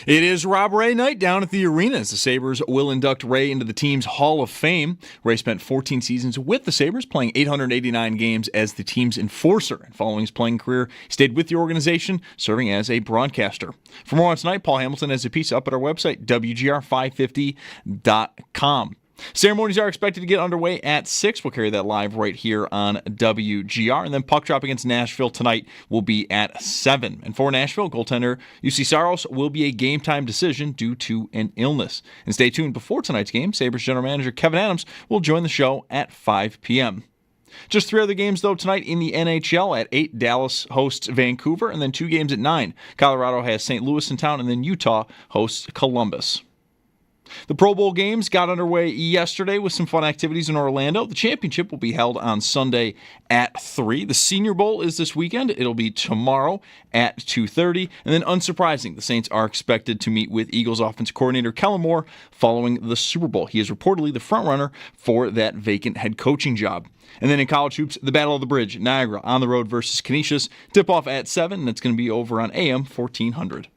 It is Rob Ray night down at the arena as the Sabres will induct Ray into the team's Hall of Fame. Ray spent 14 seasons with the Sabres, playing 889 games as the team's enforcer. And following his playing career, he stayed with the organization, serving as a broadcaster. For more on tonight, Paul Hamilton has a piece up at our website, WGR550.com. Ceremonies are expected to get underway at 6. We'll carry that live right here on WGR. And then puck drop against Nashville tonight will be at 7. And for Nashville, goaltender UC Saros will be a game-time decision due to an illness. And stay tuned before tonight's game. Sabres general manager Kevin Adams will join the show at 5 p.m. Just 3 other games, though, tonight in the NHL. At 8, Dallas hosts Vancouver, and then 2 games at 9. Colorado has St. Louis in town, and then Utah hosts Columbus. The Pro Bowl games got underway yesterday with some fun activities in Orlando. The championship will be held on Sunday at 3. The Senior Bowl is this weekend. It'll be tomorrow at 2:30. And then, unsurprising, the Saints are expected to meet with Eagles offensive coordinator Kellen Moore following the Super Bowl. He is reportedly the frontrunner for that vacant head coaching job. And then in college hoops, the Battle of the Bridge, Niagara on the road versus Canisius. Tip-off at 7, and it's going to be over on AM 1400.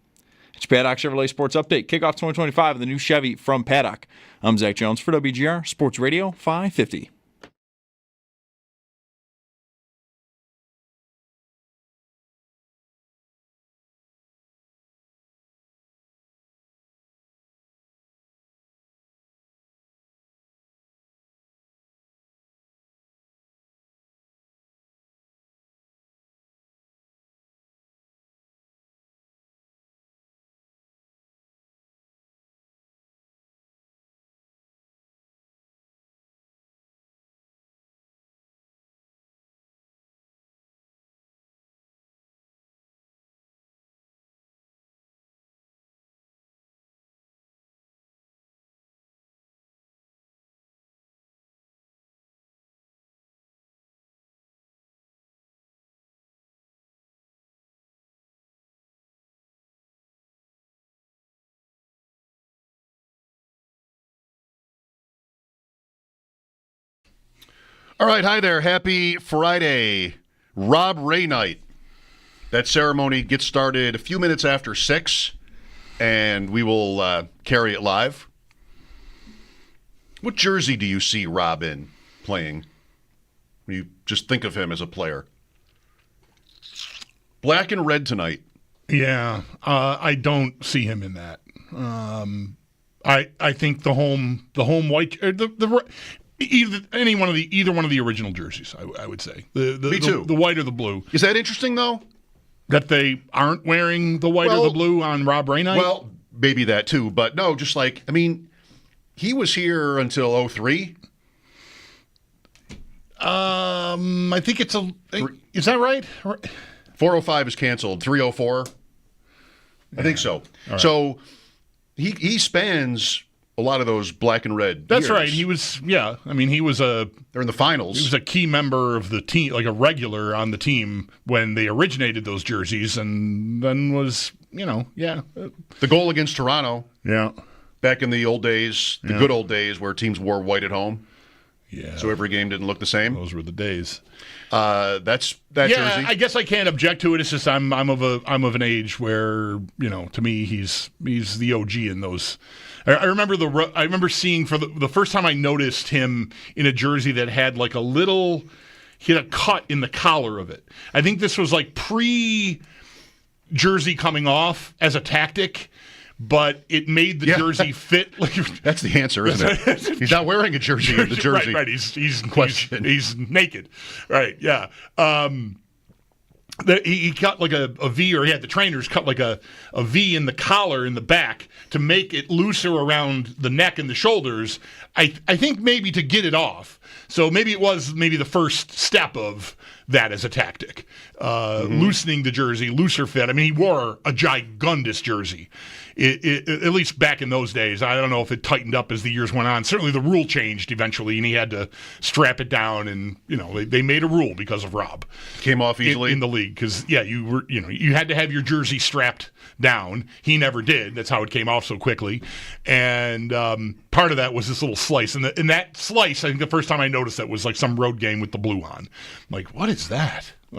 It's your Paddock Chevrolet Sports Update. Kickoff 2025 of the new Chevy from Paddock. I'm Zach Jones for WGR Sports Radio 550. All right, hi there. Happy Friday. Rob Ray night. That ceremony gets started a few minutes after 6, and we will carry it live. What jersey do you see Rob in playing when you just think of him as a player? Black and red tonight. Yeah, I don't see him in that. I think the home white either one of the original jerseys. I would say Me too. The white or the blue. Is that interesting though? That they aren't wearing the white or the blue on Rob Ray night? Well, maybe that too, but no, just like, I mean, he was here until 2003. I think it's is that right? 405 is canceled. 304. I think so. Right. So he spans a lot of those black and red. That's years. right. He was. Yeah. I mean, they're in the finals. He was a key member of the team, like a regular on the team when they originated those jerseys, and then was the goal against Toronto. Yeah. Back in the old days, the good old days where teams wore white at home. Yeah. So every game didn't look the same. Those were the days. That's that jersey. I guess I can't object to it. It's just I'm of an age where, to me he's the OG in those. I remember seeing for the first time I noticed him in a jersey that had like he had a cut in the collar of it. I think this was like pre-jersey coming off as a tactic. But it made the jersey fit. That's the answer, isn't it? He's not wearing a jersey in the jersey. Right. He's naked. Right, yeah. He cut like a V, or he had the trainers cut like a V in the collar in the back to make it looser around the neck and the shoulders. I think maybe to get it off. So maybe it was the first step of that as a tactic. Loosening the jersey, looser fit. I mean, he wore a gigundous jersey. At least back in those days. I don't know if it tightened up as the years went on. Certainly the rule changed eventually, and he had to strap it down, and they made a rule because of Rob. Came off easily in the league because you had to have your jersey strapped down. He never did. That's how it came off so quickly. And part of that was this little slice. And that slice, I think the first time I noticed that was like some road game with the blue on. I'm like, what is that? He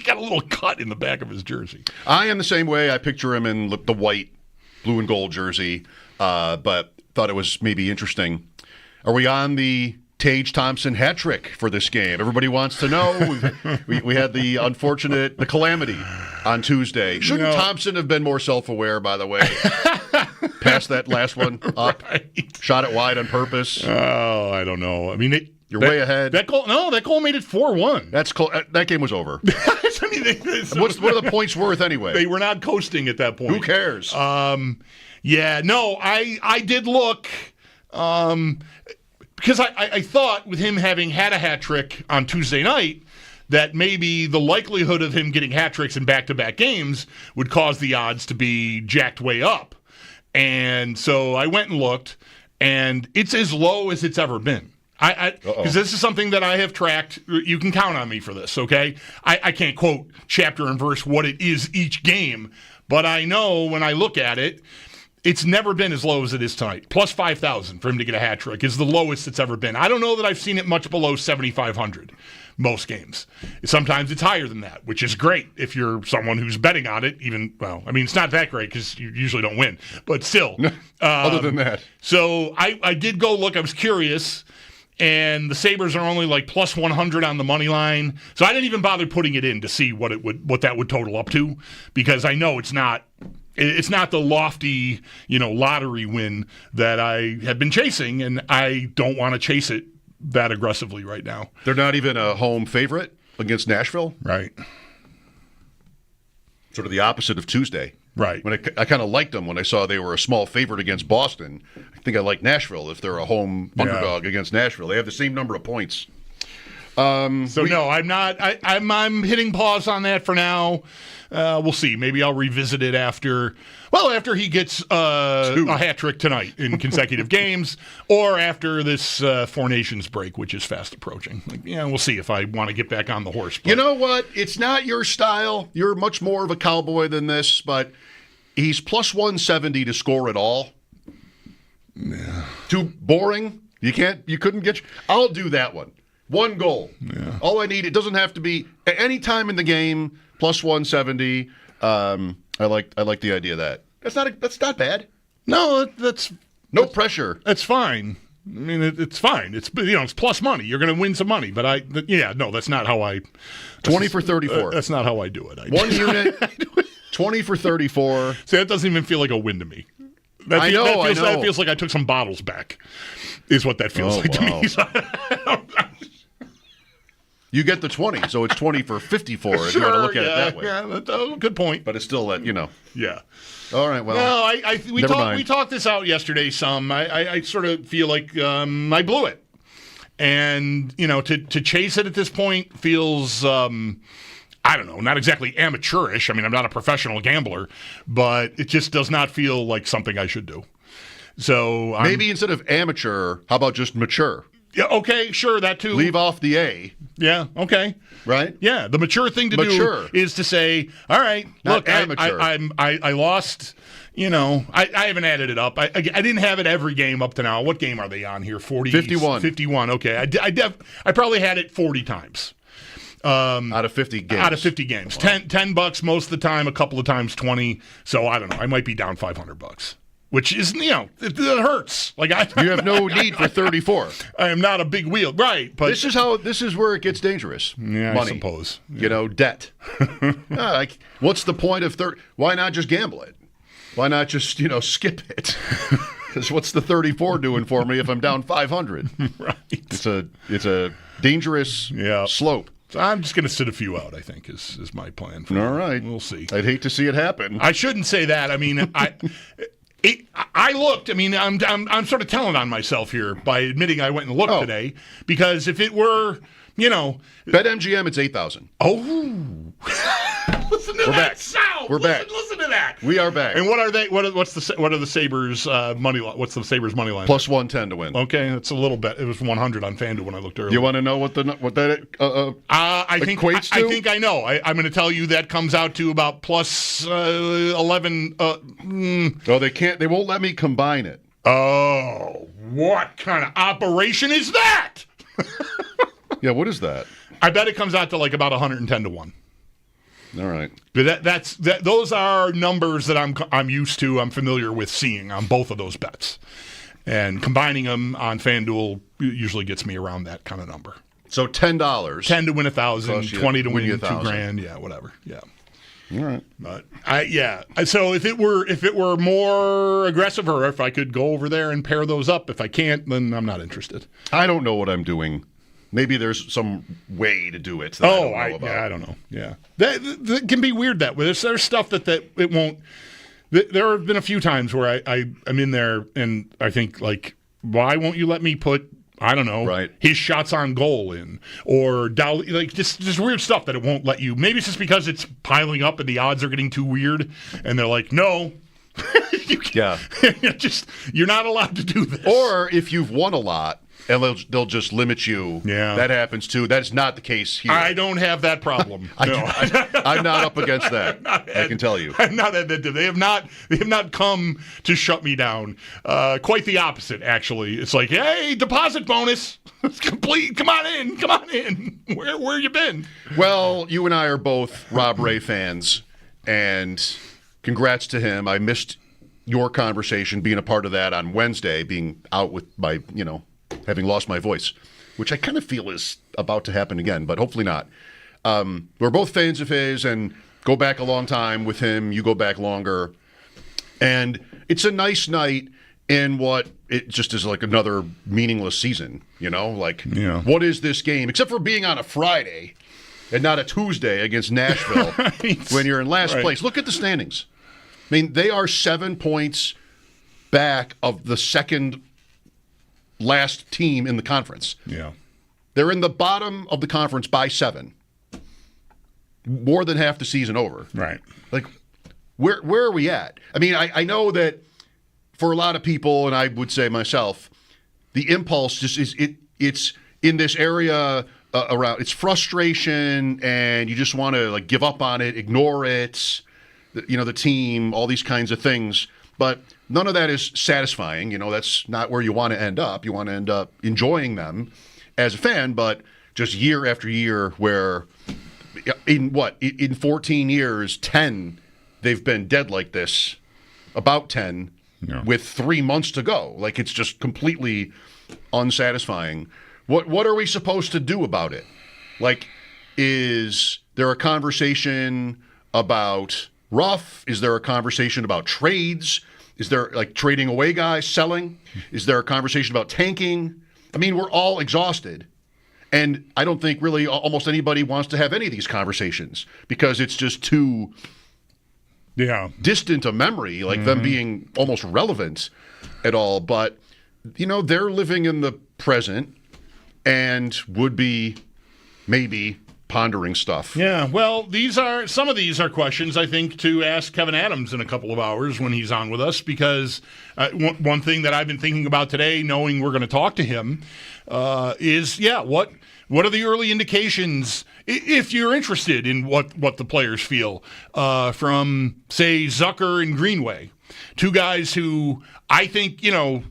got a little cut in the back of his jersey. I am the same way. I picture him in the white blue and gold jersey, but thought it was maybe interesting. Are we on the Tage Thompson hat trick for this game? Everybody wants to know. We had the calamity on Tuesday. Shouldn't Thompson have been more self-aware, by the way? Passed that last one up, right. Shot it wide on purpose. Oh, I don't know. I mean, you're way ahead. That goal made it 4-1. That game was over. I mean, what are the points worth anyway? They were not coasting at that point. Who cares? Yeah, no, I did look. Because I thought with him having had a hat trick on Tuesday night that maybe the likelihood of him getting hat tricks in back-to-back games would cause the odds to be jacked way up. And so I went and looked, and it's as low as it's ever been. Because this is something that I have tracked. You can count on me for this, okay? I can't quote chapter and verse what it is each game, but I know when I look at it, it's never been as low as it is tonight. Plus 5,000 for him to get a hat trick is the lowest it's ever been. I don't know that I've seen it much below 7,500 most games. Sometimes it's higher than that, which is great if you're someone who's betting on it. It's not that great because you usually don't win, but still. Other than that. So I did go look. I was curious, and the Sabres are only like plus 100 on the money line. So I didn't even bother putting it in to see what that would total up to, because I know it's not the lofty, lottery win that I have been chasing, and I don't want to chase it that aggressively right now. They're not even a home favorite against Nashville? Right. Sort of the opposite of Tuesday. Right. When I kind of liked them when I saw they were a small favorite against Boston. I think I like Nashville if they're a home underdog against Nashville. They have the same number of points. No, I'm not. I'm hitting pause on that for now. We'll see. Maybe I'll revisit it after he gets a hat trick tonight in consecutive games, or after this Four Nations break, which is fast approaching. We'll see if I want to get back on the horse. But. You know what? It's not your style. You're much more of a cowboy than this, but he's plus 170 to score it all. Yeah. Too boring? You couldn't get. I'll do that one. One goal. Yeah. All I need. It doesn't have to be at any time in the game. Plus 170. I like the idea of that. That's not bad. No, that's no pressure. That's fine. I mean, it's fine. It's it's plus money. You're going to win some money. But that's not how I. 20 for 34. That's not how I do it. One unit. 20 for 34. See, that doesn't even feel like a win to me. I know. That feels like I took some bottles back. Is what that feels like to me. So, you get the 20, so it's 20 for 54 if you want to look at it that way. Yeah, good point. But it's still that, Yeah. All right, well. No, we talked this out yesterday some. I sort of feel like I blew it. And, to chase it at this point feels, I don't know, not exactly amateurish. I mean, I'm not a professional gambler, but it just does not feel like something I should do. So maybe instead of amateur, how about just mature? Yeah, okay, sure, that too. Leave off the A. Yeah, okay. Right? Yeah, the mature thing to do is to say, all right, not look, amateur. I lost, I haven't added it up. I didn't have it every game up to now. What game are they on here? 51. 51, okay. I probably had it 40 times. Out of 50 games. Out of 50 games. Wow. $10 most of the time, a couple of times 20. So I don't know. I might be down $500. Which is, it hurts. Like you have no need for 34. I am not a big wheel, right? But this is where it gets dangerous. Yeah, money, I suppose. Yeah. Debt. What's the point of 30? Why not just gamble it? Why not just skip it? Because what's the 34 doing for me if I'm down 500? Right. It's a dangerous slope. So I'm just going to sit a few out, I think, is my plan. All right. We'll see. I'd hate to see it happen. I shouldn't say that. I mean, I looked. I mean, I'm sort of telling on myself here by admitting I went and looked today, because if it were, BetMGM, it's 8,000. Oh, listen to that sound. We're back. Listen to that. We are back. And what are they? What are the Sabres money line? What's the Sabres money line? Plus 110 to win. Okay, that's a little bit. It was 100 on FanDuel when I looked earlier. You want to know what that equates to? I think I know. I'm going to tell you that comes out to about plus 11. They can't. They won't let me combine it. Oh, what kind of operation is that? Yeah, what is that? I bet it comes out to like about 110 to 1. All right. But those are numbers that I'm used to. I'm familiar with seeing on both of those bets, and combining them on FanDuel usually gets me around that kind of number. So $10. 10 to win 1,000, 20 to win $2,000. $2,000. Yeah, whatever. Yeah. All right. But so if it were more aggressive, or if I could go over there and pair those up, if I can't, then I'm not interested. I don't know what I'm doing. Maybe there's some way to do it. That I don't know about. I don't know. Yeah, that can be weird. That way, there's stuff that it won't. There have been a few times where I'm in there and I think, like, why won't you let me put, I don't know, right, his shots on goal in, or like just weird stuff that it won't let you. Maybe it's just because it's piling up and the odds are getting too weird, and they're like, no. You're not allowed to do this. Or if you've won a lot, and they'll just limit you. Yeah. That happens too. That's not the case here. I don't have that problem. I'm not up against that. I can tell you. I'm not that. They have not come to shut me down. Quite the opposite, actually. It's like, hey, deposit bonus. It's complete. Come on in. Where you been? Well, you and I are both Rob Ray fans, and congrats to him. I missed your conversation, being a part of that on Wednesday, being out with my, having lost my voice, which I kind of feel is about to happen again, but hopefully not. We're both fans of his and go back a long time with him. You go back longer. And it's a nice night in what it just is like another meaningless season, What is this game? Except for being on a Friday and not a Tuesday against Nashville when you're in last place. Look at the standings. I mean, they are 7 points back of the second last team in the conference. Yeah. They're in the bottom of the conference by 7. More than half the season over. Right. Like, where are we at? I mean, I know that for a lot of people, and I would say myself, the impulse just is it's in this area around, it's frustration, and you just want to give up on it, ignore it, the team, all these kinds of things. But none of that is satisfying. That's not where you want to end up. You want to end up enjoying them as a fan, but just year after year where in 14 years, 10, they've been dead like this, about 10, with 3 months to go. Like, it's just completely unsatisfying. What are we supposed to do about it? Like, is there a conversation about Ruff? Is there a conversation about trades? Is there trading away guys, selling? Is there a conversation about tanking? I mean, we're all exhausted. And I don't think really almost anybody wants to have any of these conversations because it's just too distant a memory, them being almost relevant at all. But, they're living in the present and would be maybe pondering stuff. Yeah, well, some of these are questions I think to ask Kevin Adams in a couple of hours when he's on with us, because one thing that I've been thinking about today, knowing we're going to talk to him, is what are the early indications, if you're interested in what the players feel, from, say, Zucker and Greenway, two guys who I think, it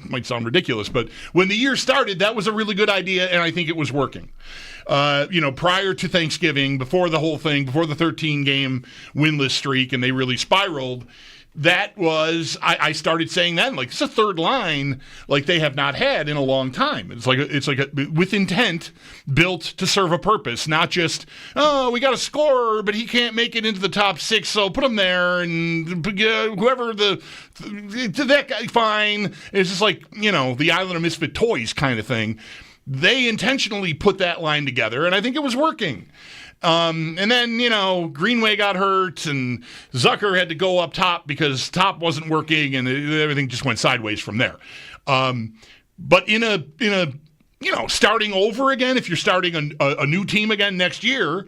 might sound ridiculous, but when the year started, that was a really good idea, and I think it was working. Prior to Thanksgiving, before the whole thing, before the 13-game winless streak, and they really spiraled, that was, I started saying then, it's a third line like they have not had in a long time. It's like with intent, built to serve a purpose, not just, we got a scorer, but he can't make it into the top 6, so put him there, and whoever that guy, fine. It's just the Island of Misfit Toys kind of thing. They intentionally put that line together, and I think it was working. And then, Greenway got hurt and Zucker had to go up top because top wasn't working, and everything just went sideways from there. But in a starting over again, if you're starting a new team again next year,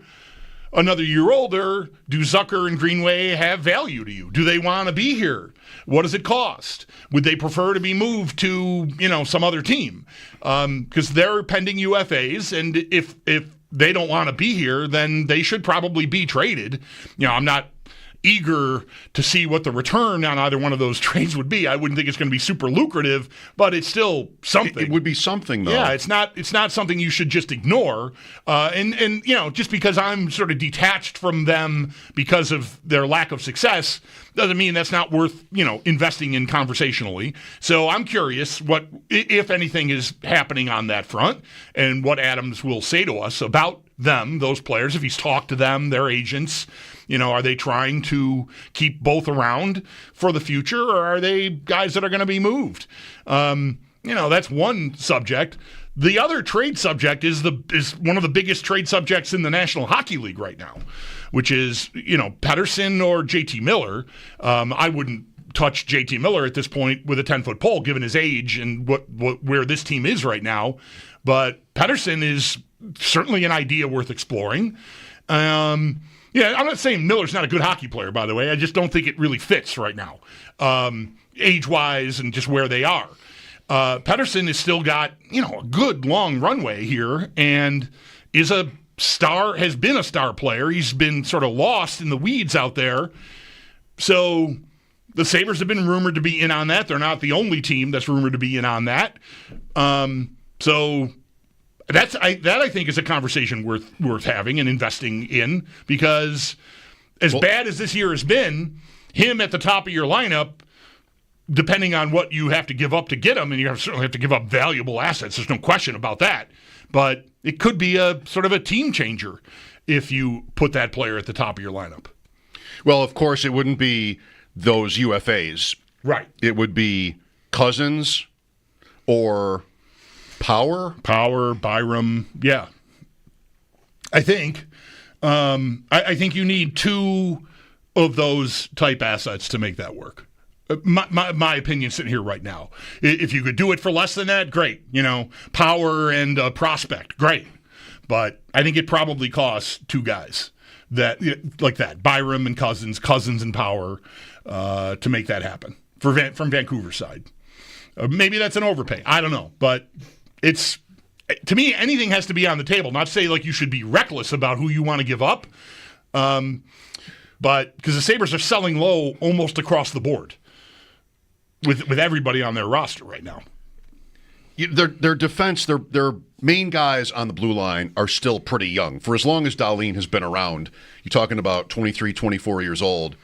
another year older, do Zucker and Greenway have value to you? Do they want to be here? What does it cost? Would they prefer to be moved to, some other team? Because they're pending UFAs, and if they don't want to be here, then they should probably be traded. I'm not eager to see what the return on either one of those trades would be. I wouldn't think it's going to be super lucrative, but it's still something. It would be something, though. Yeah, it's not something you should just ignore. And just because I'm sort of detached from them because of their lack of success doesn't mean that's not worth, investing in conversationally. So I'm curious what, if anything, is happening on that front and what Adams will say to us about them, those players, if he's talked to them, their agents. Are they trying to keep both around for the future, or are they guys that are going to be moved? That's one subject. The other trade subject is one of the biggest trade subjects in the National Hockey League right now, which is, Pettersson or JT Miller. I wouldn't touch JT Miller at this point with a 10-foot pole, given his age and where this team is right now. But Pettersson is certainly an idea worth exploring. I'm not saying Miller's not a good hockey player, by the way. I just don't think it really fits right now, age-wise and just where they are. Pettersson has still got, a good long runway here and is a star, has been a star player. He's been sort of lost in the weeds out there. So the Sabres have been rumored to be in on that. They're not the only team that's rumored to be in on that. So I think is a conversation worth having and investing in, because as bad as this year has been, him at the top of your lineup, depending on what you have to give up to get him, and you certainly have to give up valuable assets, there's no question about that, but it could be a sort of a team changer if you put that player at the top of your lineup. Well, of course, it wouldn't be those UFAs. Right. It would be Cousins or Power, Byram. Yeah. I think you need two of those type assets to make that work. My opinion sitting here right now. If you could do it for less than that, great. Power and prospect, great. But I think it probably costs two guys like that, Byram and Cousins and Power, to make that happen from Vancouver's side. Maybe that's an overpay. I don't know, but it's, to me, anything has to be on the table. Not to say like you should be reckless about who you want to give up, but because the Sabres are selling low almost across the board with everybody on their roster right now. Their defense, their main guys on the blue line are still pretty young. For as long as Dahlin has been around, you're talking about 23, 24 years old.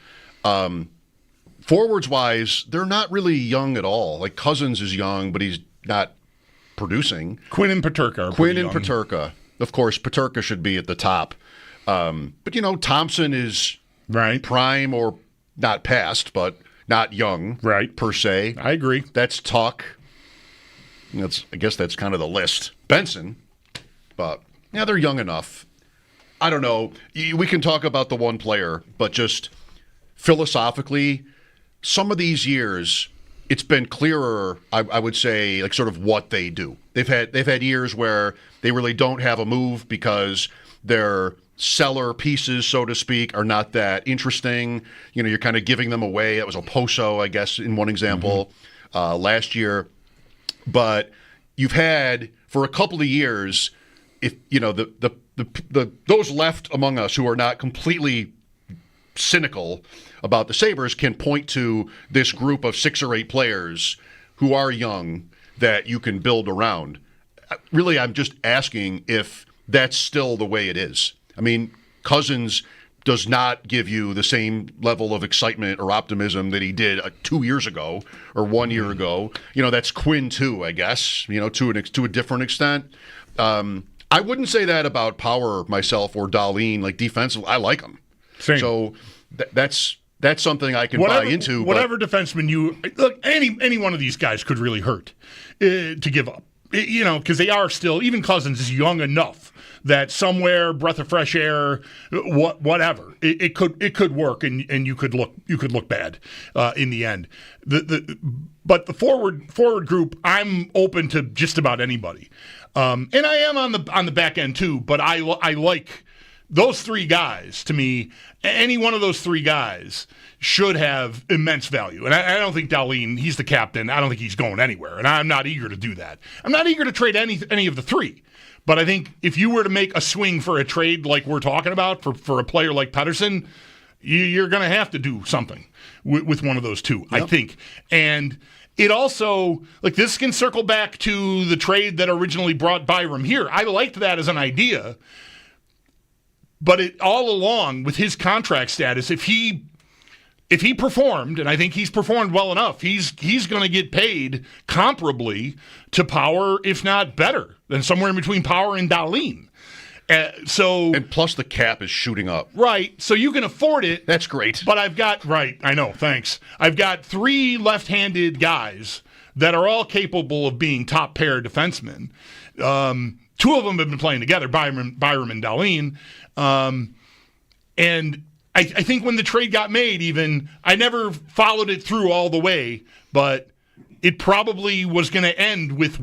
Forwards-wise, they're not really young at all. Like Cousins is young, but he's not producing. Quinn and Peterka Peterka. Of course, Peterka should be at the top. But, Thompson is right, prime or not past, but not young, right, per se. I agree. That's Tuck. I guess that's kind of the list. Benson. But, they're young enough. I don't know. We can talk about the one player, but just philosophically, some of these years, it's been clearer, I would say, like sort of what they do. They've had years where they really don't have a move because their seller pieces, so to speak, are not that interesting. You're kind of giving them away. That was Oposo, I guess, in one example last year. But you've had for a couple of years, if those left among us who are not completely cynical about the Sabres can point to this group of 6 or 8 players who are young that you can build around. Really, I'm just asking if that's still the way it is. I mean, Cousins does not give you the same level of excitement or optimism that he did 2 years ago or 1 year ago. That's Quinn too, I guess, to a different extent. I wouldn't say that about Power myself or Dahlin, like defensively. I like them. Same. So that's something I can buy into. Whatever defenseman you look, any one of these guys could really hurt to give up. Because they are still, even Cousins is young enough that somewhere, breath of fresh air, whatever, it could work, and you could look bad in the end. But the forward group, I'm open to just about anybody, and I am on the back end too. But I like those 3 guys. To me, any one of those 3 guys should have immense value. And I don't think Dahlin, he's the captain. I don't think he's going anywhere. And I'm not eager to do that. I'm not eager to trade any of the 3. But I think if you were to make a swing for a trade like we're talking about for a player like Pettersson, you're going to have to do something with one of those two, I think. And it also, like, this can circle back to the trade that originally brought Byram here. I liked that as an idea, but it all along with his contract status, if he performed, and I think he's performed well enough, he's going to get paid comparably to Power, if not better, than somewhere in between Power and Dahlin. And plus the cap is shooting up. Right, so you can afford it. That's great. But I've got 3 left-handed guys that are all capable of being top pair defensemen. 2 of them have been playing together, Byram and Dahlin. And I think when the trade got made, even, I never followed it through all the way, but it probably was going to end with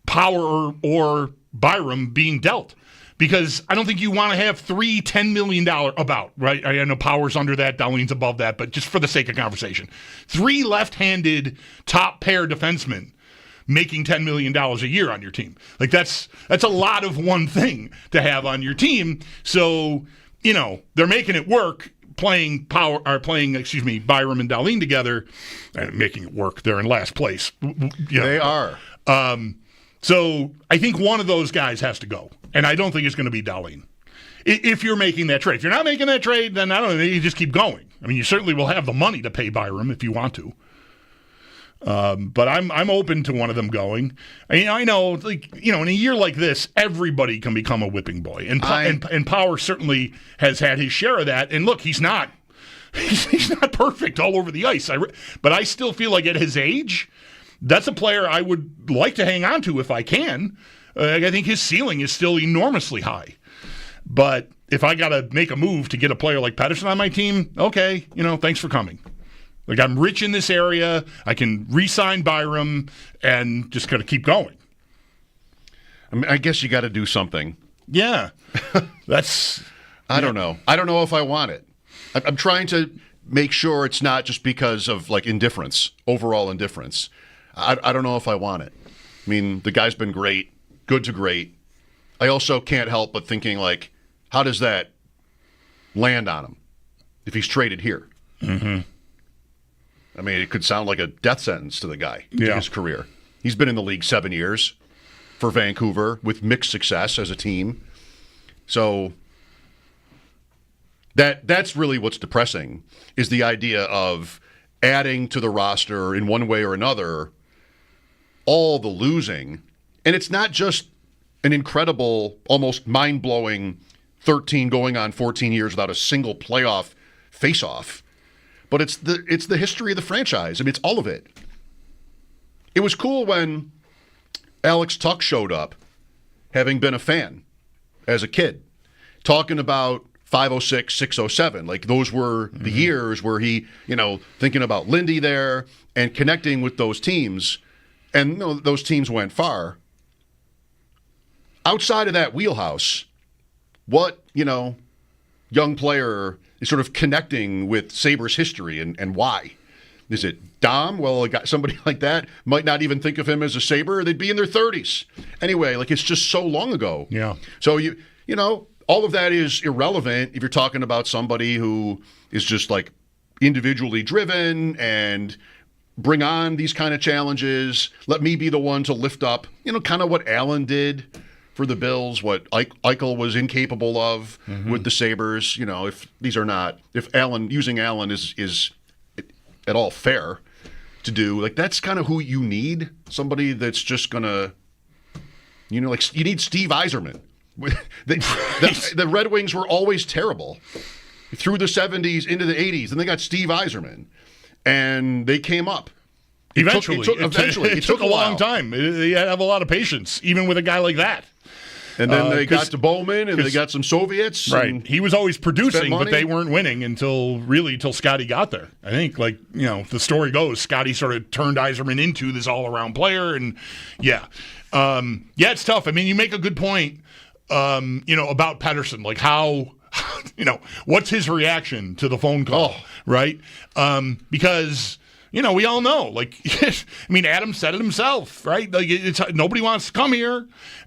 Power or Byram being dealt. Because I don't think you want to have 3 $10 million right? I know Power's under that, Dahlin's above that, but just for the sake of conversation. 3 left-handed top pair defensemen making $10 million a year on your team. Like, that's a lot of one thing to have on your team. So, they're making it work playing Byram and Dahlin together and making it work. They're in last place. They are. So I think one of those guys has to go. And I don't think it's going to be Dahlin. If you're making that trade. If you're not making that trade, then I don't know, you just keep going. I mean, you certainly will have the money to pay Byram if you want to. But I'm open to one of them going. I know, in a year like this, everybody can become a whipping boy. And Power certainly has had his share of that. And look, he's not perfect all over the ice. But I still feel like at his age, that's a player I would like to hang on to if I can. I think his ceiling is still enormously high. But if I got to make a move to get a player like Pettersson on my team, okay, thanks for coming. Like, I'm rich in this area. I can re-sign Byram and just kind of keep going. I guess you got to do something. Yeah. I don't know. I don't know if I want it. I'm trying to make sure it's not just because of, indifference, overall indifference. I don't know if I want it. I mean, the guy's been great. Good to great. I also can't help but thinking, how does that land on him if he's traded here? Mm-hmm. I mean, it could sound like a death sentence to the guy in his career. He's been in the league 7 years for Vancouver with mixed success as a team. So that's really what's depressing, is the idea of adding to the roster in one way or another all the losing. And it's not just an incredible, almost mind-blowing 13 going on 14 years without a single playoff face-off, but it's the history of the franchise. I mean, it's all of it. It was cool when Alex Tuck showed up, having been a fan as a kid, talking about 506, 607. Those were the years where he, thinking about Lindy there and connecting with those teams. And those teams went far. Outside of that wheelhouse, what, young player is sort of connecting with Sabres history and why? Is it Dom? Well, somebody like that might not even think of him as a Sabre. They'd be in their 30s. Anyway, it's just so long ago. Yeah. So, all of that is irrelevant if you're talking about somebody who is just, individually driven and bring on these kind of challenges. Let me be the one to lift up, kind of what Allen did for the Bills, what Eichel was incapable of with the Sabres. If using Allen is at all fair to do, that's kind of who you need. Somebody that's just gonna, you need Steve Yzerman. The Red Wings were always terrible through the 70s into the 80s, and they got Steve Yzerman, and they came up. Eventually. It took a long time. They have a lot of patience, even with a guy like that. And then they got to Bowman, and they got some Soviets. Right. He was always producing, but they weren't winning until Scotty got there. I think, the story goes, Scotty sort of turned Yzerman into this all-around player, and it's tough. I mean, you make a good point, about Pettersson, how, what's his reaction to the phone call, right? Because we all know. Like, I mean, Adam said it himself, right? Like, nobody wants to come here.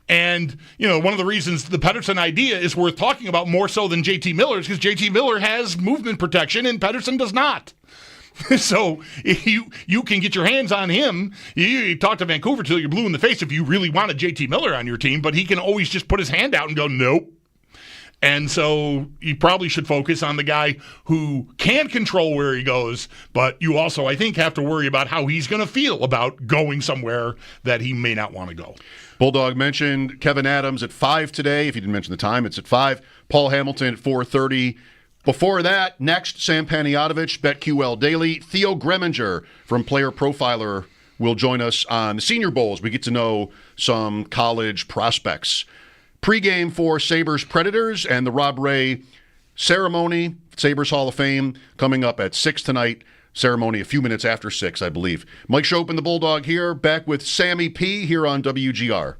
And, one of the reasons the Pettersson idea is worth talking about more so than JT Miller's, because JT Miller has movement protection and Pettersson does not. So if you can get your hands on him. You talk to Vancouver till you're blue in the face if you really wanted JT Miller on your team, but he can always just put his hand out and go, nope. And so you probably should focus on the guy who can control where he goes, but you also, I think, have to worry about how he's going to feel about going somewhere that he may not want to go. Bulldog mentioned Kevin Adams at 5 today. If you didn't mention the time, it's at 5. Paul Hamilton at 4:30. Before that, next, Sam Panayotovich, BetQL Daily. Theo Greminger from Player Profiler will join us on the Senior Bowls. We get to know some college prospects. Pre-game for Sabres Predators and the Rob Ray ceremony, Sabres Hall of Fame, coming up at 6 tonight. Ceremony a few minutes after 6, I believe. Mike Schopp and the Bulldog here, back with Sammy P. here on WGR.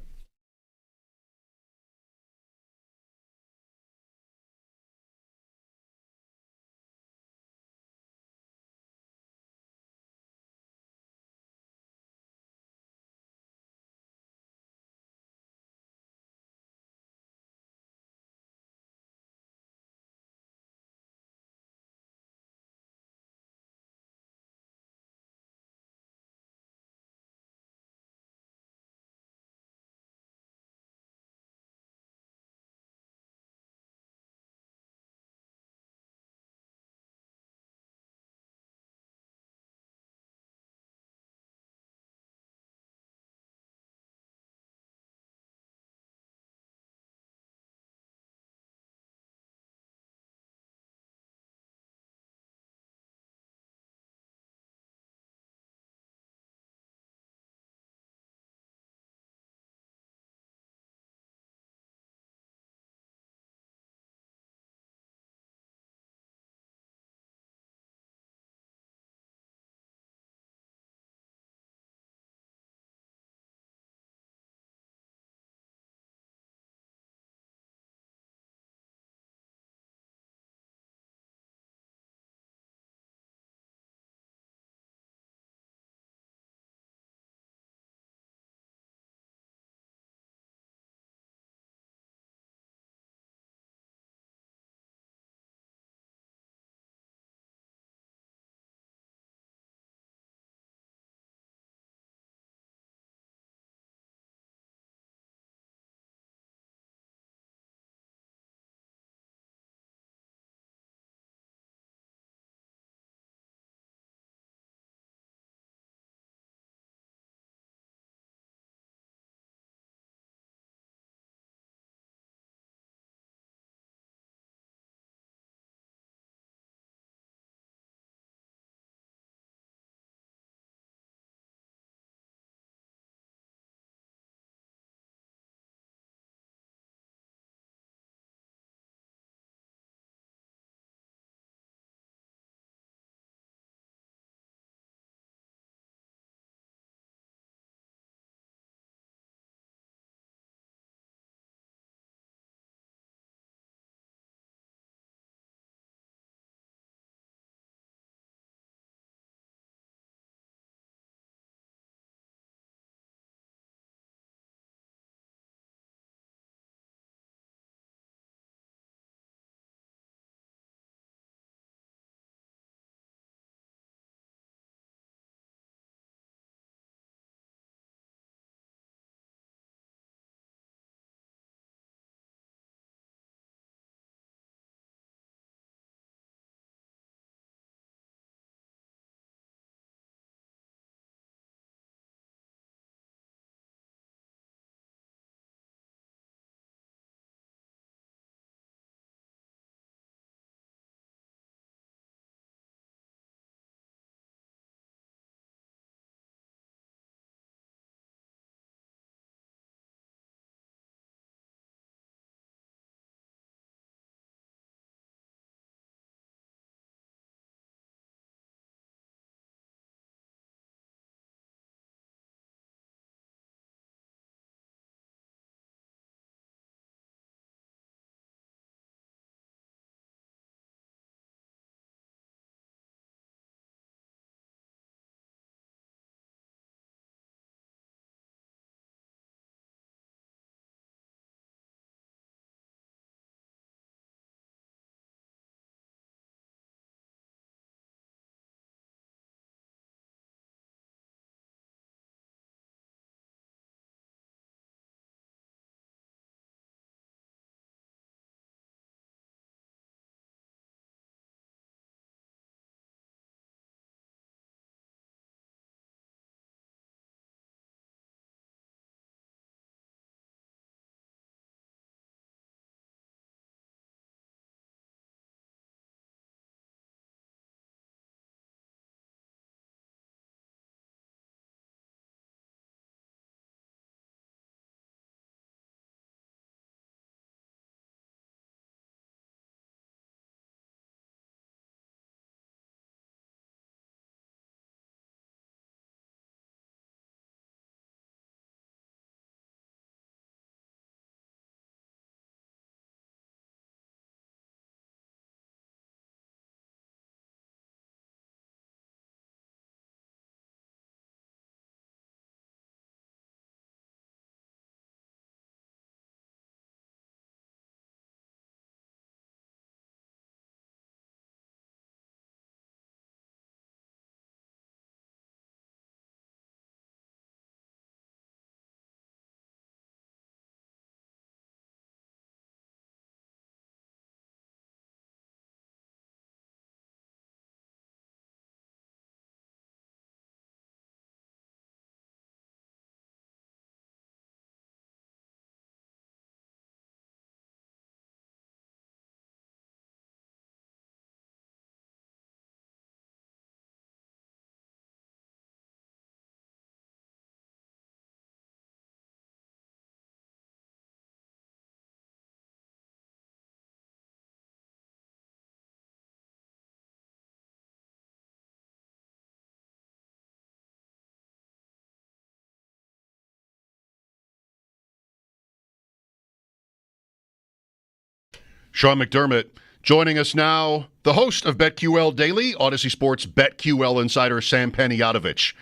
Sean McDermott joining us now, the host of BetQL Daily, Odyssey Sports BetQL insider Sam Panayotovich.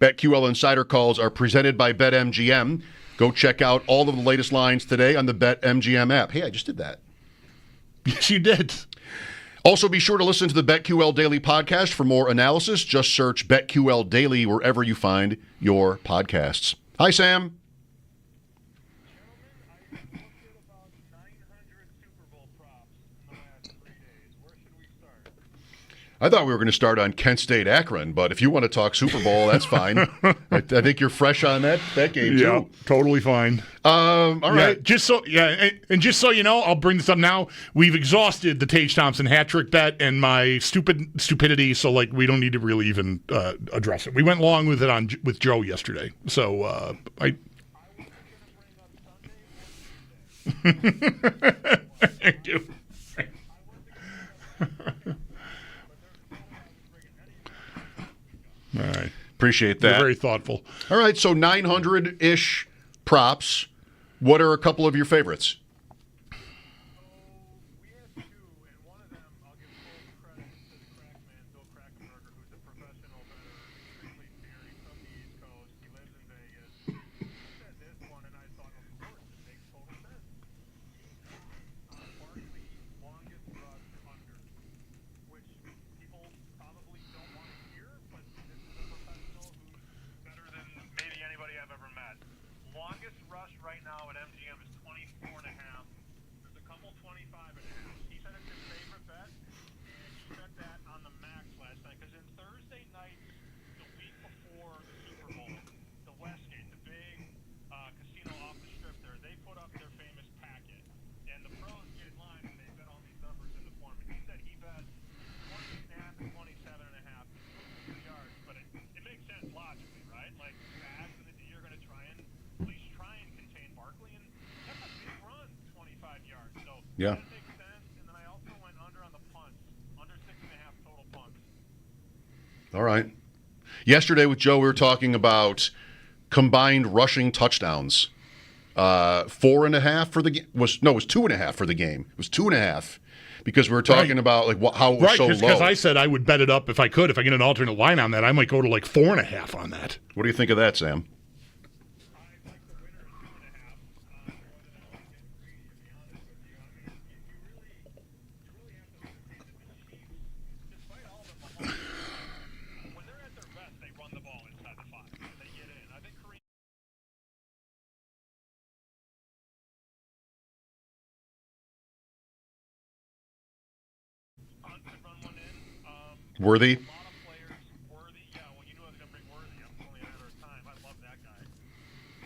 BetQL Insider calls are presented by BetMGM. Go check out all of the latest lines today on the BetMGM app. Hey, I just did that. Yes, you did. Also, be sure to listen to the BetQL Daily podcast for more analysis. Just search BetQL Daily wherever you find your podcasts. Hi, Sam. I thought we were going to start on Kent State Akron, but if you want to talk Super Bowl, that's fine. I think you're fresh on that game, too. Yeah, totally fine. All right. And just so you know, I'll bring this up now. We've exhausted the Tage Thompson hat trick bet and my stupidity, so we don't need to really even address it. We went along with it with Joe yesterday, so I. Thank you. All right. Appreciate that. You're very thoughtful. All right, so 900-ish props. What are a couple of your favorites? We have two, and one of them, I'll give full credit to the crack man, Bill Krackenberger, who's a professional bettor, strictly theory from the East Coast. He lives in Vegas. He said this one, and I thought, of course, it makes total sense. Barkley, longest rush under, which people probably don't want to hear, but this is a professional who's better than maybe anybody I've ever met. Longest rush right now at MGM is 24 and a half. There's a couple 25 and a half. He said it's his favorite bet, and he bet that on the max last night. Because in Thursday night, the week before the Super Bowl, the Westgate, the big casino off the strip there, they put up their famous packet. And the pros get in line, and they bet all these numbers in the form. And he said he bet 28 and a half and 27 and a half. 2 yards, but it makes sense logically, right? Like, Bags and the D are going to try and at least try and contain Barkley, and that's a big run, 25 yards. So Yeah. that makes sense. And then I also went under on the punts, under 6.5 total punts. All right. Yesterday with Joe, we were talking about combined rushing touchdowns. 4.5 for the game. It was 2.5 for the game. It was 2.5 because we were talking about how it was so low. Because I said I would bet it up if I could. If I get an alternate line on that, I might go to 4.5 on that. What do you think of that, Sam? I like the winner at 2.5. More than I want to get greedy, to be honest with you. I mean, you really have to understand that the Chiefs, despite all the Mahomes, when they're at their best, they run the ball inside the 5 and they get in. I think Kareem could run one in. Worthy? A lot of players, Worthy, yeah, when you know it's going to bring Worthy up, it's only a matter of time. I love that guy.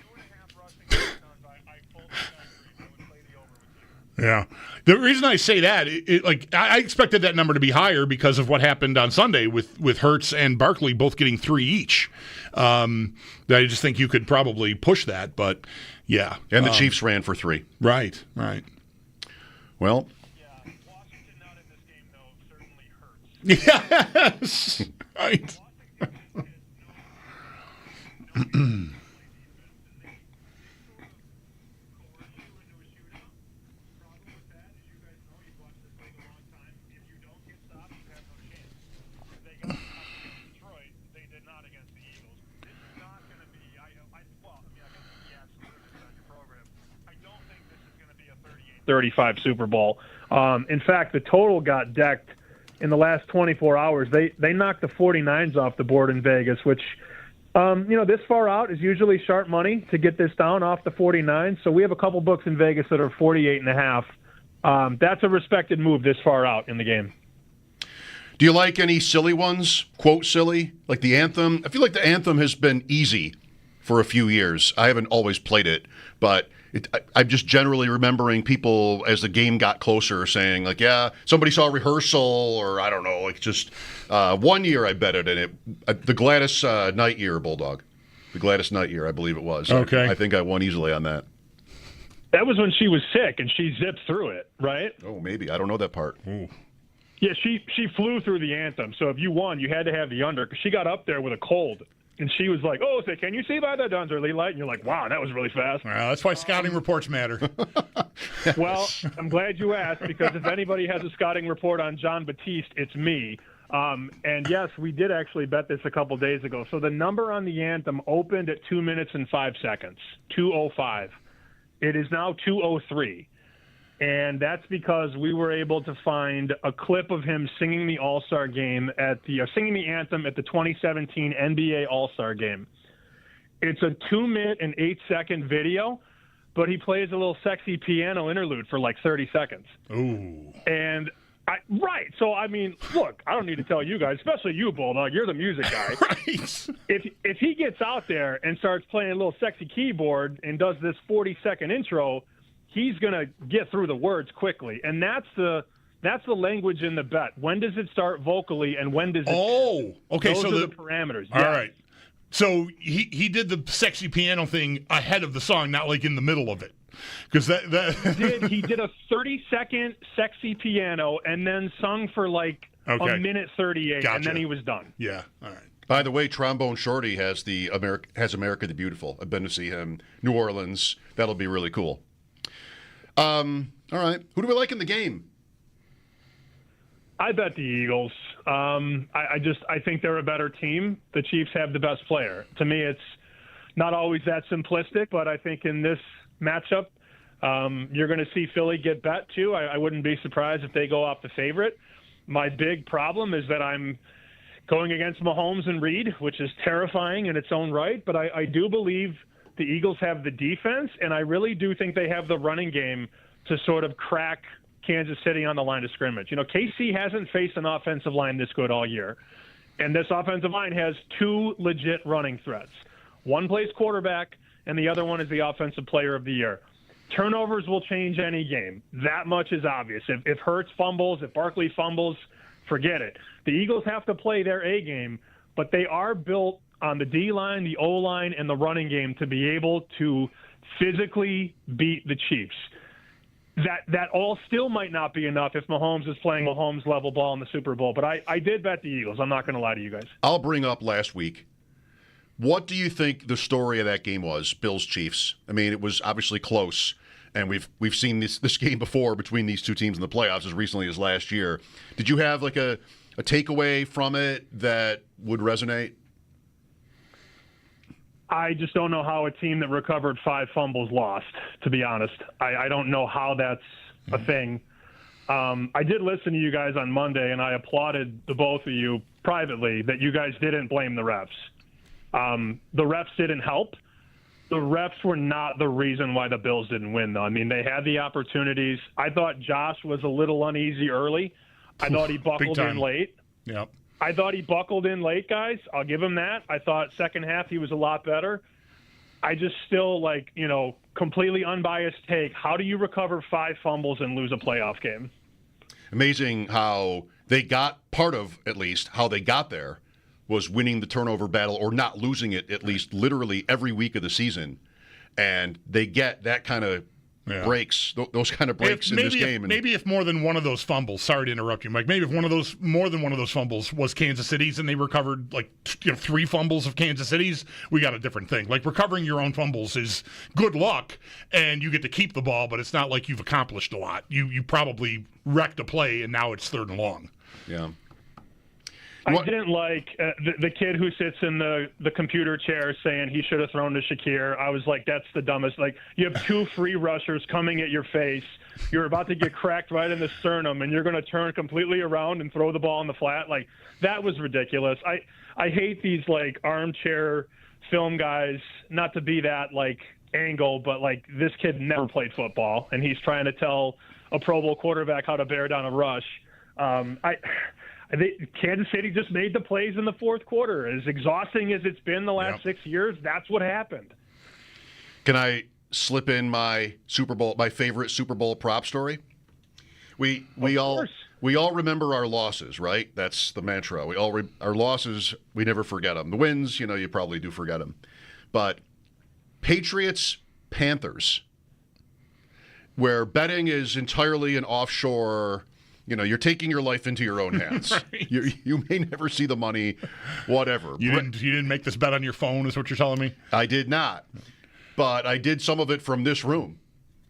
2.5 rushing touchdowns, I fully agree. I would play the over with you. Yeah. The reason I say that, I expected that number to be higher because of what happened on Sunday with Hurts and Barkley both getting 3 each. I just think you could probably push that, but yeah. And the Chiefs ran for 3. Right. Well, Yeah, Washington not in this game, though, certainly hurts. Yes. Right. I don't think this is going to be a 38-35 Super Bowl. In fact, the total got decked in the last 24 hours. They knocked the 49s off the board in Vegas, which, this far out is usually sharp money to get this down off the 49s. So we have a couple books in Vegas that are 48.5. That's a respected move this far out in the game. do you like any silly ones? Quote silly? Like the anthem? I feel like the anthem has been easy for a few years. I haven't always played it, but I'm just generally remembering people as the game got closer saying, like, yeah, somebody saw a rehearsal, or I don't know, like just 1 year I bet it, and the Gladys Knight year, Bulldog. The Gladys Knight year, I believe it was. Okay. I think I won easily on that. That was when she was sick and she zipped through it, right? Oh, maybe. I don't know that part. Ooh. Yeah, she flew through the anthem. So if you won, you had to have the under because she got up there with a cold. And she was like, "Oh, can you see by the Dunderley light?" And you're like, "Wow, that was really fast." Well, that's why scouting reports matter. Well, I'm glad you asked, because if anybody has a scouting report on John Batiste, it's me. And yes, we did actually bet this a couple days ago. So the number on the anthem opened at 2 minutes and 5 seconds, 2:05. It is now 2:03. And that's because we were able to find a clip of him singing the All-Star game singing the anthem at the 2017 NBA All-Star game. It's a 2 minute and 8 second video, but he plays a little sexy piano interlude for like 30 seconds. Ooh. And right. So, I mean, look, I don't need to tell you guys, especially you, Bulldog. You're the music guy. Right. If he gets out there and starts playing a little sexy keyboard and does this 40-second intro, he's going to get through the words quickly. And that's the language in the bet. When does it start vocally and when does it Oh, okay. Those So are the parameters. All Yeah. right. So he did the sexy piano thing ahead of the song, not like in the middle of it. Because He did a 30-second sexy piano and then sung for like a minute 38, Gotcha. and then he was done. Yeah. All right. By the way, Trombone Shorty has America the Beautiful. I've been to see him. New Orleans. That'll be really cool. All right. Who do we like in the game? I bet the Eagles. I think they're a better team. The Chiefs have the best player. To me, it's not always that simplistic, but I think in this matchup, you're going to see Philly get bet too. I wouldn't be surprised if they go off the favorite. My big problem is that I'm going against Mahomes and Reed, which is terrifying in its own right, but I do believe the Eagles have the defense, and I really do think they have the running game to sort of crack Kansas City on the line of scrimmage. You know, KC hasn't faced an offensive line this good all year, and this offensive line has two legit running threats. One plays quarterback, and the other one is the offensive player of the year. Turnovers will change any game. That much is obvious. If Hurts fumbles, if Barkley fumbles, forget it. The Eagles have to play their A game, but they are built on the D-line, the O-line, and the running game to be able to physically beat the Chiefs. That all still might not be enough if Mahomes is playing Mahomes-level ball in the Super Bowl, but I did bet the Eagles. I'm not going to lie to you guys. I'll bring up last week. What do you think the story of that game was, Bills-Chiefs? I mean, it was obviously close, and we've seen this game before between these two teams in the playoffs as recently as last year. Did you have like a takeaway from it that would resonate? I just don't know how a team that recovered 5 fumbles lost, to be honest. I don't know how that's a thing. I did listen to you guys on Monday, and I applauded the both of you privately that you guys didn't blame the refs. The refs didn't help. The refs were not the reason why the Bills didn't win, though. I mean, they had the opportunities. I thought Josh was a little uneasy early. I thought he buckled in late. Yep. I thought he buckled in late, guys. I'll give him that. I thought second half he was a lot better. I just still, completely unbiased take. How do you recover 5 fumbles and lose a playoff game? Amazing how they got part of, at least, how they got there was winning the turnover battle or not losing it, at least literally every week of the season. And they get that kind of breaks, those kind of breaks in this game. Maybe if more than one of those fumbles, sorry to interrupt you, Mike, maybe if more than one of those fumbles was Kansas City's and they recovered 3 fumbles of Kansas City's, we got a different thing. Like recovering your own fumbles is good luck and you get to keep the ball, but it's not like you've accomplished a lot. You probably wrecked a play and now it's 3rd and long. Yeah. I didn't like the kid who sits in the computer chair saying he should have thrown to Shakir. I was like, that's the dumbest. Like, you have 2 free rushers coming at your face. You're about to get cracked right in the sternum, and you're going to turn completely around and throw the ball in the flat. Like, that was ridiculous. I hate these, armchair film guys, not to be that, angle, but, this kid never played football, and he's trying to tell a Pro Bowl quarterback how to bear down a rush. Kansas City just made the plays in the 4th quarter. As exhausting as it's been the last 6 years, that's what happened. Can I slip in my favorite Super Bowl prop story? We all remember our losses, right? That's the mantra. Our losses, we never forget them. The wins, you probably do forget them. But Patriots, Panthers, where betting is entirely an offshore you're taking your life into your own hands. Right. You may never see the money, whatever. You didn't make this bet on your phone, is what you're telling me? I did not, but I did some of it from this room.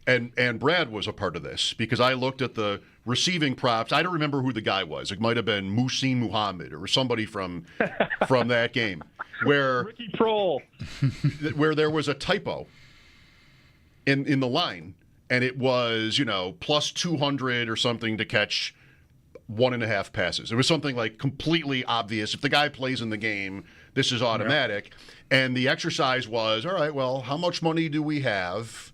And Brad was a part of this because I looked at the receiving props. I don't remember who the guy was. It might have been Muhsin Muhammad or somebody from that game where Ricky Prohl, where there was a typo in the line, and it was plus 200 or something to catch 1.5 passes. It was something like completely obvious. If the guy plays in the game, this is automatic. Yeah. And the exercise was, all right, well, how much money do we have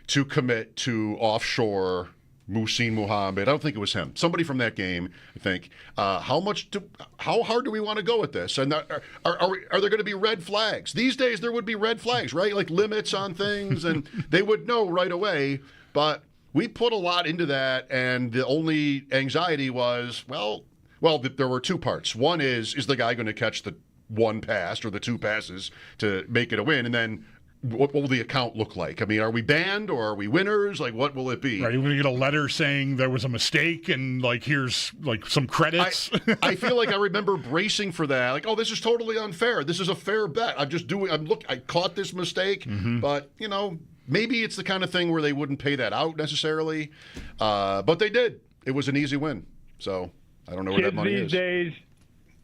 to commit to offshore Muhsin Muhammad? I don't think it was him. Somebody from that game, I think. How hard do we want to go with this? And are there going to be red flags? These days there would be red flags, right? Like limits on things, and they would know right away. But we put a lot into that, and the only anxiety was, well, there were two parts. One is the guy going to catch the one pass or the two passes to make it a win? And then what will the account look like? I mean, are we banned or are we winners? Like, what will it be? Right, you're going to get a letter saying there was a mistake and, here's, some credits. I feel like I remember bracing for that. Like, oh, this is totally unfair. This is a fair bet. I caught this mistake. Mm-hmm. But, maybe it's the kind of thing where they wouldn't pay that out necessarily. But they did. It was an easy win. So I don't know where that money is.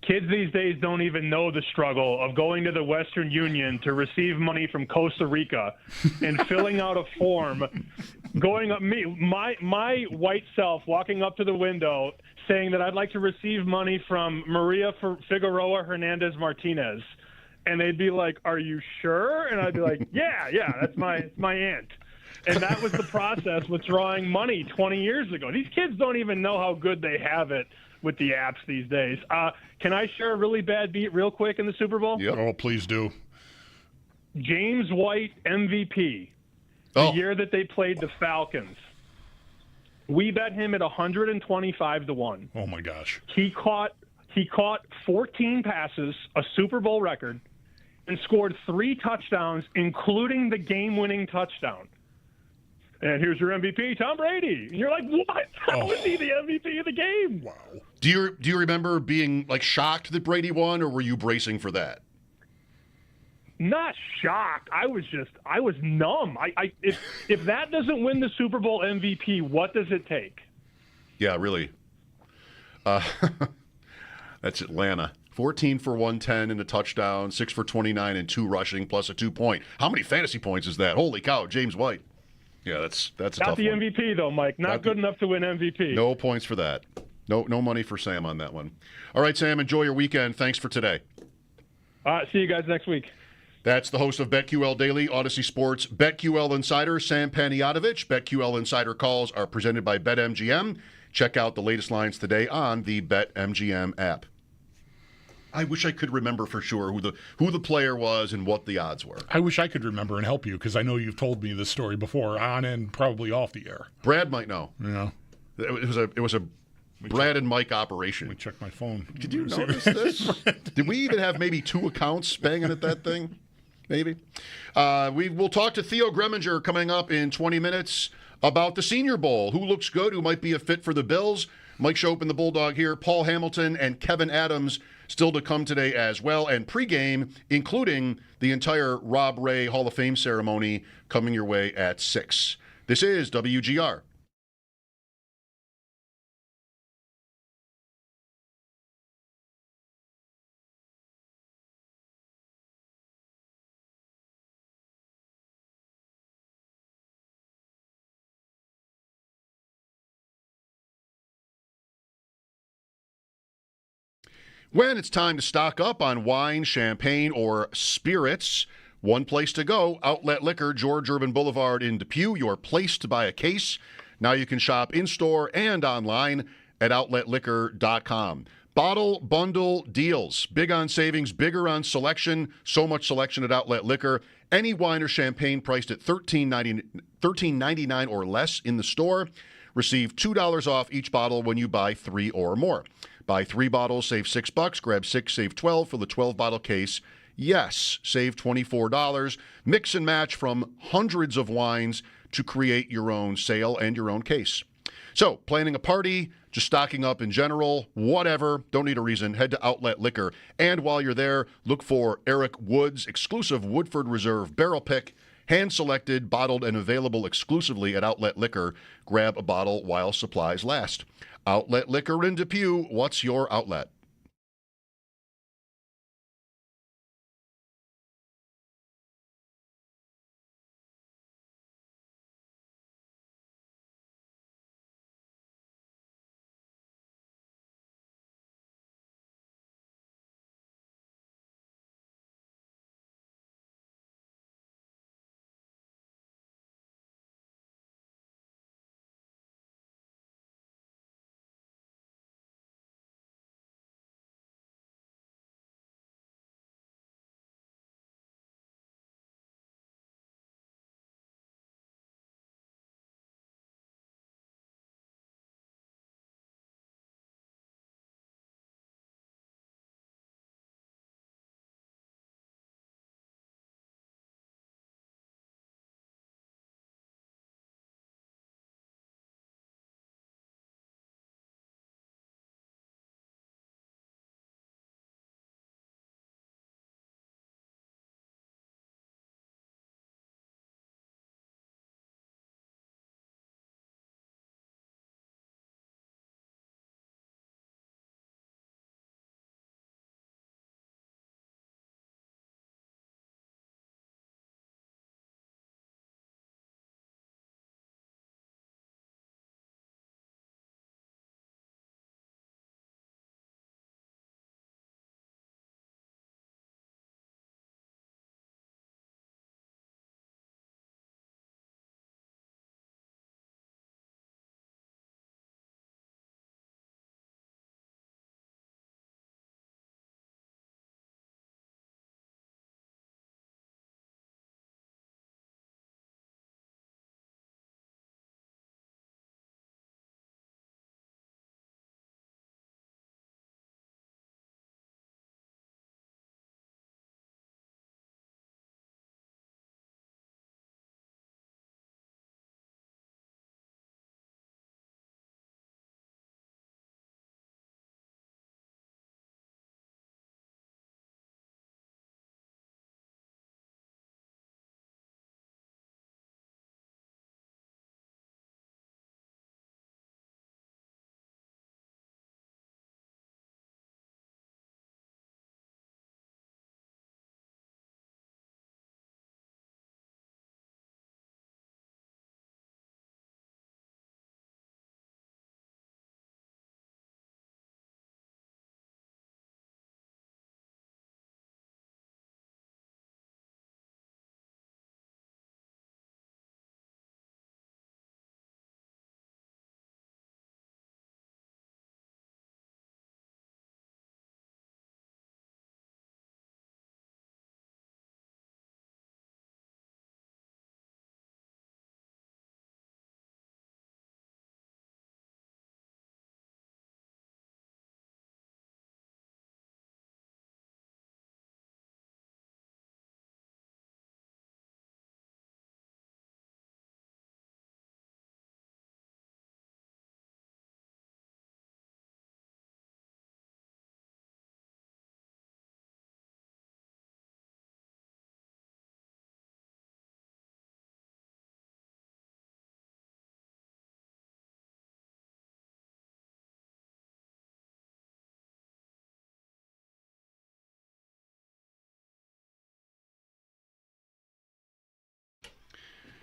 Kids these days don't even know the struggle of going to the Western Union to receive money from Costa Rica and filling out a form, going up my white self walking up to the window saying that I'd like to receive money from Maria Figueroa Hernandez Martinez. And they'd be like, "Are you sure?" And I'd be like, "Yeah, that's my aunt." And that was the process with drawing money 20 years ago. These kids don't even know how good they have it with the apps these days. Can I share a really bad beat real quick in the Super Bowl? Yep. Oh, please do. James White MVP, the year that they played the Falcons. We bet him at 125-1. Oh my gosh. He caught 14 passes, a Super Bowl record, and scored 3 touchdowns, including the game-winning touchdown. And here's your MVP, Tom Brady. And you're like, what? How is he the MVP of the game? Wow. Do you remember being shocked that Brady won, or were you bracing for that? Not shocked. I was numb. If that doesn't win the Super Bowl MVP, what does it take? Yeah, really. That's Atlanta. 14 for 110 and a touchdown, 6 for 29 and 2 rushing, plus a 2-point. How many fantasy points is that? Holy cow, James White. Yeah, that's a tough one. Not the MVP, though, Mike. Not good enough to win MVP. No points for that. No money for Sam on that one. All right, Sam, enjoy your weekend. Thanks for today. See you guys next week. That's the host of BetQL Daily, Odyssey Sports, BetQL Insider, Sam Panayotovich. BetQL Insider calls are presented by BetMGM. Check out the latest lines today on the BetMGM app. I wish I could remember for sure who the player was and what the odds were. I wish I could remember and help you because I know you've told me this story before, on and probably off the air. Brad might know. Yeah, it was a Brad and Mike operation. Let me check my phone. Did you notice this? Did we even have maybe 2 accounts banging at that thing? Maybe. We'll talk to Theo Greminger coming up in 20 minutes about the Senior Bowl. Who looks good? Who might be a fit for the Bills? Mike Schopp and the Bulldog here. Paul Hamilton and Kevin Adams still to come today as well. And pregame, including the entire Rob Ray Hall of Fame ceremony coming your way at 6. This is WGR. When it's time to stock up on wine, champagne, or spirits, one place to go, Outlet Liquor, George Urban Boulevard in Depew, your place to buy a case. Now you can shop in-store and online at outletliquor.com. Bottle bundle deals. Big on savings, bigger on selection. So much selection at Outlet Liquor. Any wine or champagne priced at $13.99 or less in the store. Receive $2 off each bottle when you buy 3 or more. Buy 3 bottles, save $6. Grab 6, save 12 for the 12-bottle case. Yes, save $24. Mix and match from hundreds of wines to create your own sale and your own case. So, planning a party, just stocking up in general, whatever, don't need a reason, head to Outlet Liquor. And while you're there, look for Eric Wood's exclusive Woodford Reserve Barrel Pick, hand-selected, bottled, and available exclusively at Outlet Liquor. Grab a bottle while supplies last. Outlet Liquor in Depew, what's your outlet?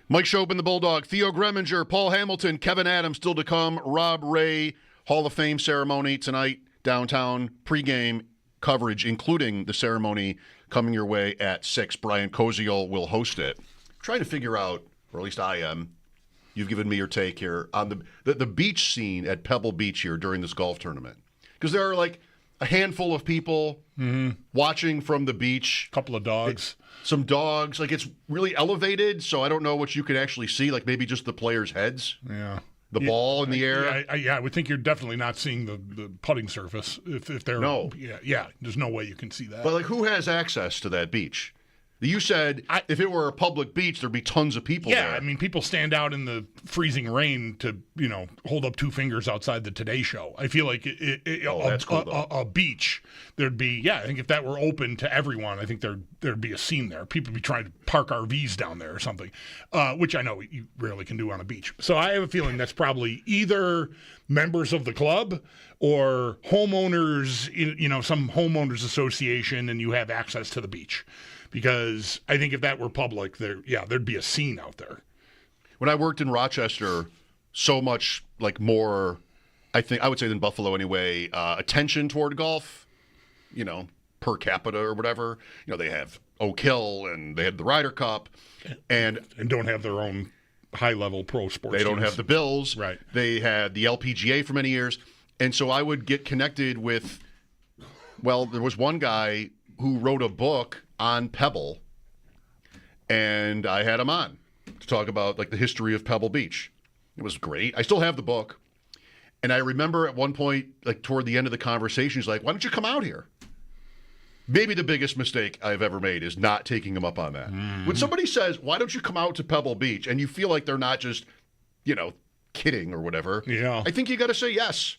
Mike Schopp, the Bulldog, Theo Greminger, Paul Hamilton, Kevin Adams still to come, Rob Ray, Hall of Fame ceremony tonight downtown, pregame coverage, including the ceremony coming your way at 6. Brian Koziol will host it. I'm trying to figure out, or at least I am, you've given me your take here, on the beach scene at Pebble Beach here during this golf tournament. Because there are like a handful of people watching from the beach. A couple of dogs. Some dogs. Like, it's really elevated, so I don't know what you could actually see. Like, maybe just the players' heads. Yeah. The ball in the air. I would think you're definitely not seeing the putting surface if they're. No. Yeah. There's no way you can see that. But, like, who has access to that beach? You said if it were a public beach, there'd be tons of people there. Yeah, I mean, people stand out in the freezing rain to, hold up two fingers outside the Today Show. I feel like that's cool, though. a beach, there'd be, I think if that were open to everyone, I think there'd be a scene there. People would be trying to park RVs down there or something, which I know you rarely can do on a beach. So I have a feeling that's probably either members of the club or homeowners, some homeowners association, and you have access to the beach. Because I think if that were public, there'd be a scene out there. When I worked in Rochester, so much more, I would say than Buffalo anyway, attention toward golf, per capita or whatever. They have Oak Hill and they had the Ryder Cup. And don't have their own high-level pro sports They don't teams. have the Bills. Right. They had the LPGA for many years. And so I would get connected with, there was one guy who wrote a book on Pebble, and I had him on to talk about the history of Pebble Beach. It was great. I still have the book. And I remember at one point, toward the end of the conversation, he's like, why don't you come out here? Maybe the biggest mistake I've ever made is not taking him up on that. When somebody says, why don't you come out to Pebble Beach, and you feel like they're not just, kidding or whatever, I think you got to say yes.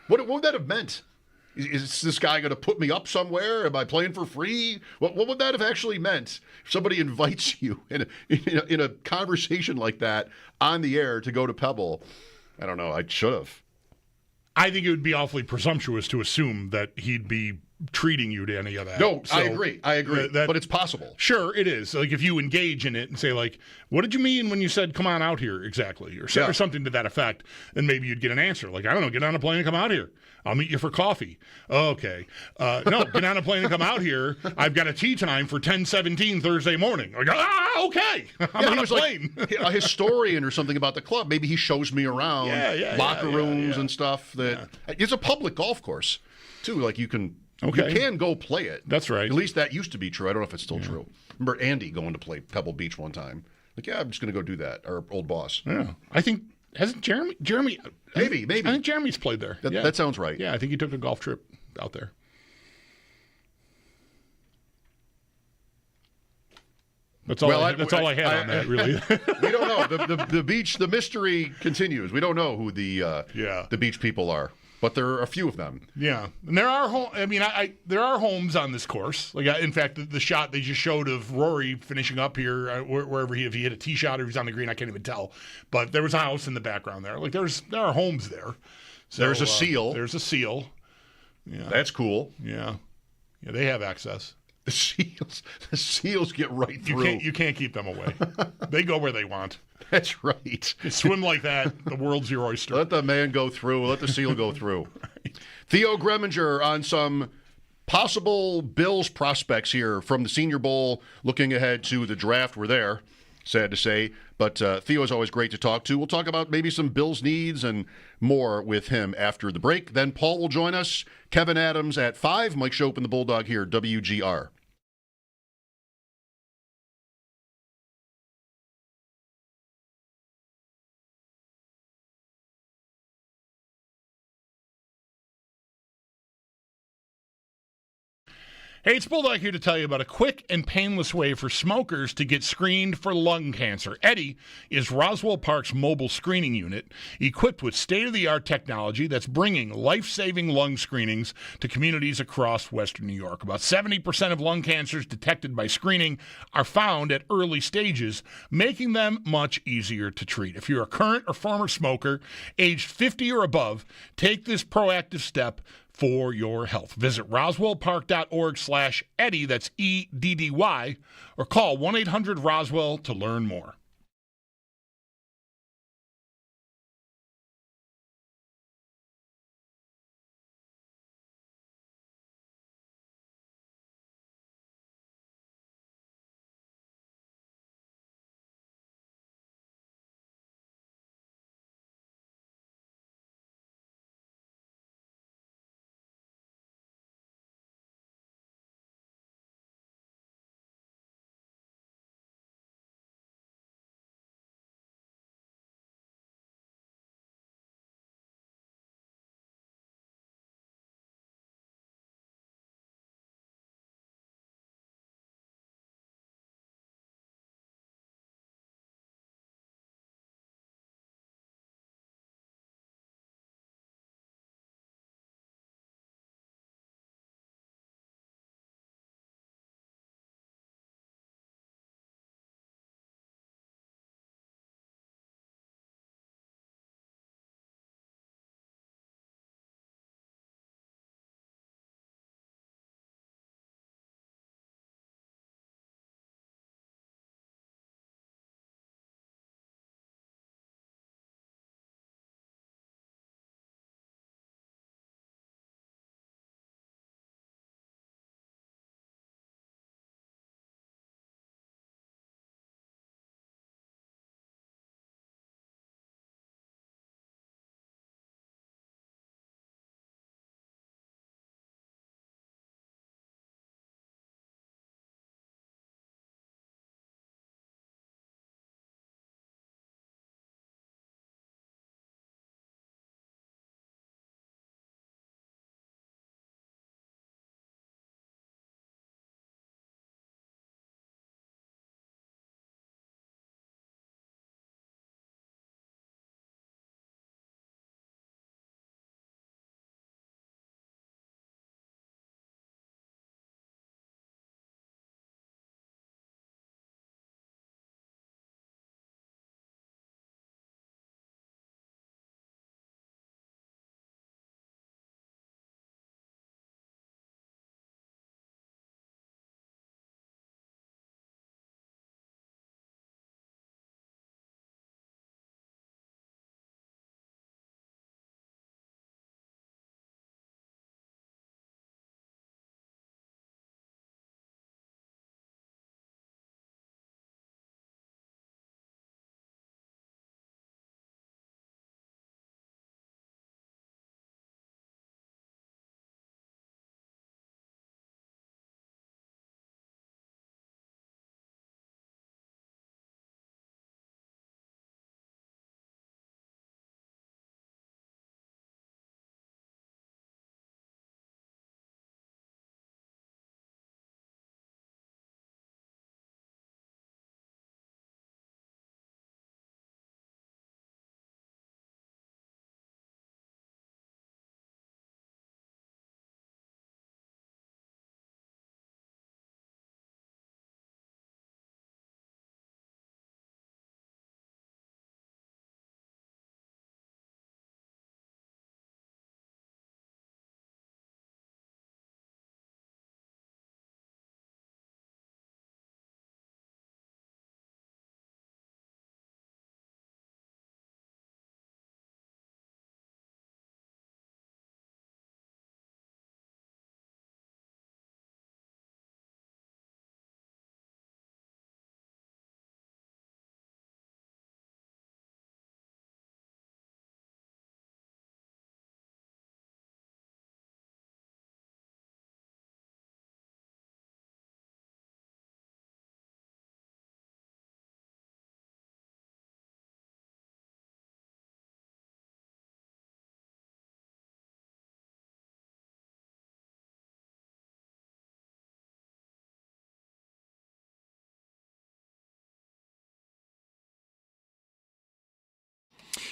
What would that have meant? Is this guy going to put me up somewhere? Am I playing for free? What would that have actually meant if somebody invites you in a conversation like that on the air to go to Pebble? I don't know. I should have. I think it would be awfully presumptuous to assume that he'd be treating you to any of that. No, So, I agree. But it's possible. Sure, it is. If you engage in it and say, what did you mean when you said, come on out here exactly? Or something to that effect, then maybe you'd get an answer. I don't know, get on a plane and come out here. I'll meet you for coffee. Okay. No, get on a plane and come out here. I've got a tea time for 10:17 Thursday morning. Okay. I'm on a plane. A historian or something about the club. Maybe he shows me around locker rooms and stuff. It's a public golf course, too. You can go play it. That's right. At least that used to be true. I don't know if it's still true. Remember Andy going to play Pebble Beach one time. I'm just going to go do that. Our old boss. Yeah. I think, hasn't Jeremy? Maybe. I think Jeremy's played there. That sounds right. Yeah, I think he took a golf trip out there. That's all I had on that, really. We don't know. The beach, the mystery continues. We don't know who the beach people are. But there are a few of them. Yeah, and there are there are homes on this course. In fact, the shot they just showed of Rory finishing up here, wherever if he hit a tee shot or he's on the green, I can't even tell. But there was a house in the background there. There are homes there. So, there's a seal. There's a seal. Yeah, that's cool. Yeah, they have access. The seals get right through. You can't keep them away. They go where they want. That's right. You swim like that, the world's your oyster. Let the man go through. Let the seal go through. Right. Theo Greminger on some possible Bills prospects here from the Senior Bowl, looking ahead to the draft. We're there, sad to say. But Theo is always great to talk to. We'll talk about maybe some Bills needs and more with him after the break. Then Paul will join us. Kevin Adams at 5. Mike Schopp and the Bulldog here, WGR. Hey, it's Bulldog here to tell you about a quick and painless way for smokers to get screened for lung cancer. Eddie is Roswell Park's mobile screening unit, equipped with state-of-the-art technology that's bringing life-saving lung screenings to communities across Western New York. About 70% of lung cancers detected by screening are found at early stages, making them much easier to treat. If you're a current or former smoker, aged 50 or above, take this proactive step for your health. Visit roswellpark.org/Eddie, that's EDDY, or call 1-800-ROSWELL to learn more.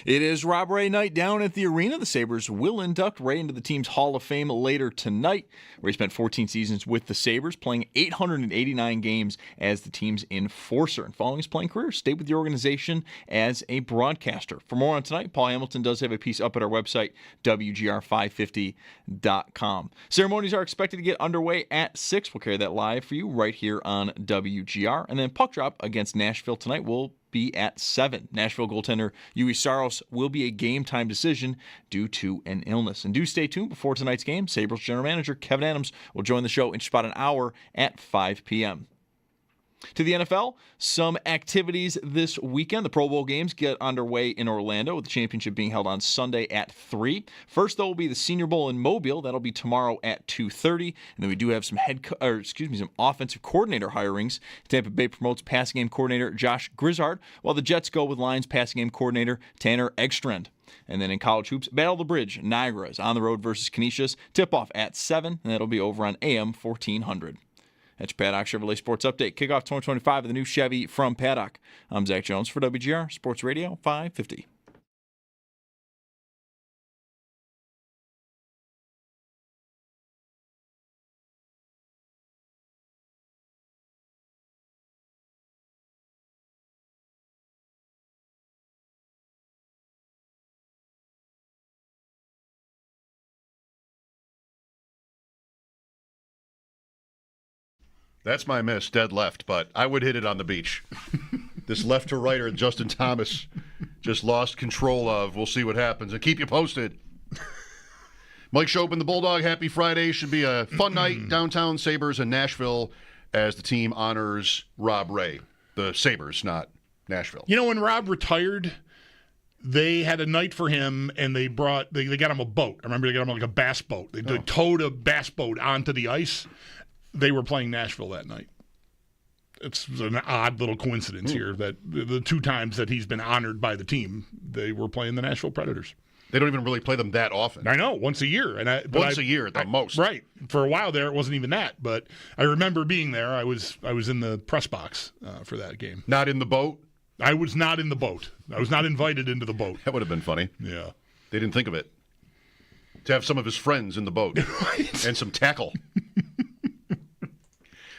It is Rob Ray night down at the arena. The Sabres will induct Ray into the team's Hall of Fame later tonight. Ray spent 14 seasons with the Sabres, playing 889 games as the team's enforcer. And following his playing career, stayed with the organization as a broadcaster. For more on tonight, Paul Hamilton does have a piece up at our website, WGR550.com. Ceremonies are expected to get underway at 6. We'll carry that live for you right here on WGR. And then puck drop against Nashville tonight will be at 7. Nashville goaltender Yui Saros will be a game-time decision due to an illness. And do stay tuned before tonight's game. Sabres general manager Kevin Adams will join the show in just about an hour at 5 p.m. To the NFL, some activities this weekend. The Pro Bowl games get underway in Orlando, with the championship being held on Sunday at 3. First, though, will be the Senior Bowl in Mobile. That'll be tomorrow at 2:30. And then we do have some some offensive coordinator hirings. Tampa Bay promotes passing game coordinator Josh Grizzard, while the Jets go with Lions passing game coordinator Tanner Egstrand. And then in college hoops, Battle of the Bridge, Niagara is on the road versus Canisius. Tip-off at 7, and that'll be over on AM 1400. That's your Paddock Chevrolet Sports Update. Kickoff 2025 of the new Chevy from Paddock. I'm Zach Jones for WGR Sports Radio 550. That's my miss, dead left, but I would hit it on the beach. This left to righter Justin Thomas just lost control of. We'll see what happens. And keep you posted. Mike Schopp and the Bulldog, happy Friday. Should be a fun night downtown Sabres and Nashville as the team honors Rob Ray. The Sabres, not Nashville. You know, when Rob retired, they had a night for him, and they got him a boat. I remember they got him like a bass boat. They towed a bass boat onto the ice. They were playing Nashville that night. It's an odd little coincidence here that the 2 times that he's been honored by the team, they were playing the Nashville Predators. They don't even really play them that often. I know, once a year. Once a year at the most. Right. For a while there, it wasn't even that. But I remember being there. I was in the press box for that game. Not in the boat? I was not in the boat. I was not invited into the boat. That would have been funny. Yeah. They didn't think of it. To have some of his friends in the boat. Right. And some tackle.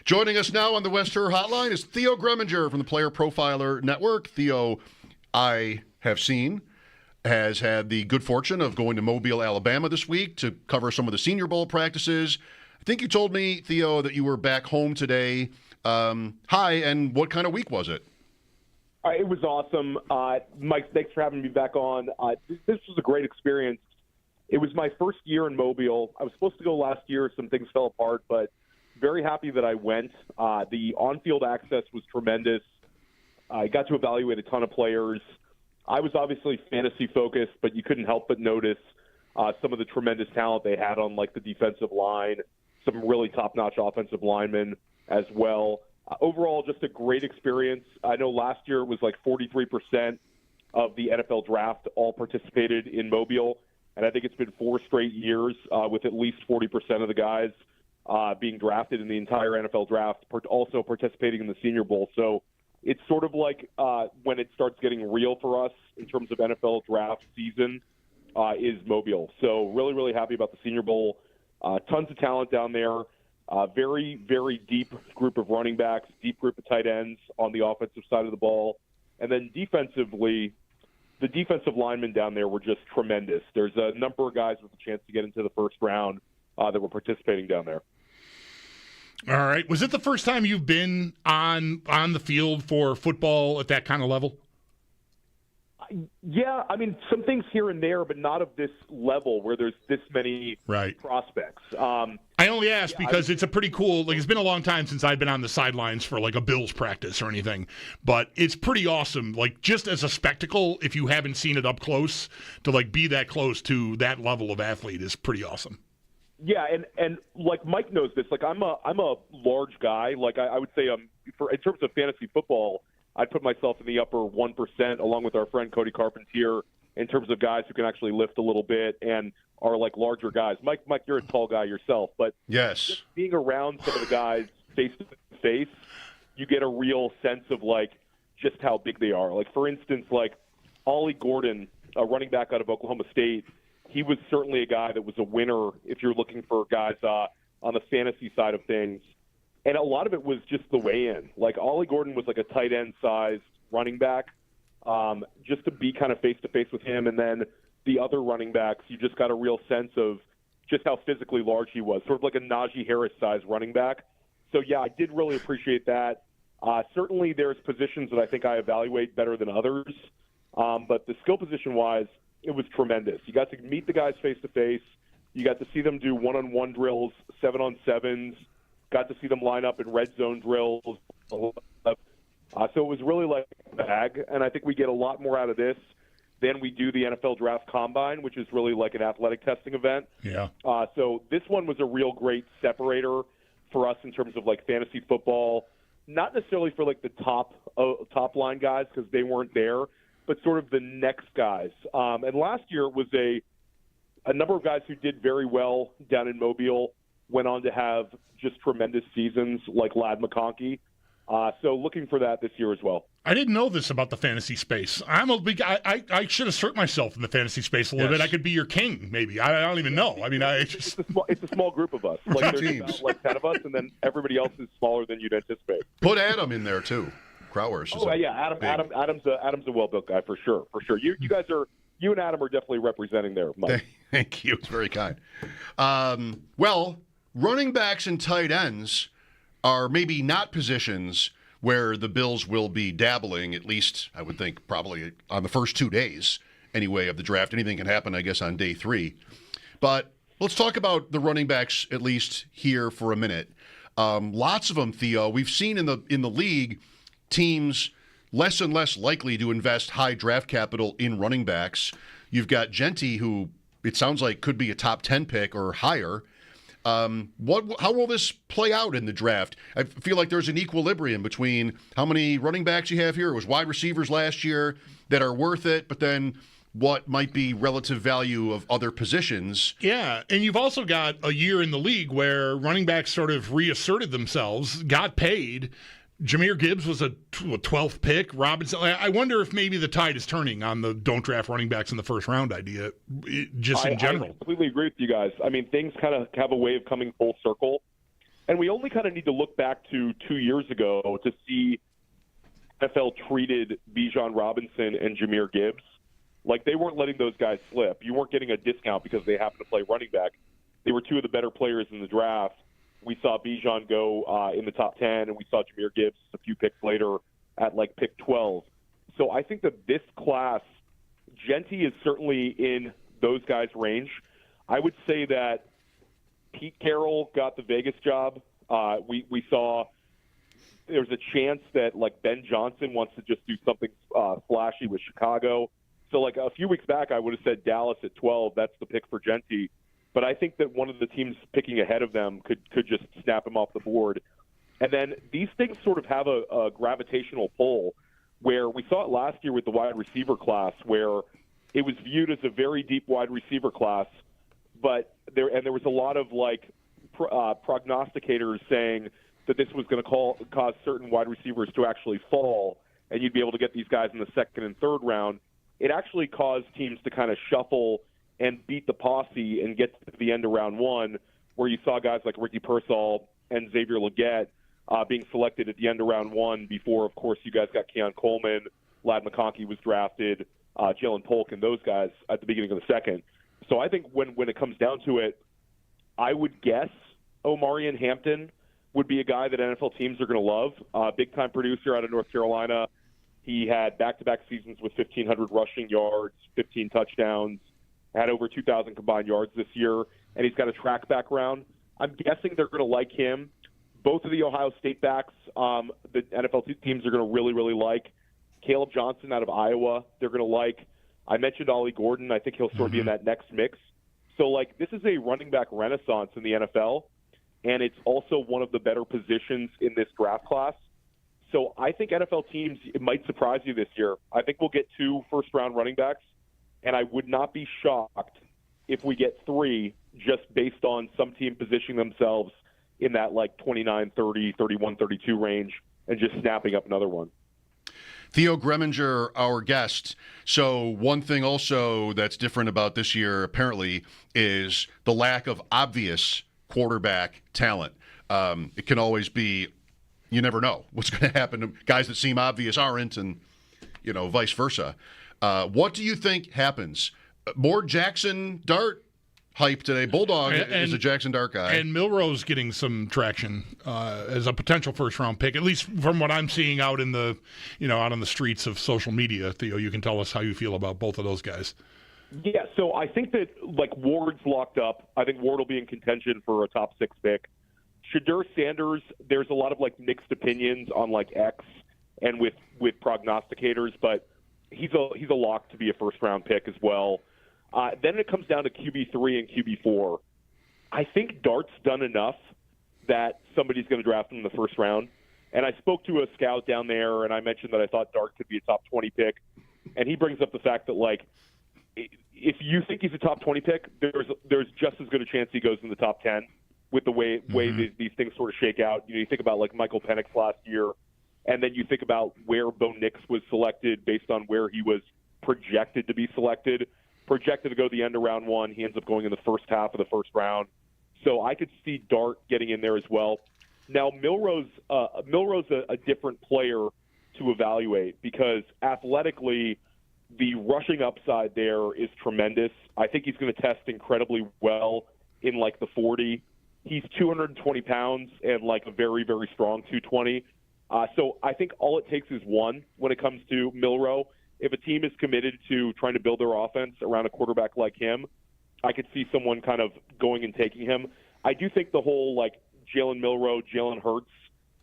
Joining us now on the West Her Hotline is Theo Greminger from the Player Profiler Network. Theo, I have seen, has had the good fortune of going to Mobile, Alabama this week to cover some of the Senior Bowl practices. I think you told me, Theo, that you were back home today. Hi, and what kind of week was it? It was awesome. Mike, thanks for having me back on. This was a great experience. It was my first year in Mobile. I was supposed to go last year. Some things fell apart, but very happy that I went. The on-field access was tremendous. I got to evaluate a ton of players. I was obviously fantasy-focused, but you couldn't help but notice some of the tremendous talent they had on like the defensive line, some really top-notch offensive linemen as well. Overall, just a great experience. I know last year it was like 43% of the NFL draft all participated in Mobile, and I think it's been 4 straight years with at least 40% of the guys being drafted in the entire NFL draft, also participating in the Senior Bowl. So it's sort of like when it starts getting real for us in terms of NFL draft season is Mobile. So really, really happy about the Senior Bowl. Tons of talent down there. Very, very deep group of running backs, deep group of tight ends on the offensive side of the ball. And then defensively, the defensive linemen down there were just tremendous. There's a number of guys with a chance to get into the first round that were participating down there. All right. Was it the first time you've been on the field for football at that kind of level? Yeah, I mean, some things here and there, but not of this level where there's this many prospects. I only ask because it's a pretty cool, like it's been a long time since I've been on the sidelines for like a Bills practice or anything, but it's pretty awesome. Like just as a spectacle, if you haven't seen it up close, to like be that close to that level of athlete is pretty awesome. Yeah, and like Mike knows this, like I'm a large guy. Like I would say in terms of fantasy football, I'd put myself in the upper 1% along with our friend Cody Carpentier in terms of guys who can actually lift a little bit and are like larger guys. Mike, you're a tall guy yourself, but yes, just being around some of the guys face to face, you get a real sense of like just how big they are. Like for instance, like Ollie Gordon a running back out of Oklahoma State. He was certainly a guy that was a winner if you're looking for guys on the fantasy side of things. And a lot of it was just the weigh-in. Like, Ollie Gordon was like a tight end-sized running back, just to be kind of face-to-face with him. And then the other running backs, you just got a real sense of just how physically large he was, sort of like a Najee Harris-sized running back. So, yeah, I did really appreciate that. Certainly there's positions that I think I evaluate better than others. But the skill position-wise, it was tremendous. You got to meet the guys face-to-face. You got to see them do one-on-one drills, 7-on-7s. Got to see them line up in red zone drills. So it was really like a bag, and I think we get a lot more out of this than we do the NFL Draft Combine, which is really like an athletic testing event. Yeah. So this one was a real great separator for us in terms of like fantasy football, not necessarily for like the top line guys because they weren't there, but sort of the next guys. And last year was a number of guys who did very well down in Mobile went on to have just tremendous seasons like Ladd McConkey. So looking for that this year as well. I didn't know this about the fantasy space. I should assert myself in the fantasy space a little bit. I could be your king, maybe. I don't even know. I mean, it's a small group of us. Like there's about like 10 of us, and then everybody else is smaller than you'd anticipate. Put Adam in there too. Crowhurst. Oh yeah, Adam's a well-built guy for sure. You guys are. You and Adam are definitely representing there, Mike. Thank you. It's very kind. Well, running backs and tight ends are maybe not positions where the Bills will be dabbling, at least I would think probably on the first 2 days anyway of the draft. Anything can happen, I guess, on day 3. But let's talk about the running backs at least here for a minute. Lots of them, Theo. We've seen in the league teams less and less likely to invest high draft capital in running backs. You've got Genty, who it sounds like could be a top 10 pick or higher. How will this play out in the draft? I feel like there's an equilibrium between how many running backs you have here. It was wide receivers last year that are worth it, but then what might be relative value of other positions. Yeah, and you've also got a year in the league where running backs sort of reasserted themselves, got paid. Jahmyr Gibbs was a 12th pick. Robinson. I wonder if maybe the tide is turning on the don't draft running backs in the first round idea, just in general. I completely agree with you guys. I mean, things kind of have a way of coming full circle. And we only kind of need to look back to 2 years ago to see NFL treated Bijan Robinson and Jahmyr Gibbs. Like, they weren't letting those guys slip. You weren't getting a discount because they happened to play running back. They were two of the better players in the draft. We saw Bijan go in the top 10, and we saw Jahmyr Gibbs a few picks later at, like, pick 12. So I think that this class, Genty is certainly in those guys' range. I would say that Pete Carroll got the Vegas job. We saw there's a chance that, like, Ben Johnson wants to just do something flashy with Chicago. So, like, a few weeks back, I would have said Dallas at 12. That's the pick for Genty. But I think that one of the teams picking ahead of them could just snap him off the board. And then these things sort of have a gravitational pull where we saw it last year with the wide receiver class where it was viewed as a very deep wide receiver class, but there was a lot of like prognosticators saying that this was going to cause certain wide receivers to actually fall and you'd be able to get these guys in the second and third round. It actually caused teams to kind of shuffle and beat the posse and get to the end of round one, where you saw guys like Ricky Pearsall and Xavier Legette being selected at the end of round one before, of course, you guys got Keon Coleman, Ladd McConkey was drafted, Jalen Polk, and those guys at the beginning of the second. So I think when it comes down to it, I would guess Omarion Hampton would be a guy that NFL teams are going to love. Big-time producer out of North Carolina. He had back-to-back seasons with 1,500 rushing yards, 15 touchdowns, had over 2,000 combined yards this year, and he's got a track background. I'm guessing they're going to like him. Both of the Ohio State backs, the NFL teams are going to really, really like. Caleb Johnson out of Iowa, they're going to like. I mentioned Ollie Gordon. I think he'll sort of be in that next mix. So, like, this is a running back renaissance in the NFL, and it's also one of the better positions in this draft class. So I think NFL teams, it might surprise you this year. I think we'll get 2 first-round running backs. And I would not be shocked if we get 3 just based on some team positioning themselves in that like 29, 30, 31, 32 range and just snapping up another one. Theo Greminger, our guest. So one thing also that's different about this year, apparently, is the lack of obvious quarterback talent. It can always be, you never know what's going to happen to guys that seem obvious aren't, and, vice versa. What do you think happens? More Jackson Dart hype today. Bulldog is a Jackson Dart guy. And Milrose getting some traction as a potential first-round pick, at least from what I'm seeing out in the, out on the streets of social media. Theo, you can tell us how you feel about both of those guys. Yeah, so I think that, Ward's locked up. I think Ward will be in contention for a top 6 pick. Shadur Sanders, there's a lot of, mixed opinions on, X and with prognosticators, but he's a lock to be a first-round pick as well. Then it comes down to QB3 and QB4. I think Dart's done enough that somebody's going to draft him in the first round. And I spoke to a scout down there, and I mentioned that I thought Dart could be a top 20 pick. And he brings up the fact that, if you think he's a top 20 pick, there's just as good a chance he goes in the top 10 with the way these things sort of shake out. You think about, Michael Penix last year, and then you think about where Bo Nix was selected based on where he was projected to be selected. Projected to go the end of round 1. He ends up going in the first half of the first round. So I could see Dart getting in there as well. Now, Milrose a different player to evaluate because athletically, the rushing upside there is tremendous. I think he's going to test incredibly well in the 40. He's 220 pounds and a very, very strong 220. So I think all it takes is one when it comes to Milroe. If a team is committed to trying to build their offense around a quarterback like him, I could see someone kind of going and taking him. I do think the whole Jalen Milroe, Jalen Hurts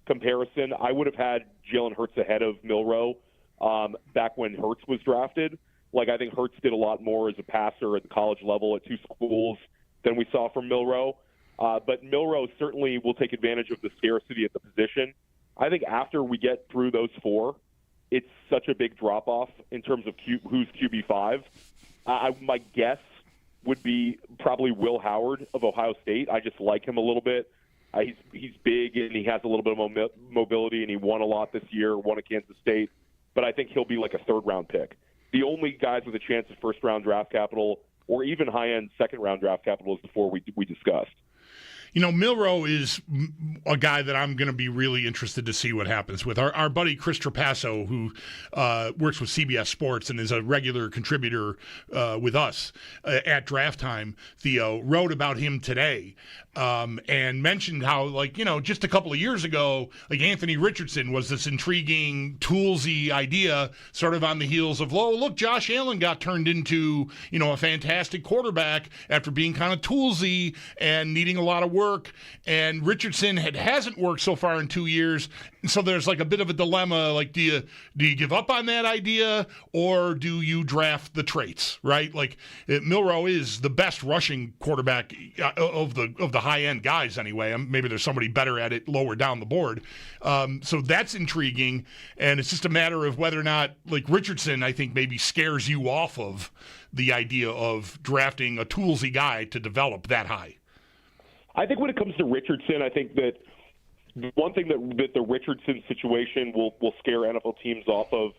comparison, I would have had Jalen Hurts ahead of Milroe back when Hurts was drafted. I think Hurts did a lot more as a passer at the college level at 2 schools than we saw from Milroe. But Milroe certainly will take advantage of the scarcity at the position. I think after we get through those 4, it's such a big drop-off in terms of who's QB5. My guess would be probably Will Howard of Ohio State. I just like him a little bit. He's big, and he has a little bit of mobility, and he won a lot this year, won at Kansas State. But I think he'll be a third-round pick. The only guys with a chance of first-round draft capital or even high-end second-round draft capital is the 4 we discussed. Milroe is a guy that I'm going to be really interested to see what happens with. Our buddy Chris Trapasso, who works with CBS Sports and is a regular contributor with us at Draft Time, Theo, wrote about him today and mentioned how, just a couple of years ago, Anthony Richardson was this intriguing, toolsy idea sort of on the heels of, look, Josh Allen got turned into, a fantastic quarterback after being kind of toolsy and needing a lot of work, and Richardson hasn't worked so far in 2 years, and so there's a bit of a dilemma. Do you give up on that idea, or do you draft the traits, right? Milroe is the best rushing quarterback of the high end guys anyway. Maybe there's somebody better at it lower down the board, so that's intriguing, and it's just a matter of whether or not Richardson, I think, maybe scares you off of the idea of drafting a toolsy guy to develop that high. I think when it comes to Richardson, I think that one thing that the Richardson situation will scare NFL teams off of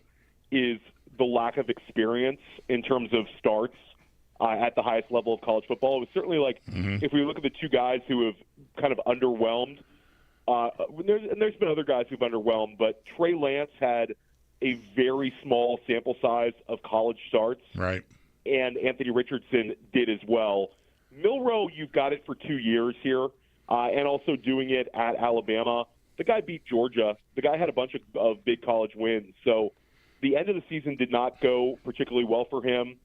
is the lack of experience in terms of starts at the highest level of college football. It was certainly if we look at the 2 guys who have kind of underwhelmed, and there's been other guys who've underwhelmed, but Trey Lance had a very small sample size of college starts. Right. And Anthony Richardson did as well. Milroe, you've got it for 2 years here, and also doing it at Alabama. The guy beat Georgia. The guy had a bunch of big college wins. So the end of the season did not go particularly well for him.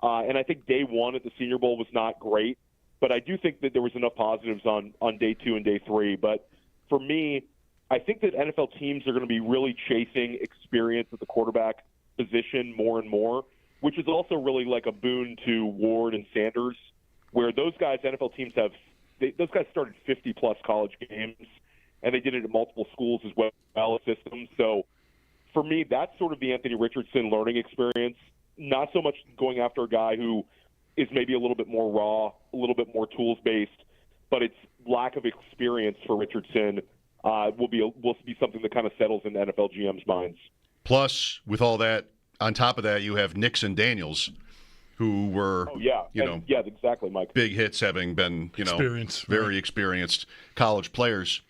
And I think day 1 at the Senior Bowl was not great. But I do think that there was enough positives on day 2 and day 3. But for me, I think that NFL teams are going to be really chasing experience at the quarterback position more and more, which is also really a boon to Ward and Sanders, where those guys, NFL teams those guys started 50-plus college games, and they did it at multiple schools as well as systems. So for me, that's sort of the Anthony Richardson learning experience, not so much going after a guy who is maybe a little bit more raw, a little bit more tools-based, but its lack of experience for Richardson will be something that kind of settles in NFL GM's minds. Plus, with all that, on top of that, you have Nix and Daniels, who were, yeah, exactly, Mike. big hits, having been, very experienced college players.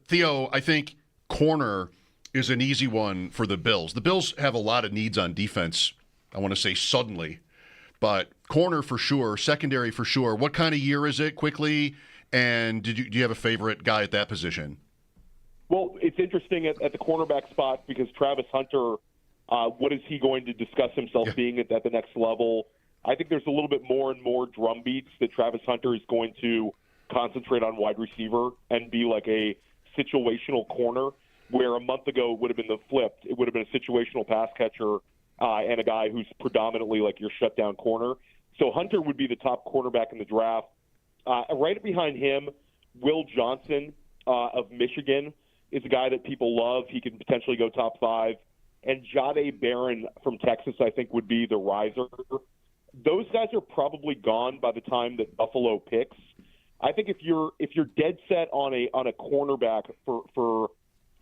Theo, I think corner is an easy one for the Bills. The Bills have a lot of needs on defense, I want to say suddenly, but corner for sure, secondary for sure. What kind of year is it, quickly? And do you have a favorite guy at that position? Well, it's interesting at the cornerback spot because Travis Hunter, what is he going to discuss himself being at the next level? I think there's a little bit more and more drum beats that Travis Hunter is going to concentrate on wide receiver and be like a situational corner, where a month ago it would have been the flipped. It would have been a situational pass catcher and a guy who's predominantly like your shutdown corner. So Hunter would be the top cornerback in the draft. Right behind him, Will Johnson of Michigan is a guy that people love. He can potentially go top 5. And Jahdae Barron from Texas, I think, would be the riser. Those guys are probably gone by the time that Buffalo picks. I think if you're dead set on a cornerback for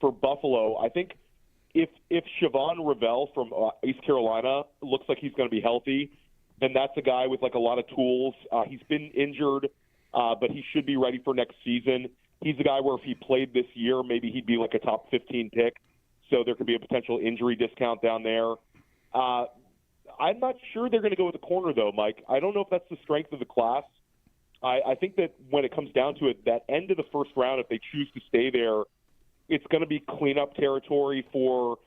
Buffalo, I think if Siobhan Revelle from East Carolina looks like he's going to be healthy, then that's a guy with like a lot of tools. He's been injured, but he should be ready for next season. He's a guy where if he played this year, maybe he'd be like a top 15 pick. So there could be a potential injury discount down there. I'm not sure they're going to go with the corner, though, Mike. I don't know if that's the strength of the class. I think that when it comes down to it, that end of the first round, if they choose to stay there, it's going to be cleanup territory for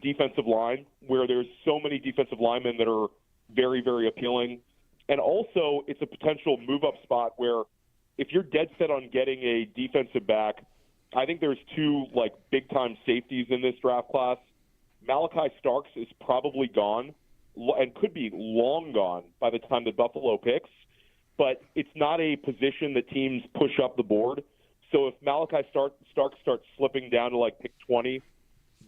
defensive line, where there's so many defensive linemen that are very, very appealing. And also, it's a potential move-up spot where if you're dead set on getting a defensive back, I think there's 2 like big-time safeties in this draft class. Malachi Starks is probably gone and could be long gone by the time that Buffalo picks, but it's not a position that teams push up the board. So if Malachi Starks starts slipping down to like pick 20,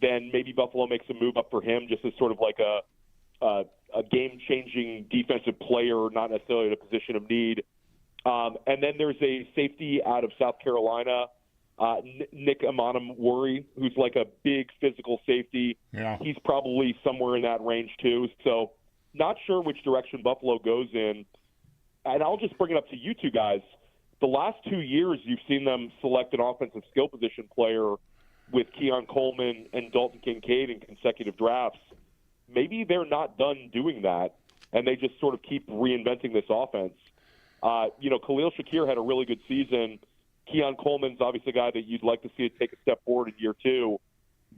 then maybe Buffalo makes a move up for him just as sort of like a game-changing defensive player, not necessarily in a position of need. And then there's a safety out of South Carolina, Nick Amanam-Wuri, who's like a big physical safety. Yeah. He's probably somewhere in that range too. So not sure which direction Buffalo goes in. And I'll just bring it up to you two guys. The last 2 years, you've seen them select an offensive skill position player with Keon Coleman and Dalton Kincaid in consecutive drafts. Maybe they're not done doing that, and they just sort of keep reinventing this offense. Khalil Shakir had a really good season. Keon Coleman's obviously a guy that you'd like to see it take a step forward in year 2,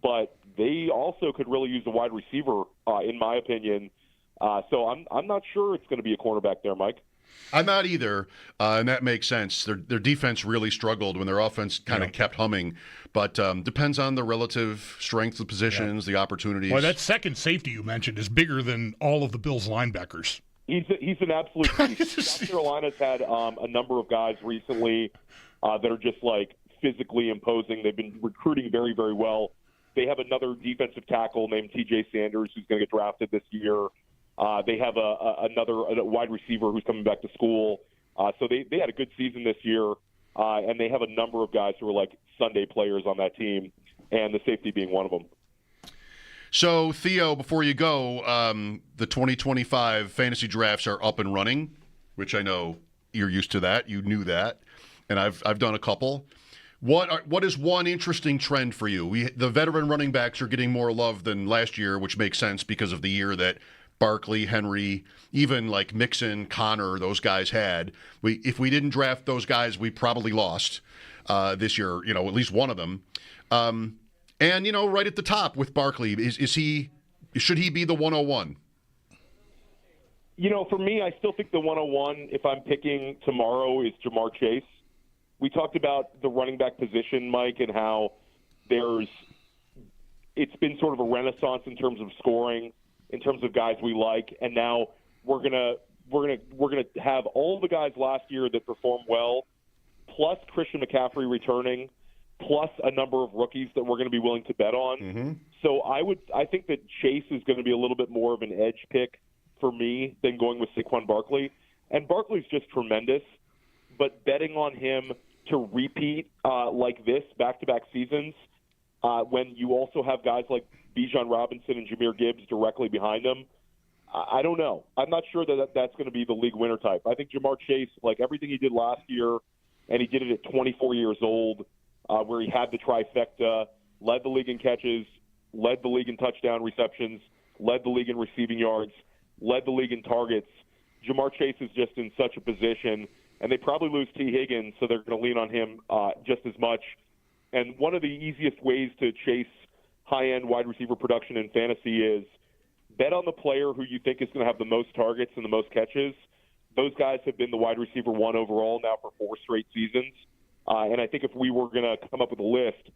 but they also could really use a wide receiver, in my opinion. So I'm not sure it's going to be a cornerback there, Mike. I'm not either, and that makes sense. Their defense really struggled when their offense kind of kept humming, but depends on the relative strength of the positions, the opportunities. Well, that second safety you mentioned is bigger than all of the Bills' linebackers. He's an absolute beast. South Carolina's had a number of guys recently that are just like physically imposing. They've been recruiting very, very well. They have another defensive tackle named T.J. Sanders who's going to get drafted this year. They have another wide receiver who's coming back to school. So they had a good season this year, and they have a number of guys who are like Sunday players on that team, and the safety being one of them. So, Theo, before you go, the 2025 fantasy drafts are up and running, which I know you're used to that. You knew that, and I've done a couple. What is one interesting trend for you? The veteran running backs are getting more love than last year, which makes sense because of the year that Barkley, Henry, even like Mixon, Connor, those guys had. If we didn't draft those guys, we probably lost this year, at least one of them. And right at the top with Barkley, should he be the 101? For me, I still think the 101, if I'm picking tomorrow, is Jamar Chase. We talked about the running back position, Mike, and how it's been sort of a renaissance in terms of scoring, in terms of guys we like, and now we're gonna have all the guys last year that performed well, plus Christian McCaffrey returning, plus a number of rookies that we're going to be willing to bet on. Mm-hmm. So I think that Chase is going to be a little bit more of an edge pick for me than going with Saquon Barkley. And Barkley's just tremendous, but betting on him to repeat like this back-to-back seasons when you also have guys like Bijan Robinson and Jahmyr Gibbs directly behind them, I don't know. I'm not sure that that's going to be the league winner type. I think Jamar Chase, like everything he did last year, and he did it at 24 years old, where he had the trifecta, led the league in catches, led the league in touchdown receptions, led the league in receiving yards, led the league in targets. Jamar Chase is just in such a position, and they probably lose T. Higgins, so they're going to lean on him just as much. And one of the easiest ways to chase high-end wide receiver production in fantasy is bet on the player who you think is going to have the most targets and the most catches. Those guys have been the wide receiver 1 overall now for 4 straight seasons. And I think if we were going to come up with a list,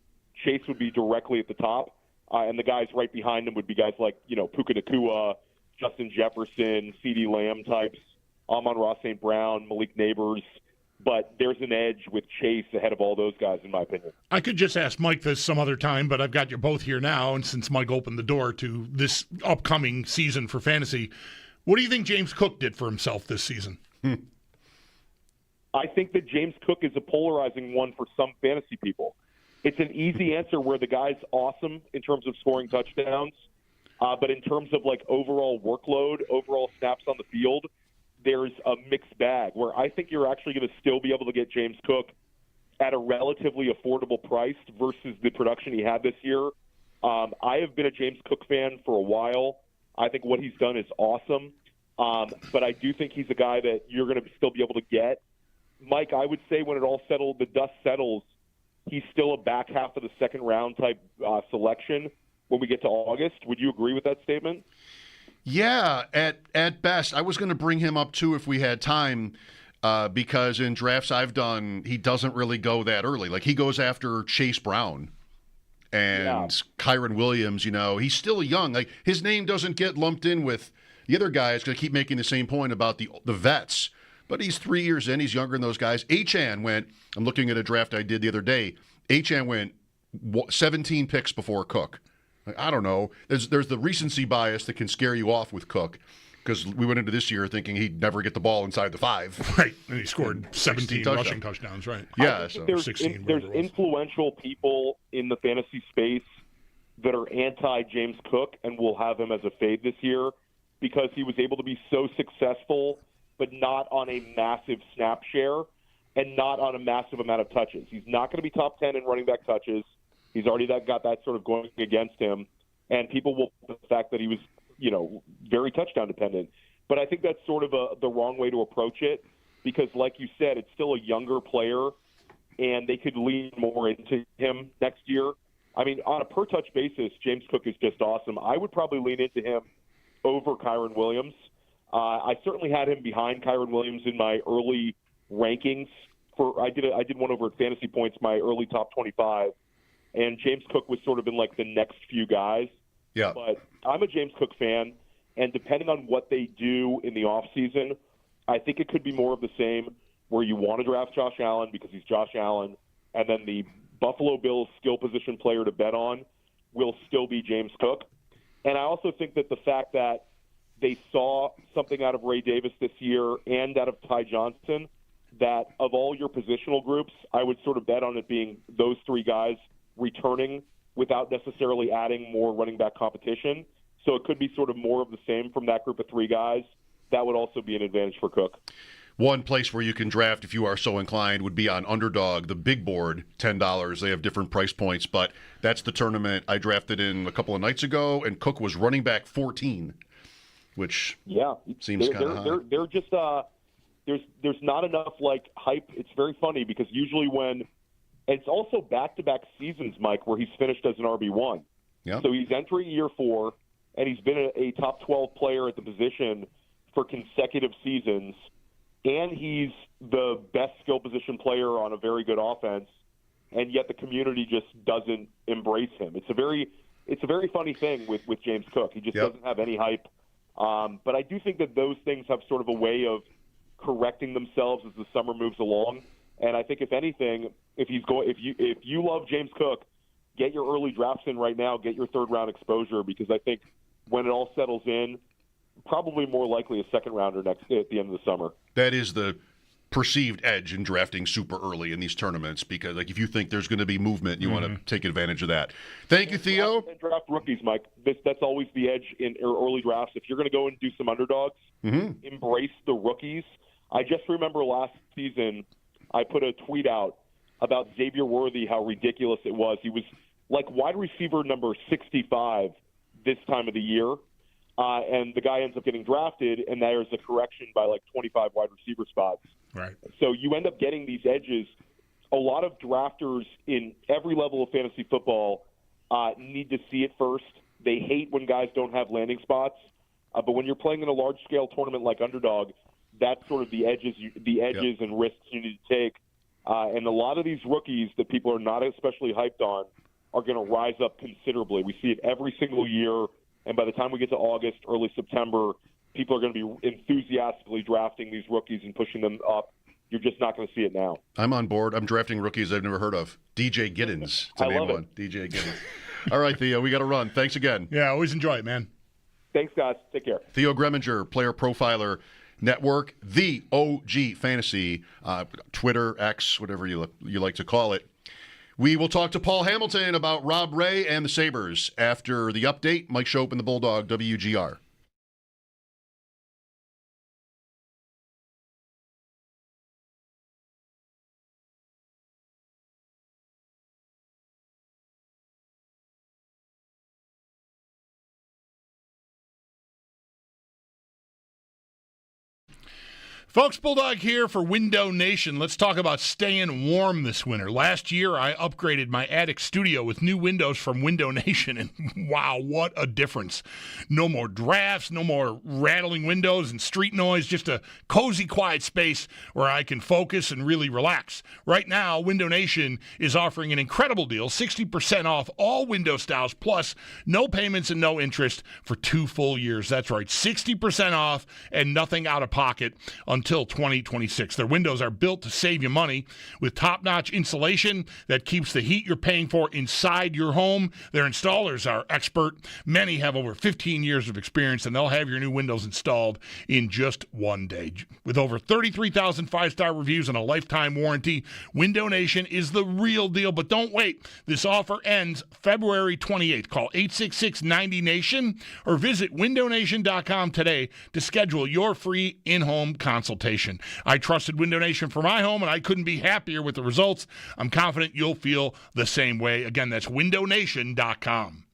Chase would be directly at the top, and the guys right behind him would be guys like, Puka Nacua, Justin Jefferson, CeeDee Lamb types, Amon-Ra St. Brown, Malik Neighbors. But there's an edge with Chase ahead of all those guys, in my opinion. I could just ask Mike this some other time, but I've got you both here now, and since Mike opened the door to this upcoming season for fantasy, what do you think James Cook did for himself this season? I think that James Cook is a polarizing one for some fantasy people. It's an easy answer where the guy's awesome in terms of scoring touchdowns, but in terms of like overall workload, overall snaps on the field, there's a mixed bag where I think you're actually going to still be able to get James Cook at a relatively affordable price versus the production he had this year. I have been a James Cook fan for a while. I think what he's done is awesome, but I do think he's a guy that you're going to still be able to get. Mike, I would say when it all settled, the dust settles, he's still a back half of the second round type selection when we get to August. Would you agree with that statement? Yeah, at best. I was going to bring him up, too, if we had time, because in drafts I've done, he doesn't really go that early. Like, he goes after Chase Brown and Kyron Williams, He's still young. Like, his name doesn't get lumped in with the other guys, because I keep making the same point about the vets. But he's 3 years in. He's younger than those guys. Achane went, I'm looking at a draft I did the other day. Achane went 17 picks before Cook. I don't know. There's the recency bias that can scare you off with Cook, because we went into this year thinking he'd never get the ball inside the 5. Right, and he scored 17 rushing touchdowns, right? Yeah, so there's 16. There's influential people in the fantasy space that are anti-James Cook and will have him as a fade this year because he was able to be so successful, but not on a massive snap share and not on a massive amount of touches. He's not going to be top 10 in running back touches. He's already got that sort of going against him, and people will the fact that he was, very touchdown dependent. But I think that's sort of the wrong way to approach it because, like you said, it's still a younger player, and they could lean more into him next year. I mean, on a per-touch basis, James Cook is just awesome. I would probably lean into him over Kyron Williams. I certainly had him behind Kyron Williams in my early rankings. I did one over at Fantasy Points, my early top 25. And James Cook was sort of in like the next few guys. Yeah. But I'm a James Cook fan, and depending on what they do in the offseason, I think it could be more of the same where you want to draft Josh Allen because he's Josh Allen, and then the Buffalo Bills skill position player to bet on will still be James Cook. And I also think that the fact that they saw something out of Ray Davis this year and out of Ty Johnson, that of all your positional groups, I would sort of bet on it being those 3 guys returning without necessarily adding more running back competition. So it could be sort of more of the same from that group of 3 guys. That would also be an advantage for Cook. One place where you can draft, if you are so inclined, would be on Underdog, the big board, $10. They have different price points, but that's the tournament I drafted in a couple of nights ago, and Cook was running back 14, which seems kind of high. They're just there's not enough like hype. It's very funny because usually when it's also back-to-back seasons, Mike, where he's finished as an RB1. Yeah. So he's entering year 4, and he's been a top 12 player at the position for consecutive seasons, and he's the best skill position player on a very good offense, and yet the community just doesn't embrace him. It's a very funny thing with James Cook. He just doesn't have any hype. But I do think that those things have sort of a way of correcting themselves as the summer moves along. And I think if anything, if you love James Cook, get your early drafts in right now, get your 3rd round exposure, because I think when it all settles in, probably more likely a 2nd rounder at the end of the summer. That is the perceived edge in drafting super early in these tournaments because, like, if you think there's going to be movement, you want to take advantage of that. Thank you, Theo. And draft rookies, Mike. That's always the edge in early drafts. If you're going to go and do some underdogs, embrace the rookies. I just remember last season I put a tweet out about Xavier Worthy, how ridiculous it was. He was like wide receiver number 65 this time of the year. And the guy ends up getting drafted, and there's a correction by like 25 wide receiver spots. Right. So you end up getting these edges. A lot of drafters in every level of fantasy football need to see it first. They hate when guys don't have landing spots. But when you're playing in a large-scale tournament like Underdog, that's sort of the edges and risks you need to take. And a lot of these rookies that people are not especially hyped on are going to rise up considerably. We see it every single year. And by the time we get to August, early September, people are going to be enthusiastically drafting these rookies and pushing them up. You're just not going to see it now. I'm on board. I'm drafting rookies I've never heard of. DJ Giddens. It's a I main love one. DJ Giddens. All right, Theo, we got to run. Thanks again. Yeah, always enjoy it, man. Thanks, guys. Take care. Theo Greminger, Player Profiler Network, the OG Fantasy, Twitter, X, whatever you like to call it. We will talk to Paul Hamilton about Rob Ray and the Sabres after the update. Mike Schopp and the Bulldog, WGR. Folks, Bulldog here for Window Nation. Let's talk about staying warm this winter. Last year, I upgraded my attic studio with new windows from Window Nation, and wow, what a difference. No more drafts, no more rattling windows and street noise, just a cozy, quiet space where I can focus and really relax. Right now, Window Nation is offering an incredible deal, 60% off all window styles, plus no payments and no interest for 2 full years. That's right, 60% off and nothing out of pocket until 2026. Their windows are built to save you money with top-notch insulation that keeps the heat you're paying for inside your home. Their installers are expert. Many have over 15 years of experience, and they'll have your new windows installed in just 1 day. With over 33,000 five-star reviews and a lifetime warranty, Window Nation is the real deal. But don't wait. This offer ends February 28th. Call 866-90-NATION or visit windownation.com today to schedule your free in-home consultation. I trusted Window Nation for my home, and I couldn't be happier with the results. I'm confident you'll feel the same way. Again, that's windownation.com.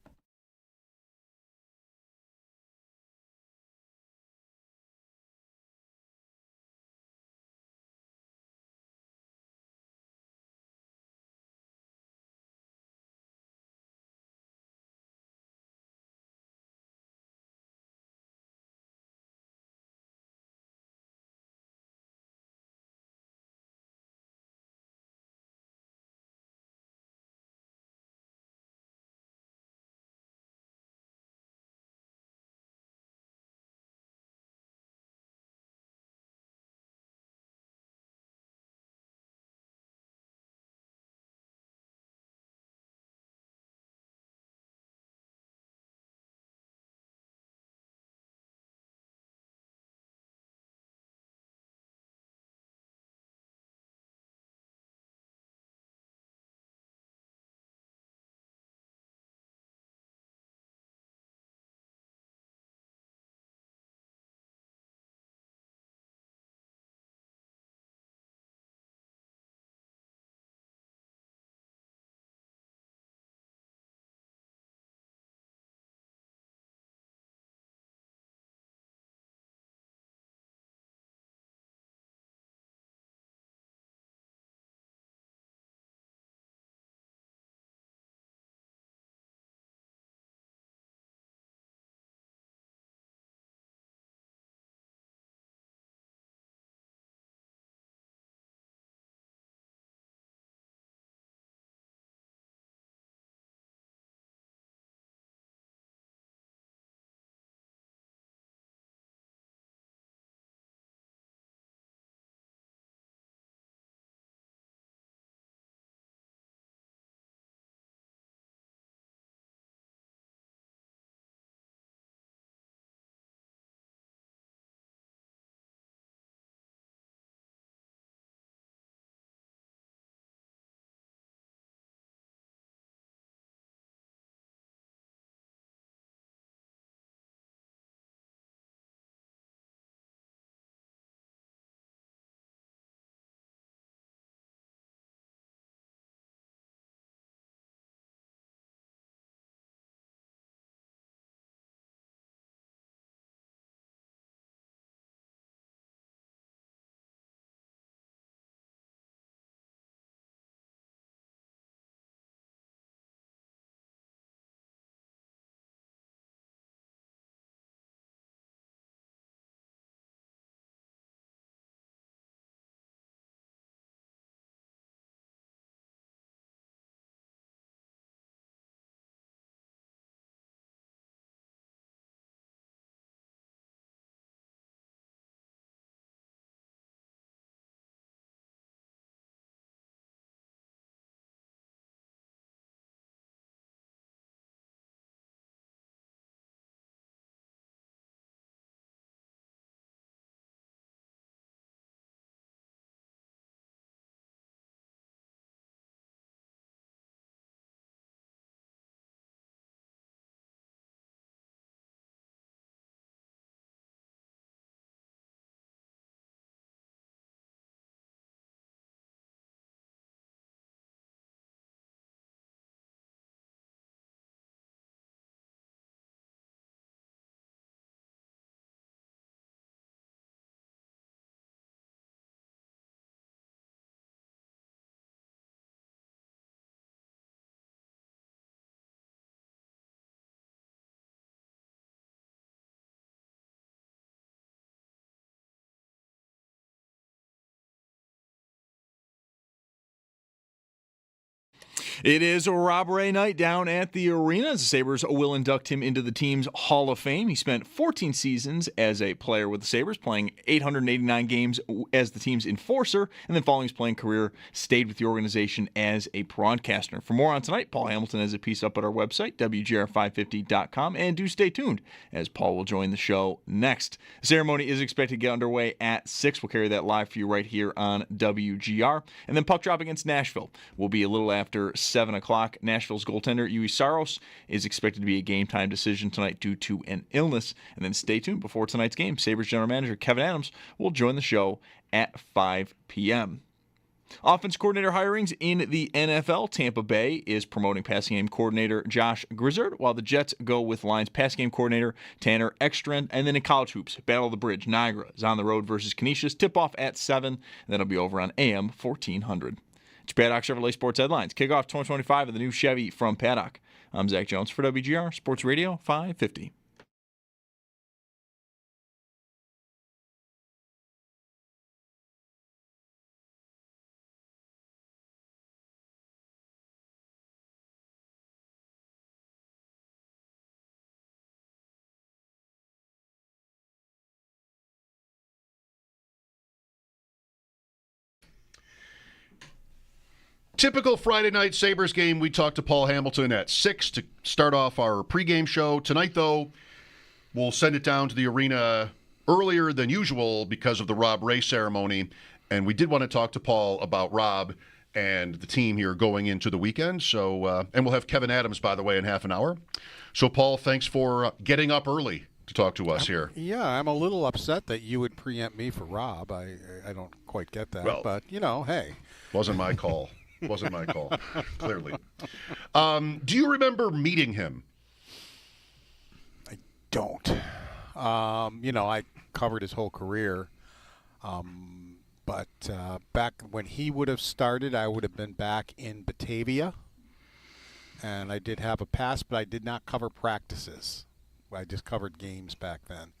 It is Rob Ray night down at the arena. The Sabres will induct him into the team's Hall of Fame. He spent 14 seasons as a player with the Sabres, playing 889 games as the team's enforcer, and then following his playing career, stayed with the organization as a broadcaster. For more on tonight, Paul Hamilton has a piece up at our website, WGR550.com, and do stay tuned as Paul will join the show next. The ceremony is expected to get underway at 6. We'll carry that live for you right here on WGR. And then puck drop against Nashville will be a little after 7 o'clock. Nashville's goaltender, Yui Saros, is expected to be a game-time decision tonight due to an illness. And then stay tuned before tonight's game. Sabres general manager Kevin Adams will join the show at 5 p.m. Offense coordinator hirings in the NFL. Tampa Bay is promoting passing game coordinator Josh Grizzard, while the Jets go with Lions passing game coordinator Tanner Ekstrand. And then in college hoops, Battle of the Bridge, Niagara is on the road versus Canisius. Tip-off at 7, and that'll be over on AM 1400. It's Paddock Chevrolet Sports Headlines. Kickoff 2025 of the new Chevy from Paddock. I'm Zach Jones for WGR Sports Radio 550. Typical Friday night Sabres game. We talked to Paul Hamilton at 6 to start off our pregame show. Tonight, though, we'll send it down to the arena earlier than usual because of the Rob Ray ceremony. And we did want to talk to Paul about Rob and the team here going into the weekend. So, and we'll have Kevin Adams, by the way, in half an hour. So, Paul, thanks for getting up early to talk to us here. Yeah, I'm a little upset that you would preempt me for Rob. I don't quite get that. Well, but, hey. Wasn't my call. Wasn't my call, clearly. Do you remember meeting him? I don't. I covered his whole career. But back when he would have started, I would have been back in Batavia. And I did have a pass, but I did not cover practices. I just covered games back then.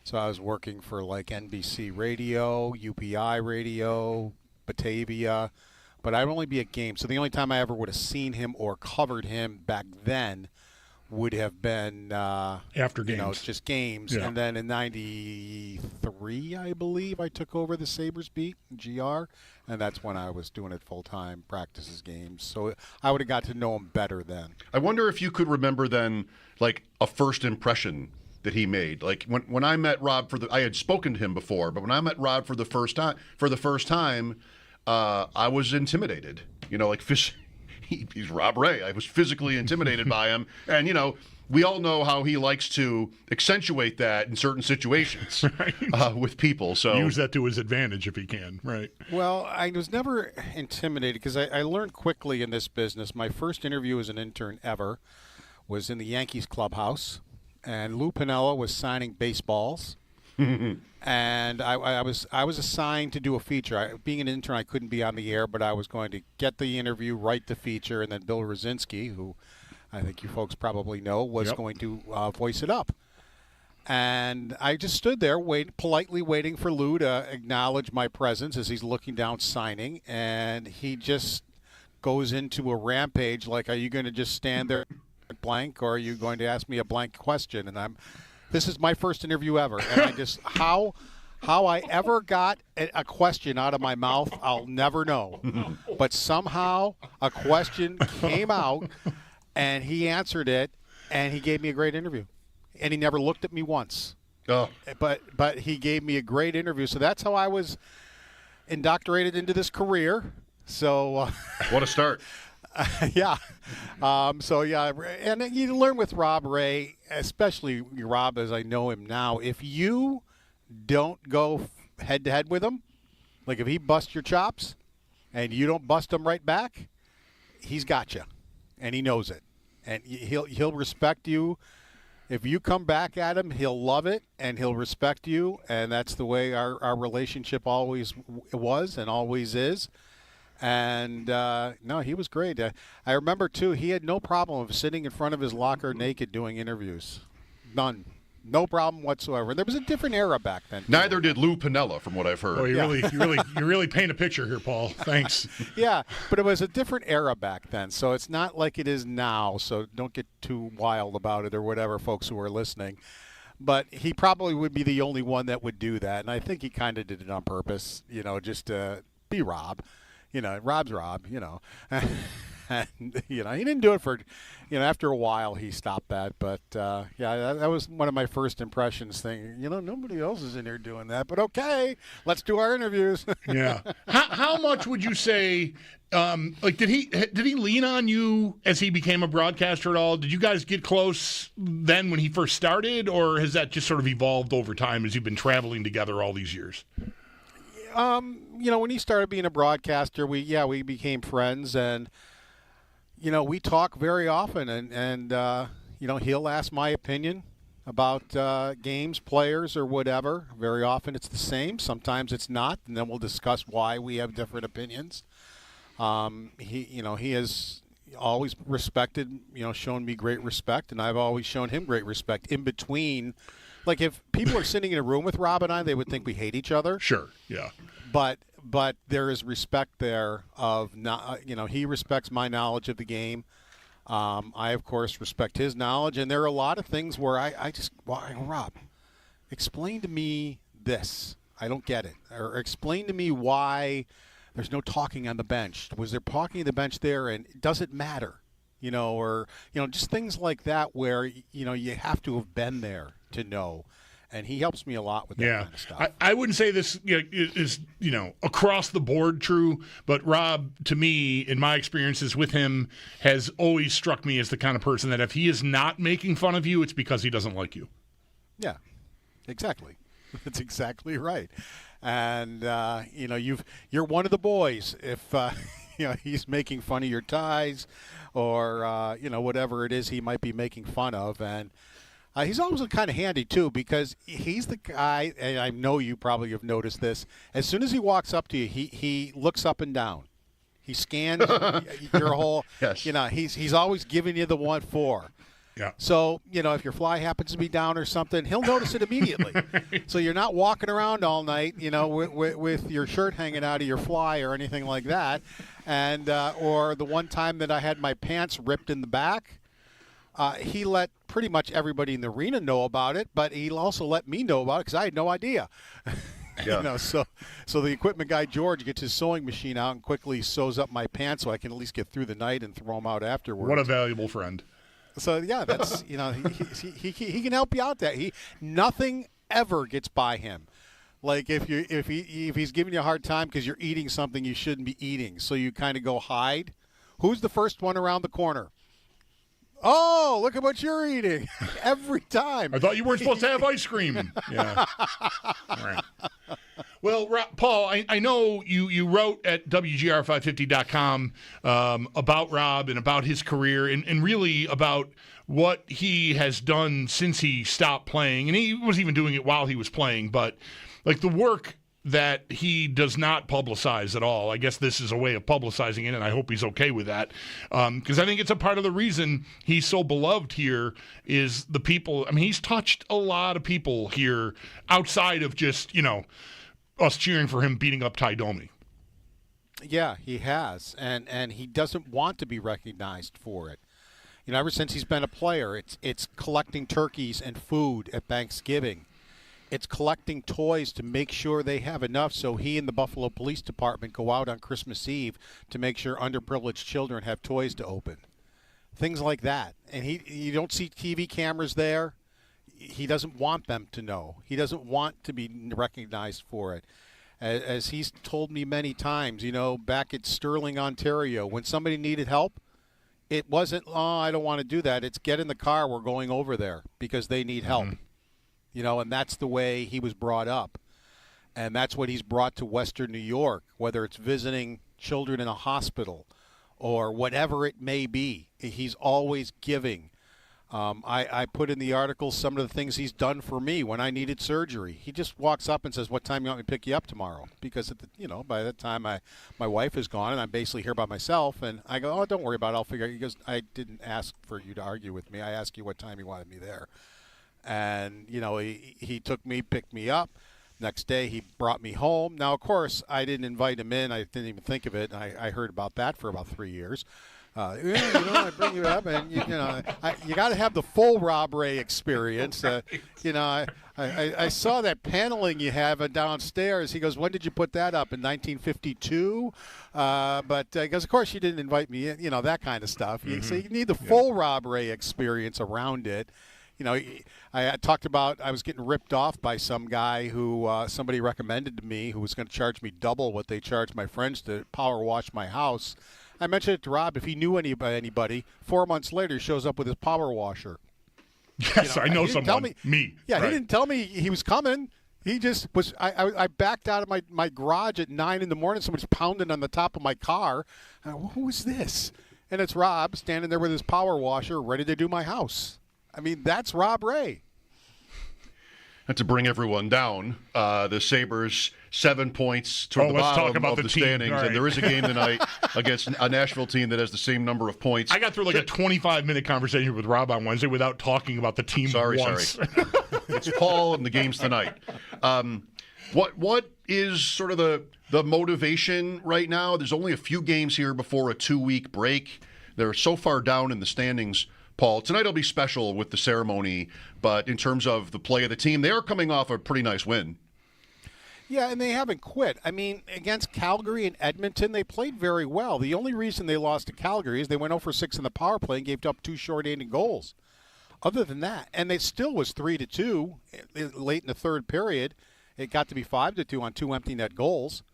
So I was working for like NBC Radio, UPI Radio, Batavia. But I'd only be at games. So the only time I ever would have seen him or covered him back then would have been after games. Just games. Yeah. And then in 93, I believe, I took over the Sabres beat, GR, and that's when I was doing it full-time, practices, games. So I would have got to know him better then. I wonder if you could remember then, like, a first impression that he made. Like, when I met Rob I had spoken to him before, but when I met Rob for the first time, I was intimidated. He's Rob Ray. I was physically intimidated by him. And, we all know how he likes to accentuate that in certain situations right. With people. So use that to his advantage if he can. Right. Well, I was never intimidated because I learned quickly in this business. My first interview as an intern ever was in the Yankees clubhouse, and Lou Piniella was signing baseballs. And I was assigned to do a feature. Being an intern, I couldn't be on the air, but I was going to get the interview, write the feature, and then Bill Rosinski, who I think you folks probably know, was going to voice it up. And I just stood there, politely waiting for Lou to acknowledge my presence as he's looking down signing, and he just goes into a rampage like, are you going to just stand there blank, or are you going to ask me a blank question? And this is my first interview ever, and I just how I ever got a question out of my mouth, I'll never know. But somehow a question came out, and he answered it, and he gave me a great interview, and he never looked at me once. Oh. But he gave me a great interview, so that's how I was indoctrinated into this career. So what a start. Yeah. And you learn with Rob Ray, especially Rob as I know him now, if you don't go head-to-head with him, like if he busts your chops and you don't bust him right back, he's got you, and he knows it. And he'll respect you. If you come back at him, he'll love it, and he'll respect you, and that's the way our relationship always was and always is. And, no, he was great. I remember, too, he had no problem of sitting in front of his locker naked doing interviews. None. No problem whatsoever. There was a different era back then. Neither did Lou Piniella, from what I've heard. Boy, you really paint a picture here, Paul. Thanks. Yeah, but it was a different era back then, so it's not like it is now, so don't get too wild about it or whatever, folks who are listening. But he probably would be the only one that would do that, and I think he kind of did it on purpose, just to be Rob. Rob's Rob, And, he didn't do it for, after a while he stopped that. But, that was one of my first impressions thinking, nobody else is in here doing that. But, okay, let's do our interviews. Yeah. How much would you say, did he lean on you as he became a broadcaster at all? Did you guys get close then when he first started, or has that just sort of evolved over time as you've been traveling together all these years? When he started being a broadcaster, we became friends, and we talk very often, and he'll ask my opinion about games, players, or whatever. Very often it's the same. Sometimes it's not, and then we'll discuss why we have different opinions. He has always respected, shown me great respect, and I've always shown him great respect in between. Like, if people are sitting in a room with Rob and I, they would think we hate each other. Sure, yeah. But there is respect there of, he respects my knowledge of the game. I, of course, respect his knowledge. And there are a lot of things where Rob, explain to me this. I don't get it. Or explain to me why there's no talking on the bench. Was there talking on the bench there, and does it matter? Just things like that where, you have to have been there to know. And he helps me a lot with that kind of stuff. I wouldn't say this is across the board true, but Rob, to me, in my experiences with him, has always struck me as the kind of person that if he is not making fun of you, it's because he doesn't like you. Yeah, exactly. That's exactly right. And you're one of the boys if he's making fun of your ties or whatever it is he might be making fun of. And he's always kind of handy, too, because he's the guy, and I know you probably have noticed this, as soon as he walks up to you, he looks up and down. He scans your whole, yes. He's always giving you the 1-4. Yeah. So, if your fly happens to be down or something, he'll notice it immediately. So you're not walking around all night, with your shirt hanging out of your fly or anything like that. And or the one time that I had my pants ripped in the back, he let pretty much everybody in the arena know about it, but he also let me know about it because I had no idea. Yeah. So the equipment guy, George, gets his sewing machine out and quickly sews up my pants so I can at least get through the night and throw them out afterwards. What a valuable friend. So, yeah, that's, he can help you out there. Nothing ever gets by him. Like if he's giving you a hard time because you're eating something you shouldn't be eating, so you kind of go hide. Who's the first one around the corner? Oh, look at what you're eating. Every time. I thought you weren't supposed to have ice cream. Yeah. All right. Well, Paul, I know you wrote at WGR550.com about Rob and about his career and really about what he has done since he stopped playing. And he was even doing it while he was playing. But, like, the work that he does not publicize at all. I guess this is a way of publicizing it, and I hope he's okay with that. Because I think it's a part of the reason he's so beloved here is the people. I mean, he's touched a lot of people here outside of just, us cheering for him beating up Ty Domi. Yeah, he has. And he doesn't want to be recognized for it. Ever since he's been a player, it's collecting turkeys and food at Thanksgiving. It's collecting toys to make sure they have enough so he and the Buffalo Police Department go out on Christmas Eve to make sure underprivileged children have toys to open. Things like that. And you don't see TV cameras there. He doesn't want them to know. He doesn't want to be recognized for it. As he's told me many times, back at Sterling, Ontario, when somebody needed help, it wasn't, I don't want to do that. It's get in the car, we're going over there because they need help. And that's the way he was brought up. And that's what he's brought to Western New York, whether it's visiting children in a hospital or whatever it may be. He's always giving. I put in the article some of the things he's done for me when I needed surgery. He just walks up and says, what time you want me to pick you up tomorrow? Because, by that time my wife is gone and I'm basically here by myself. And I go, oh, don't worry about it. I'll figure it. He goes, I didn't ask for you to argue with me. I asked you what time you wanted me there. And, he took me, picked me up. Next day, he brought me home. Now, of course, I didn't invite him in. I didn't even think of it. I heard about that for about 3 years. I bring you up, and you got to have the full Rob Ray experience. I saw that paneling you have downstairs. He goes, "When did you put that up? In 1952?" But he goes, "Of course you didn't invite me in." That kind of stuff. So you need the full Rob Ray experience around it. I talked about I was getting ripped off by some guy who somebody recommended to me who was going to charge me double what they charged my friends to power wash my house. I mentioned it to Rob. If he knew anybody, 4 months later, he shows up with his power washer. Yes, I know someone. Me. Yeah, right. He didn't tell me he was coming. He just was. I backed out of my garage at 9 in the morning. Someone's pounding on the top of my car. Who is this? And it's Rob standing there with his power washer, ready to do my house. I mean, that's Rob Ray. And to bring everyone down, the Sabres 7 points toward the bottom of the standings, right. And there is a game tonight against a Nashville team that has the same number of points. I got through like a 25-minute conversation with Rob on Wednesday without talking about the team once. Sorry. It's Paul and the games tonight. What is sort of the motivation right now? There's only a few games here before a 2-week break. They're so far down in the standings. Paul, tonight will be special with the ceremony, but in terms of the play of the team, they are coming off a pretty nice win. Yeah, and they haven't quit. I mean, against Calgary and Edmonton, they played very well. The only reason they lost to Calgary is they went 0 for 6 in the power play and gave up 2 short-handed goals. Other than that, and it still was 3-2 late in the third period. It got to be 5-2 on 2 empty net goals.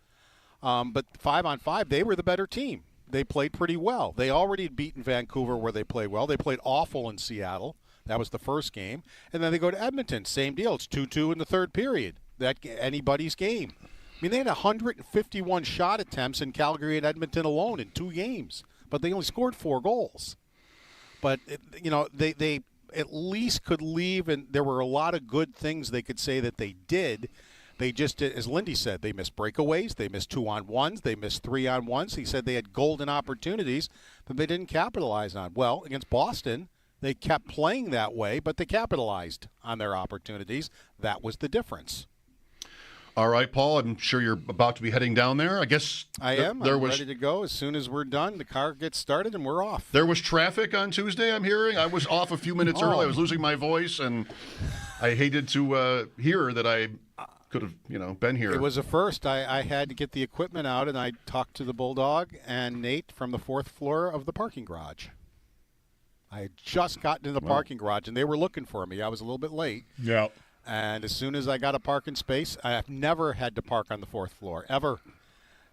But 5-on-5, they were the better team. They played pretty well. They already had beaten Vancouver where they played well. They played awful in Seattle. That was the first game. And then they go to Edmonton. Same deal. It's 2-2 in the third period. That anybody's game. I mean, they had 151 shot attempts in Calgary and Edmonton alone in 2 games. But they only scored 4 goals. But, they at least could leave, and there were a lot of good things they could say that they did. They just did, as Lindy said, they missed breakaways, they missed 2-on-1s, they missed 3-on-1s. He said they had golden opportunities that they didn't capitalize on. Well, against Boston, they kept playing that way, but they capitalized on their opportunities. That was the difference. All right, Paul, I'm sure you're about to be heading down there. I guess I am. I'm ready to go. As soon as we're done, the car gets started and we're off. There was traffic on Tuesday, I'm hearing. I was off a few minutes early. I was losing my voice, and I hated to hear that I could have, been here. It was a first. I had to get the equipment out, and I talked to the Bulldog and Nate from the 4th floor of the parking garage. I had just gotten to the parking garage, and they were looking for me. I was a little bit late. Yeah. And as soon as I got a parking space, I have never had to park on the 4th floor, ever.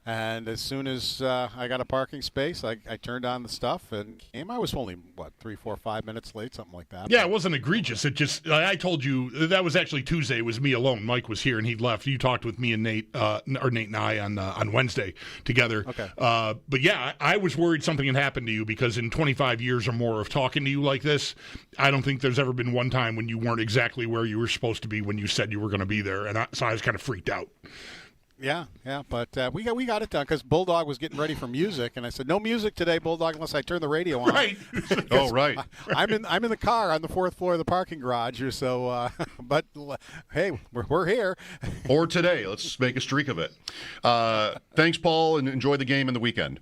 And as soon as I got a parking space, I turned on the stuff and came. I was only, 3, 4, 5 minutes late, something like that. Yeah, it wasn't egregious. It just, I told you, that was actually Tuesday. It was me alone. Mike was here and he left. You talked with me and Nate, or Nate and I on Wednesday together. Okay. But yeah, I was worried something had happened to you because in 25 years or more of talking to you like this, I don't think there's ever been one time when you weren't exactly where you were supposed to be when you said you were going to be there. And so I was kind of freaked out. Yeah, but we got it done because Bulldog was getting ready for music, and I said, "No music today, Bulldog, unless I turn the radio on." Right. Oh, right. I'm in the car on the 4th floor of the parking garage, so. But hey, we're here. Or today, let's make a streak of it. Thanks, Paul, and enjoy the game and the weekend.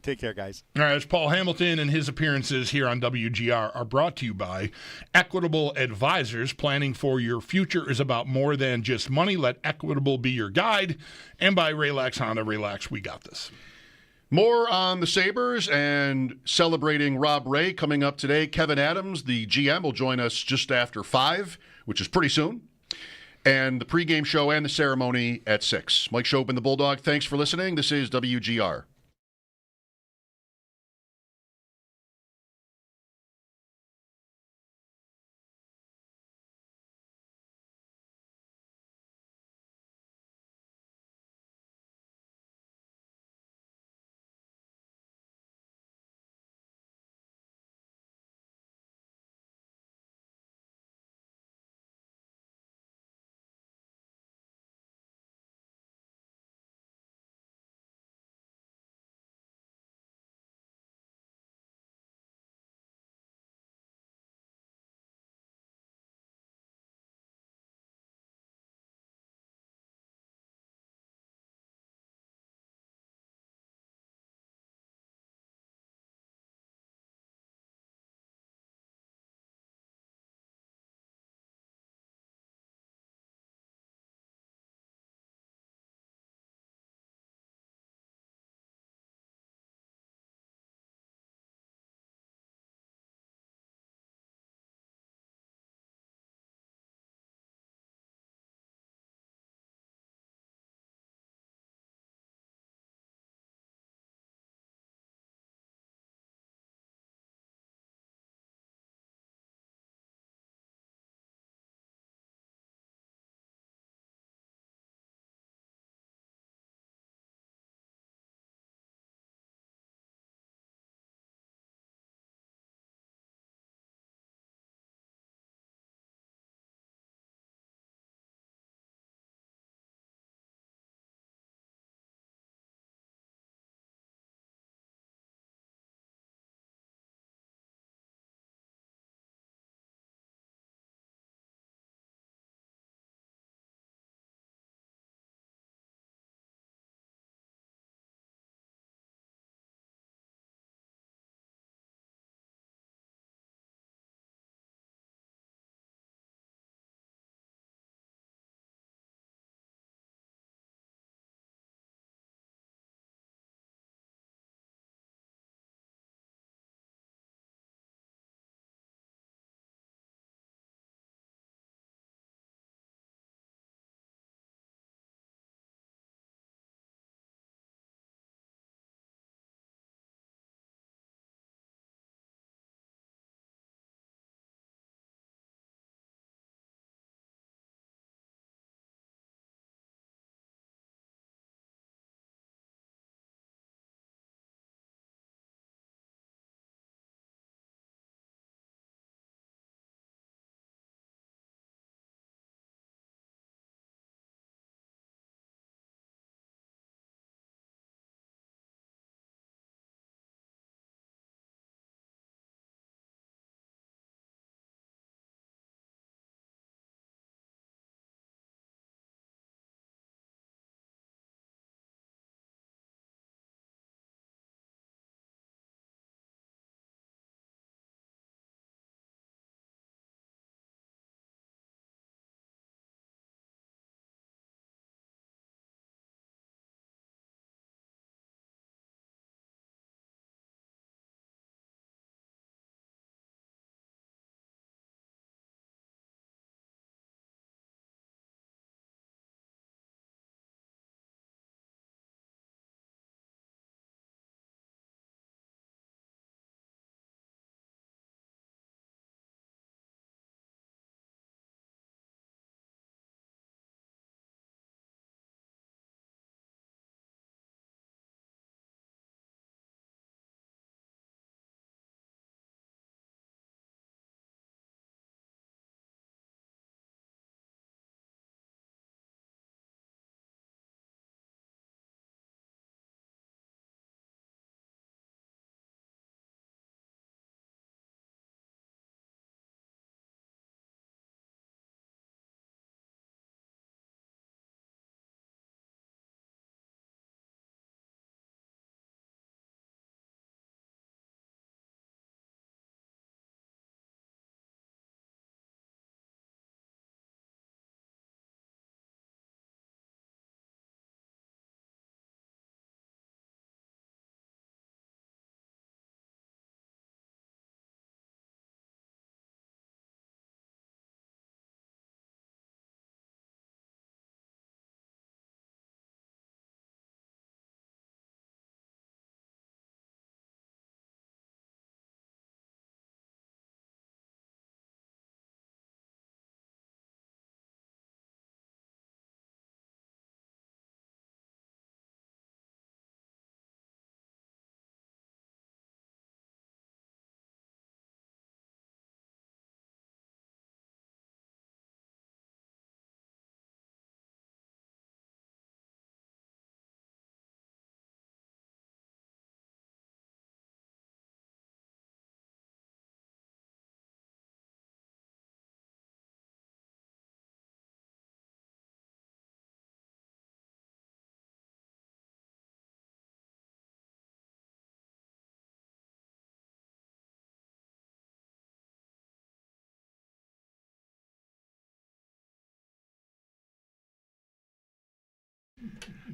Take care, guys. All right, as Paul Hamilton and his appearances here on WGR are brought to you by Equitable Advisors. Planning for your future is about more than just money. Let Equitable be your guide. And by Relax Honda. Relax, we got this. More on the Sabres and celebrating Rob Ray coming up today. Kevin Adams, the GM, will join us just after 5, which is pretty soon. And the pregame show and the ceremony at 6. Mike Schopp and the Bulldog, thanks for listening. This is WGR.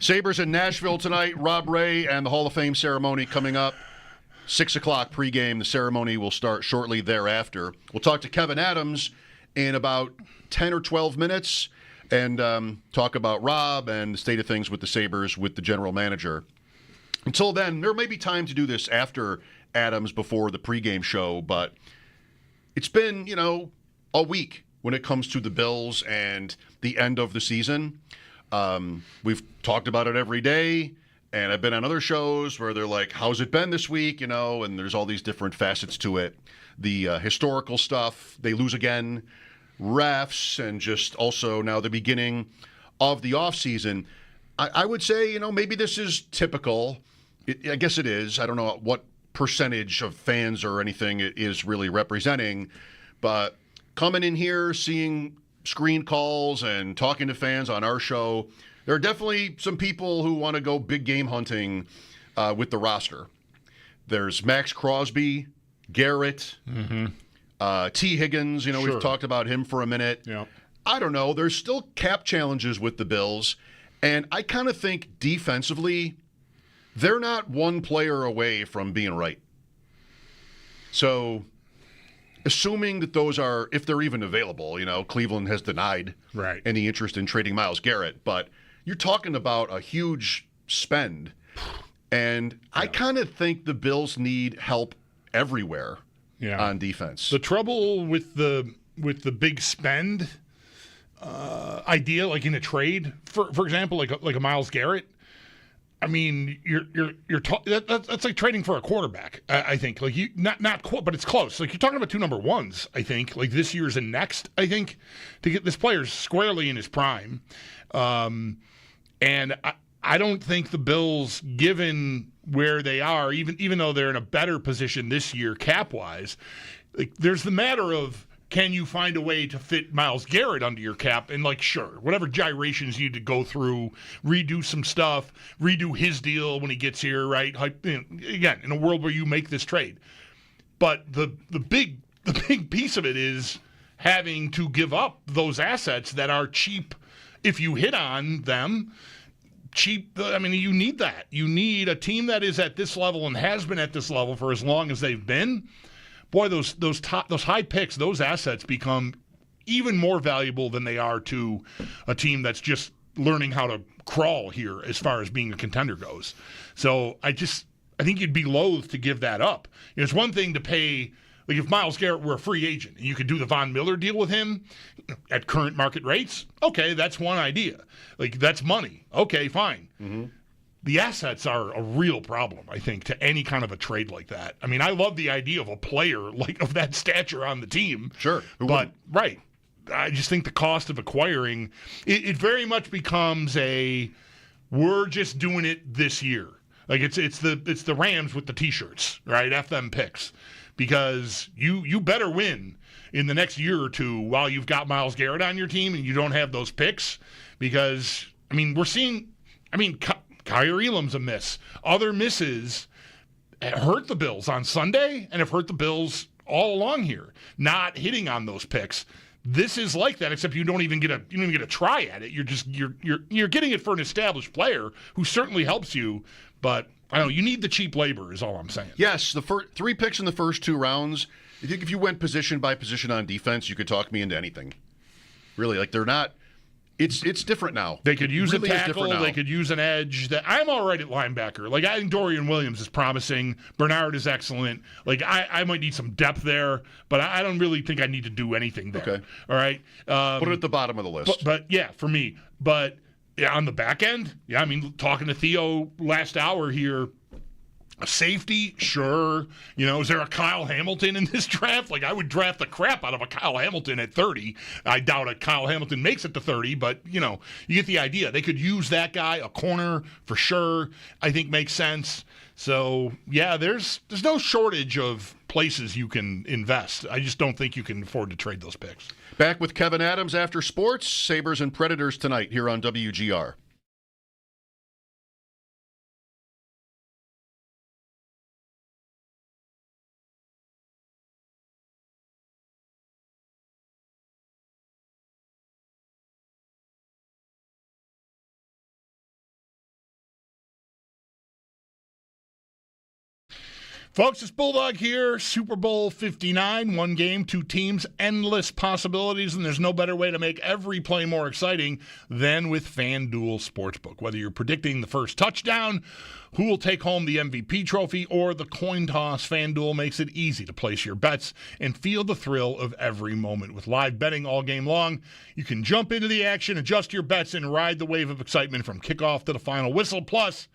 Sabres in Nashville tonight. Rob Ray and the Hall of Fame ceremony coming up. 6 o'clock pregame. The ceremony will start shortly thereafter. We'll talk to Kevin Adams in about 10 or 12 minutes and talk about Rob and the state of things with the Sabres with the general manager. Until then, there may be time to do this after Adams before the pregame show, but it's been, a week when it comes to the Bills and the end of the season. We've talked about it every day, and I've been on other shows where they're like, how's it been this week? And there's all these different facets to it. The historical stuff, they lose again, refs, and just also now the beginning of the offseason. I would say, maybe this is typical. I guess it is. I don't know what percentage of fans or anything it is really representing, but coming in here, seeing screen calls and talking to fans on our show, there are definitely some people who want to go big game hunting with the roster. There's Max Crosby, Garrett, T. Higgins. Sure. We've talked about him for a minute. Yeah. I don't know. There's still cap challenges with the Bills, and I kind of think defensively, they're not one player away from being right. So, assuming that those are, if they're even available, Cleveland has denied any interest in trading Myles Garrett, but you're talking about a huge spend, and I kind of think the Bills need help everywhere on defense. The trouble with the big spend idea, like in a trade, for example, like a Myles Garrett. I mean, that's like trading for a quarterback. I think, like but it's close. Like you're talking about two number ones. I think, like this year's and next. I think to get this player squarely in his prime, and I don't think the Bills, given where they are, even though they're in a better position this year cap wise, like there's the matter of, can you find a way to fit Myles Garrett under your cap? And, sure, whatever gyrations you need to go through, redo some stuff, redo his deal when he gets here, right? Again, in a world where you make this trade. But the big piece of it is having to give up those assets that are cheap if you hit on them. Cheap, I mean, you need that. You need a team that is at this level and has been at this level for as long as they've been. Boy, those high picks, those assets become even more valuable than they are to a team that's just learning how to crawl here as far as being a contender goes. So I think you'd be loath to give that up. It's one thing to pay, like if Myles Garrett were a free agent and you could do the Von Miller deal with him at current market rates, okay, that's one idea. Like that's money. Okay, fine. Mm-hmm. The assets are a real problem, I think, to any kind of a trade like that. I mean, I love the idea of a player of that stature on the team. Sure. But, right. I just think the cost of acquiring, it very much becomes we're just doing it this year. Like it's the Rams with the T-shirts, right? F them picks. Because you better win in the next year or two while you've got Myles Garrett on your team and you don't have those picks. Because, we're seeing, Kyer Elam's a miss. Other misses hurt the Bills on Sunday and have hurt the Bills all along here. Not hitting on those picks. This is like that, except you don't even get a try at it. You're getting it for an established player who certainly helps you, but I don't know. You need the cheap labor, is all I'm saying. Yes, the 3 picks in the first 2 rounds. I think if you went position by position on defense, you could talk me into anything. Really, they're not. It's different now. They could use really a tackle. They could use an edge. I'm all right at linebacker. I think Dorian Williams is promising. Bernard is excellent. I might need some depth there, but I don't really think I need to do anything there. Okay. All right. Put it at the bottom of the list. But yeah, for me. But yeah, on the back end, talking to Theo last hour here, a safety, sure. Is there a Kyle Hamilton in this draft? I would draft the crap out of a Kyle Hamilton at 30. I doubt a Kyle Hamilton makes it to 30, but, you get the idea. They could use that guy, a corner, for sure, I think makes sense. So, yeah, there's no shortage of places you can invest. I just don't think you can afford to trade those picks. Back with Kevin Adams after sports. Sabres and Predators tonight here on WGR. Folks, it's Bulldog here. Super Bowl 59, one game, two teams, endless possibilities, and there's no better way to make every play more exciting than with FanDuel Sportsbook. Whether you're predicting the first touchdown, who will take home the MVP trophy, or the coin toss, FanDuel makes it easy to place your bets and feel the thrill of every moment. With live betting all game long, you can jump into the action, adjust your bets, and ride the wave of excitement from kickoff to the final whistle. Plus,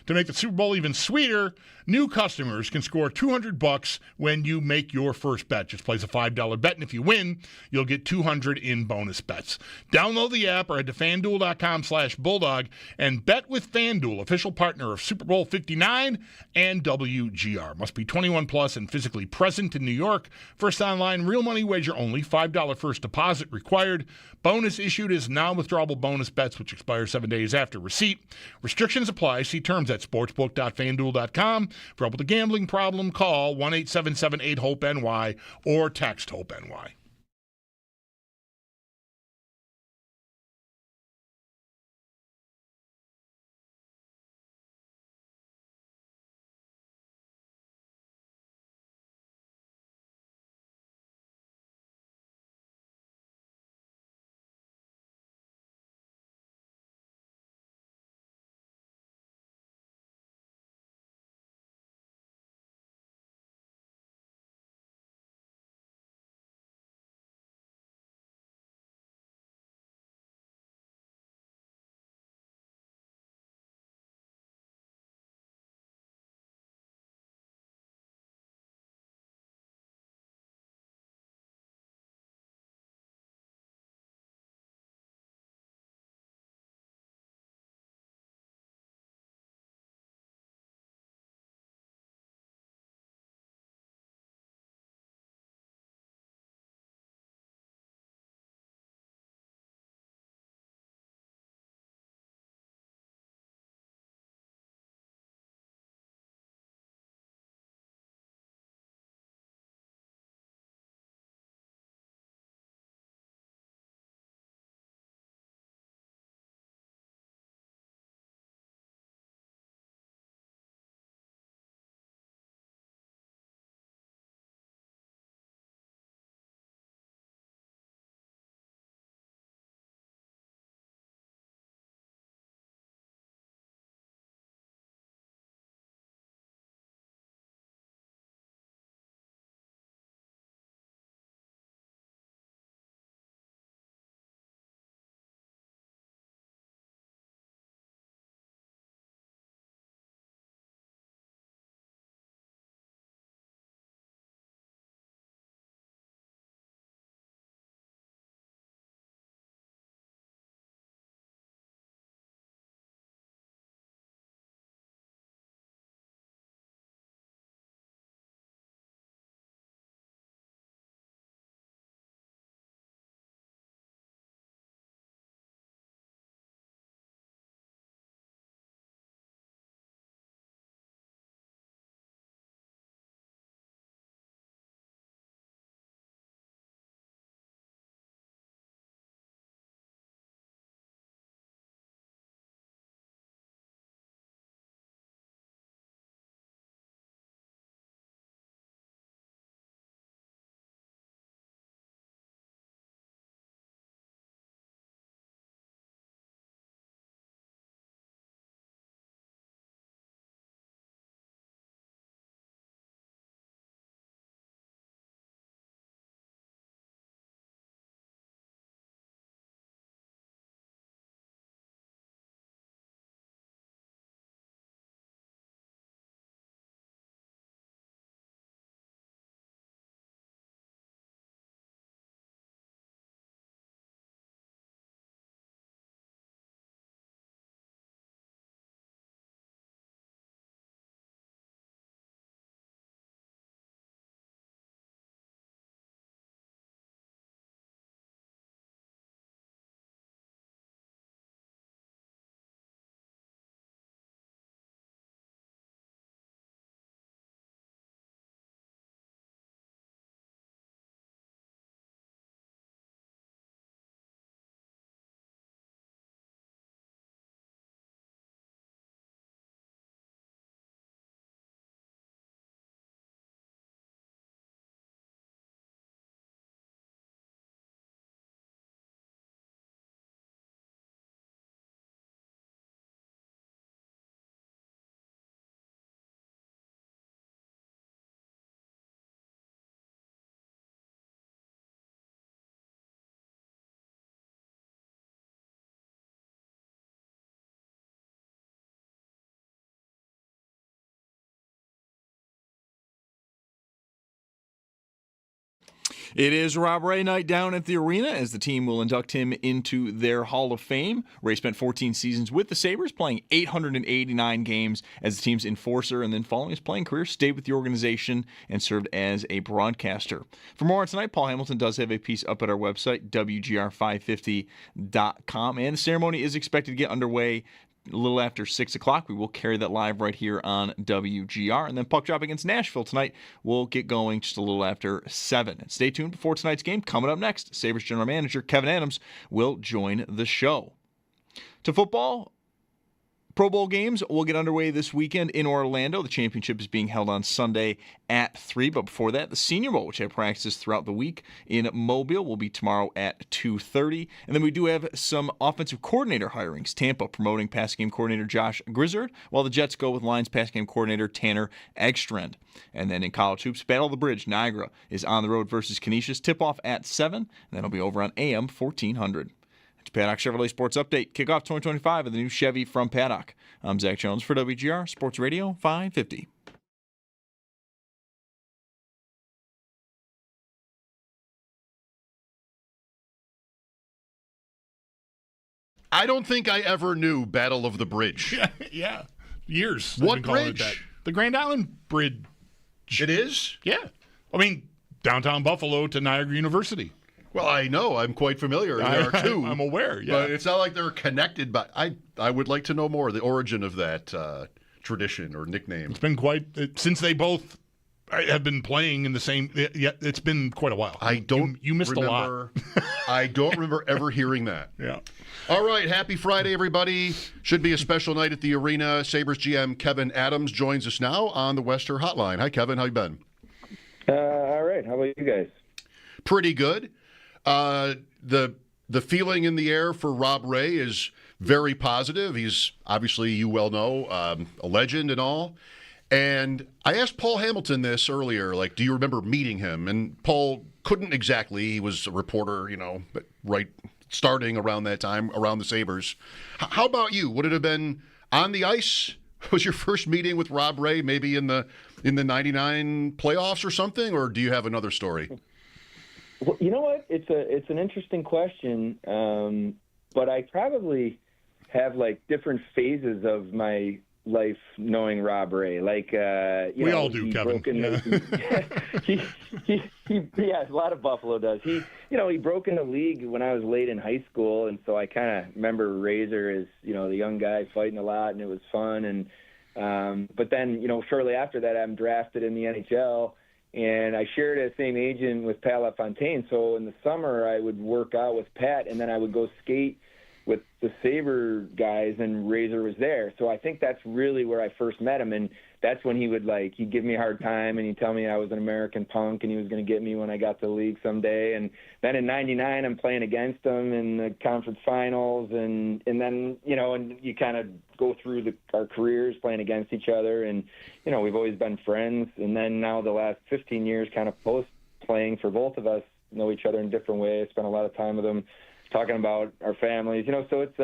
to make the Super Bowl even sweeter, new customers can score $200 when you make your first bet. Just place a $5 bet, and if you win, you'll get $200 in bonus bets. Download the app or head to FanDuel.com/Bulldog and bet with FanDuel, official partner of Super Bowl 59 and WGR. Must be 21 plus and physically present in New York. First online, real money wager only. $5 first deposit required. Bonus issued is non-withdrawable bonus bets, which expire 7 days after receipt. Restrictions apply. See terms at sportsbook.fanduel.com. For help with a gambling problem, call 1-877-8-HOPE-NY or text HOPE-NY. It is Rob Ray night down at the arena as the team will induct him into their Hall of Fame. Ray spent 14 seasons with the Sabres, playing 889 games as the team's enforcer, and then following his playing career, stayed with the organization and served as a broadcaster. For more on tonight, Paul Hamilton does have a piece up at our website, WGR550.com, and the ceremony is expected to get underway a little after 6 o'clock. We will carry that live right here on WGR. And then puck drop against Nashville tonight will get going just a little after 7. And stay tuned before tonight's game. Coming up next, Sabres general manager Kevin Adams will join the show. To football, Pro Bowl games will get underway this weekend in Orlando. The championship is being held on Sunday at 3. But before that, the Senior Bowl, which had practices throughout the week in Mobile, will be tomorrow at 2:30. And then we do have some offensive coordinator hirings. Tampa promoting pass game coordinator Josh Grizzard, while the Jets go with Lions pass game coordinator Tanner Egstrand. And then in college hoops, Battle of the Bridge, Niagara is on the road versus Canisius. Tip-off at 7. And that'll be over on AM 1400. It's Paddock Chevrolet Sports Update. Kickoff 2025 of the new Chevy from Paddock. I'm Zach Jones for WGR Sports Radio 550. I don't think I ever knew Battle of the Bridge. Yeah. Years. What they've been calling it bridge? that. The Grand Island Bridge. It is? Yeah. I mean, downtown Buffalo to Niagara University. Well, I know. I'm quite familiar. There are two. I'm aware, yeah. But it's not like they're connected. But I would like to know more, the origin of that tradition or nickname. It's been quite, since they both have been playing in the same, yeah, it's been quite a while. I don't You missed remember, a lot. I don't remember ever hearing that. Yeah. All right, happy Friday, everybody. Should be a special night at the arena. Sabres GM Kevin Adams joins us now on the Wester Hotline. Hi, Kevin. How you been? All right. How about you guys? Pretty good. The feeling in the air for Rob Ray is very positive. He's obviously, you well know, a legend and all. And I asked Paul Hamilton this earlier, like, do you remember meeting him? And Paul couldn't exactly. He was a reporter, but right starting around that time, around the Sabres. How about you? Would it have been on the ice? Was your first meeting with Rob Ray maybe in the 99 playoffs or something? Or do you have another story? Well, you know what? It's an interesting question, but I probably have different phases of my life knowing Rob Ray. We all do, Kevin. Yeah, a lot of Buffalo does. He broke in the league when I was late in high school, and so I kind of remember Razor as the young guy fighting a lot, and it was fun. And but then shortly after that, I'm drafted in the NHL. And I shared a same agent with Pat LaFontaine. So in the summer, I would work out with Pat, and then I would go skate with the Sabre guys, and Razor was there. So I think that's really where I first met him. And that's when he would, he'd give me a hard time, and he'd tell me I was an American punk, and he was going to get me when I got to the league someday. And then in 99, I'm playing against him in the conference finals. And then, and you kind of go through our careers playing against each other. And, we've always been friends. And then now the last 15 years kind of post-playing for both of us, know each other in different ways, spent a lot of time with him talking about our families, so it's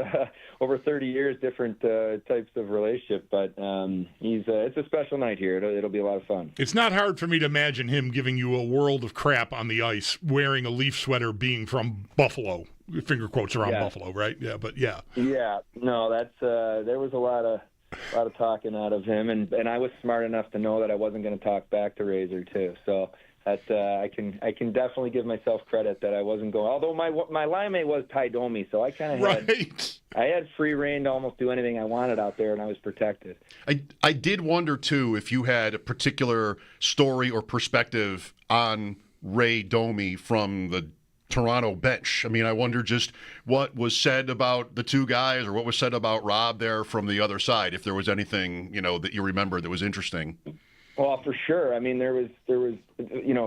over 30 years, different types of relationship, but it's a special night here. It'll be a lot of fun. It's not hard for me to imagine him giving you a world of crap on the ice, wearing a Leaf sweater, being from Buffalo, finger quotes around Buffalo, right? Yeah, but yeah. Yeah, no, that's there was a lot of talking out of him, and I was smart enough to know that I wasn't going to talk back to Razor too, so that I can definitely give myself credit that I wasn't going. Although my line mate was Ty Domi, so I kind of had free reign to almost do anything I wanted out there, and I was protected. I did wonder too if you had a particular story or perspective on Ray Domi from the Toronto bench. I mean, I wonder just what was said about the two guys, or what was said about Rob there from the other side. If there was anything that you remember that was interesting. Well, for sure. I mean, there was,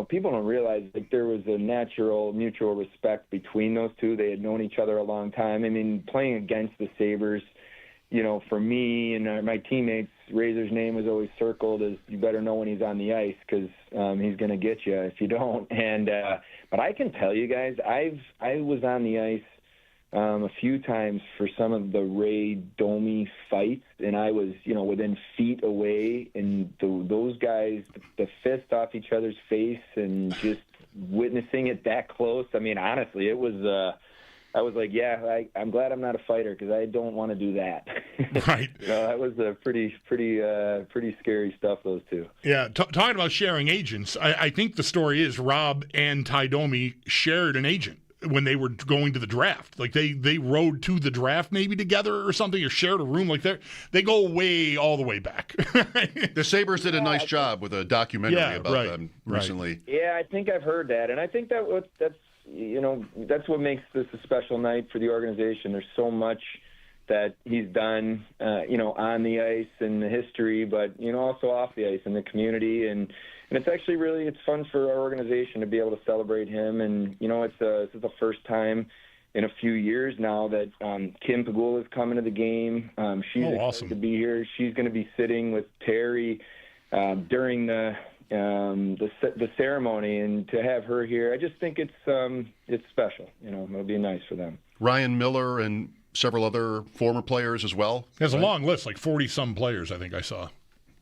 people don't realize there was a natural mutual respect between those two. They had known each other a long time. I mean, playing against the Sabres, for me and my teammates, Razor's name was always circled as you better know when he's on the ice because he's going to get you if you don't. And but I can tell you guys, I was on the ice a few times for some of the Ray Domi fights, and I was, within feet away, and those guys, the fist off each other's face, and just witnessing it that close, I mean, honestly, it was. I was like, yeah, I'm glad I'm not a fighter because I don't want to do that. Right. That was a pretty scary stuff. Those two. Yeah. Talking about sharing agents, I think the story is Rob and Ty Domi shared an agent when they were going to the draft. Like they rode to the draft maybe together or something, or shared a room. Like they go all the way back. The Sabres did a nice job with a documentary about them recently. Yeah, I think I've heard that, and I think that's what makes this a special night for the organization. There's so much that he's done, on the ice and the history, but also off the ice in the community, and it's actually it's fun for our organization to be able to celebrate him. And this is the first time in a few years now that Kim Pegula is coming to the game. She's excited awesome to be here. She's going to be sitting with Terry during the ceremony, and to have her here, I just think it's special. It'll be nice for them. Ryan Miller and several other former players as well. There's a long list, like 40-some players, I think I saw.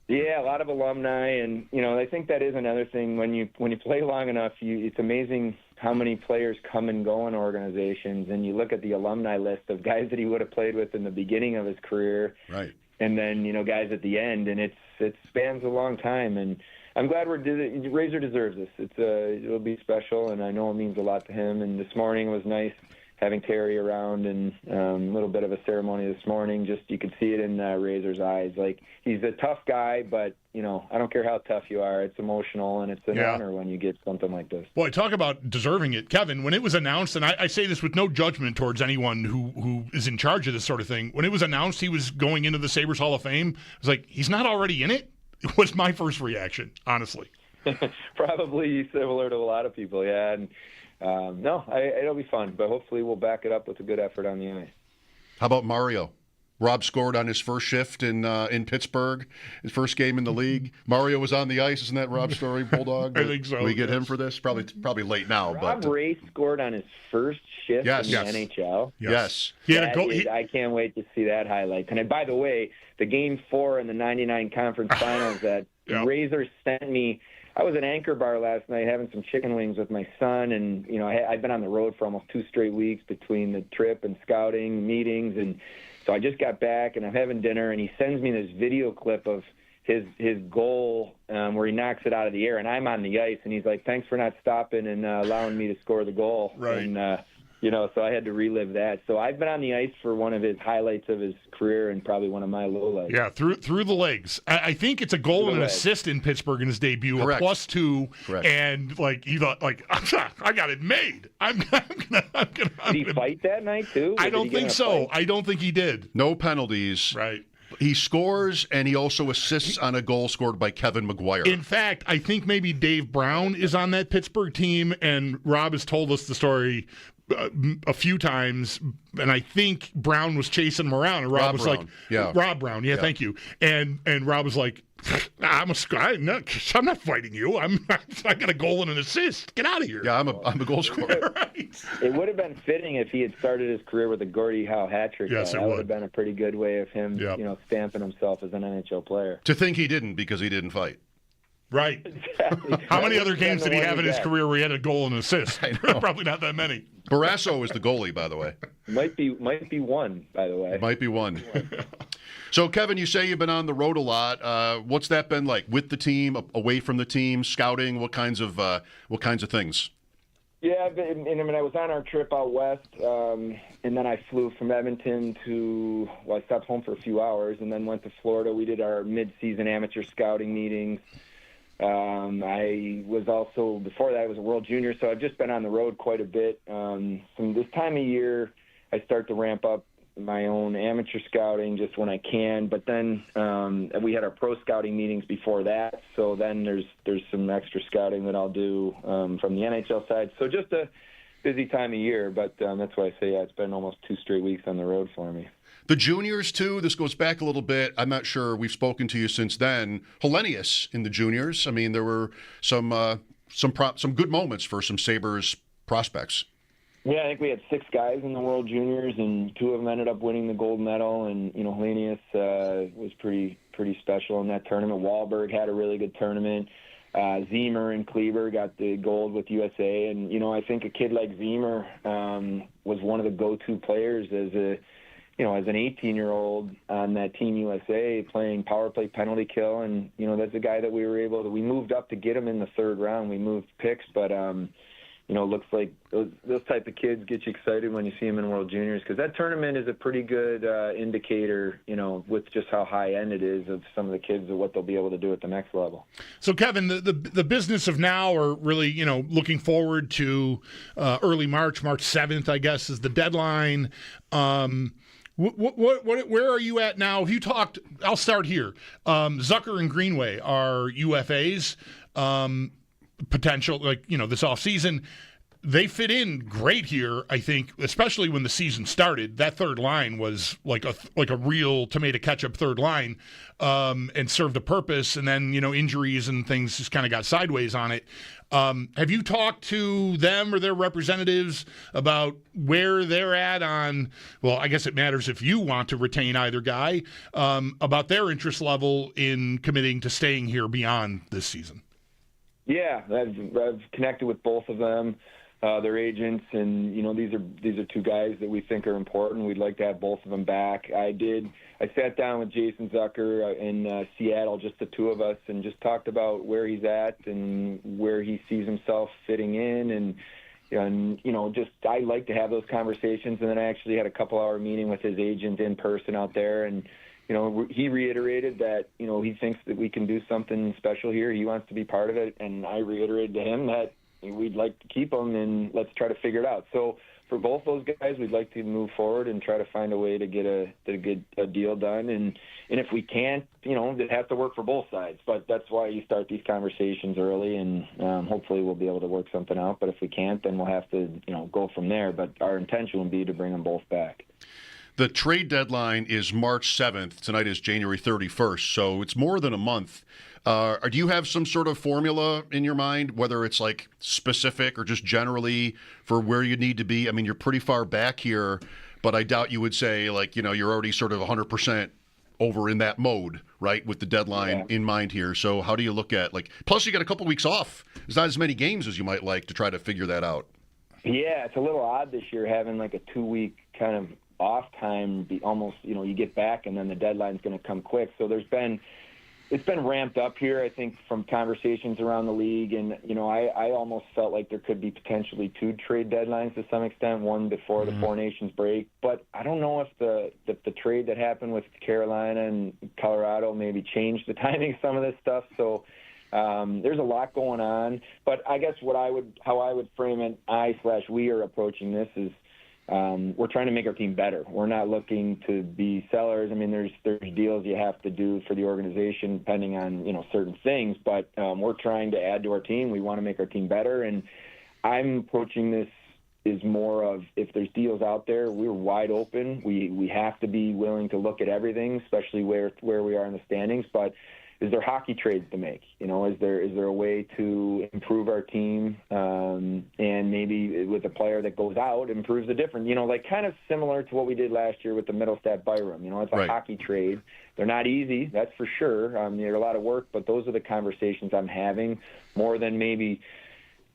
Yeah, a lot of alumni, and I think that is another thing. When you play long enough, it's amazing how many players come and go in organizations, and you look at the alumni list of guys that he would have played with in the beginning of his career, right? And then guys at the end, and it spans a long time. And I'm glad Razor deserves this. It'll be special, and I know it means a lot to him. And this morning was nice having Terry around, and a little bit of a ceremony this morning. Just you could see it in Razor's eyes. Like, he's a tough guy, but I don't care how tough you are. It's emotional, and it's an honor when you get something like this. Boy, talk about deserving it. Kevin, when it was announced, and I say this with no judgment towards anyone who is in charge of this sort of thing, when it was announced he was going into the Sabres Hall of Fame, I was like, he's not already in it? It was my first reaction, honestly. Probably similar to a lot of people, yeah. And it'll be fun, but hopefully we'll back it up with a good effort on the ice. How about Mario? Rob scored on his first shift in Pittsburgh, his first game in the league. Mario was on the ice. Isn't that Rob's story, Bulldog? I think so. Can we get him for this? Probably late now. Rob Ray scored on his first shift in the NHL. Yes. He had a goal. I can't wait to see that highlight. And by the way, the Game 4 in the '99 Conference Finals that Razor sent me. I was at Anchor Bar last night having some chicken wings with my son, and I've been on the road for almost 2 straight weeks between the trip and scouting meetings, and so I just got back and I'm having dinner, and he sends me this video clip of his goal where he knocks it out of the air, and I'm on the ice, and he's like, "Thanks for not stopping and allowing me to score the goal." Right. And so I had to relive that. So I've been on the ice for one of his highlights of his career and probably one of my lowlights. Yeah, through the legs. I think it's a goal and an assist in Pittsburgh in his debut, Correct. a +2. Correct. And he thought, I got it made. I'm gonna. Did he fight that night too? I don't think so. I don't think he did. No penalties. Right. He scores, and he also assists on a goal scored by Kevin McGuire. In fact, I think maybe Dave Brown is on that Pittsburgh team, and Rob has told us the story a few times, and I think Brown was chasing him around, and Rob was Brown. like, Rob Brown, thank you. And Rob was like, I'm not fighting you. I got a goal and an assist. Get out of here. Yeah, I'm a goal scorer. Right. It would have been fitting if he had started his career with a Gordie Howe hat trick. Yes, that would have been a pretty good way of him, stamping himself as an NHL player. To think he didn't because he didn't fight. Right. Exactly. How many other games did he have in his career where he had a goal and an assist? Probably not that many. Barrasso is the goalie, by the way. Might be one, by the way. It might be one. So, Kevin, you say you've been on the road a lot. What's that been like with the team, away from the team, scouting? What kinds of things? Yeah, I was on our trip out west, and then I flew from Edmonton I stopped home for a few hours, and then went to Florida. We did our mid-season amateur scouting meetings. I was also, before that, I was a World Junior, so I've just been on the road quite a bit. From this time of year, I start to ramp up my own amateur scouting just when I can, but then we had our pro scouting meetings before that, so then there's some extra scouting that I'll do from the NHL side. So just a busy time of year, but that's why I say it's been almost 2 straight weeks on the road for me. The juniors, too, this goes back a little bit. I'm not sure we've spoken to you since then. Hellenius in the juniors. I mean, there were some good moments for some Sabres prospects. Yeah, I think we had 6 guys in the World Juniors, and 2 of them ended up winning the gold medal. And Hellenius was pretty special in that tournament. Wahlberg had a really good tournament. Zemer and Kleber got the gold with USA, and I think a kid like Zemer was one of the go-to players as an 18-year-old on that Team USA playing power play, penalty kill, and that's a guy that we moved up to get him in the third round. We moved picks, but looks like those type of kids get you excited when you see them in World Juniors, because that tournament is a pretty good indicator, with just how high end it is of some of the kids and what they'll be able to do at the next level. So, Kevin, the business of now, or really, looking forward to early March 7th, I guess, is the deadline. Where are you at now? Have you talked? I'll start here. Zucker and Greenway are UFAs. Potential, this offseason. They fit in great here, I think, especially when the season started. That third line was like a real tomato ketchup third line, and served a purpose. And then, injuries and things just kind of got sideways on it. Have you talked to them or their representatives about where they're at on, well, I guess it matters if you want to retain either guy, about their interest level in committing to staying here beyond this season? Yeah, I've connected with both of them, their agents, and these are two guys that we think are important. We'd like to have both of them back. I sat down with Jason Zucker in Seattle, just the two of us, and just talked about where he's at and where he sees himself fitting in, and I like to have those conversations. And then I actually had a couple-hour meeting with his agent in person out there, and he reiterated that, he thinks that we can do something special here. He wants to be part of it. And I reiterated to him that we'd like to keep him, and let's try to figure it out. So for both those guys, we'd like to move forward and try to find a way to get a deal done. And if we can't, it has to work for both sides. But that's why you start these conversations early, and hopefully we'll be able to work something out. But if we can't, then we'll have to, go from there. But our intention would be to bring them both back. The trade deadline is March 7th. Tonight is January 31st, so it's more than a month. Do you have some sort of formula in your mind, whether it's like specific or just generally for where you need to be? I mean, you're pretty far back here, but I doubt you would say, you're already sort of 100% over in that mode, right, with the deadline in mind here. So how do you look at, plus you got a couple weeks off. There's not as many games as you might like to try to figure that out. Yeah, it's a little odd this year having a 2-week kind of off time, almost, you get back and then the deadline's going to come quick. So it's been ramped up here, I think, from conversations around the league. And, I almost felt like there could be potentially 2 trade deadlines to some extent, one before the Four Nations break. But I don't know if the trade that happened with Carolina and Colorado maybe changed the timing of some of this stuff. So there's a lot going on. But I guess how I would frame it, we are approaching this is, we're trying to make our team better. We're not looking to be sellers. I mean, there's deals you have to do for the organization depending on, certain things, but we're trying to add to our team. We want to make our team better, and I'm approaching this is more of, if there's deals out there, we're wide open. We have to be willing to look at everything, especially where we are in the standings, but is there hockey trades to make? Is there a way to improve our team, and maybe with a player that goes out improves the difference? Kind of similar to what we did last year with the Middlestat Byram. It's a hockey trade. They're not easy, that's for sure. They're a lot of work, but those are the conversations I'm having more than maybe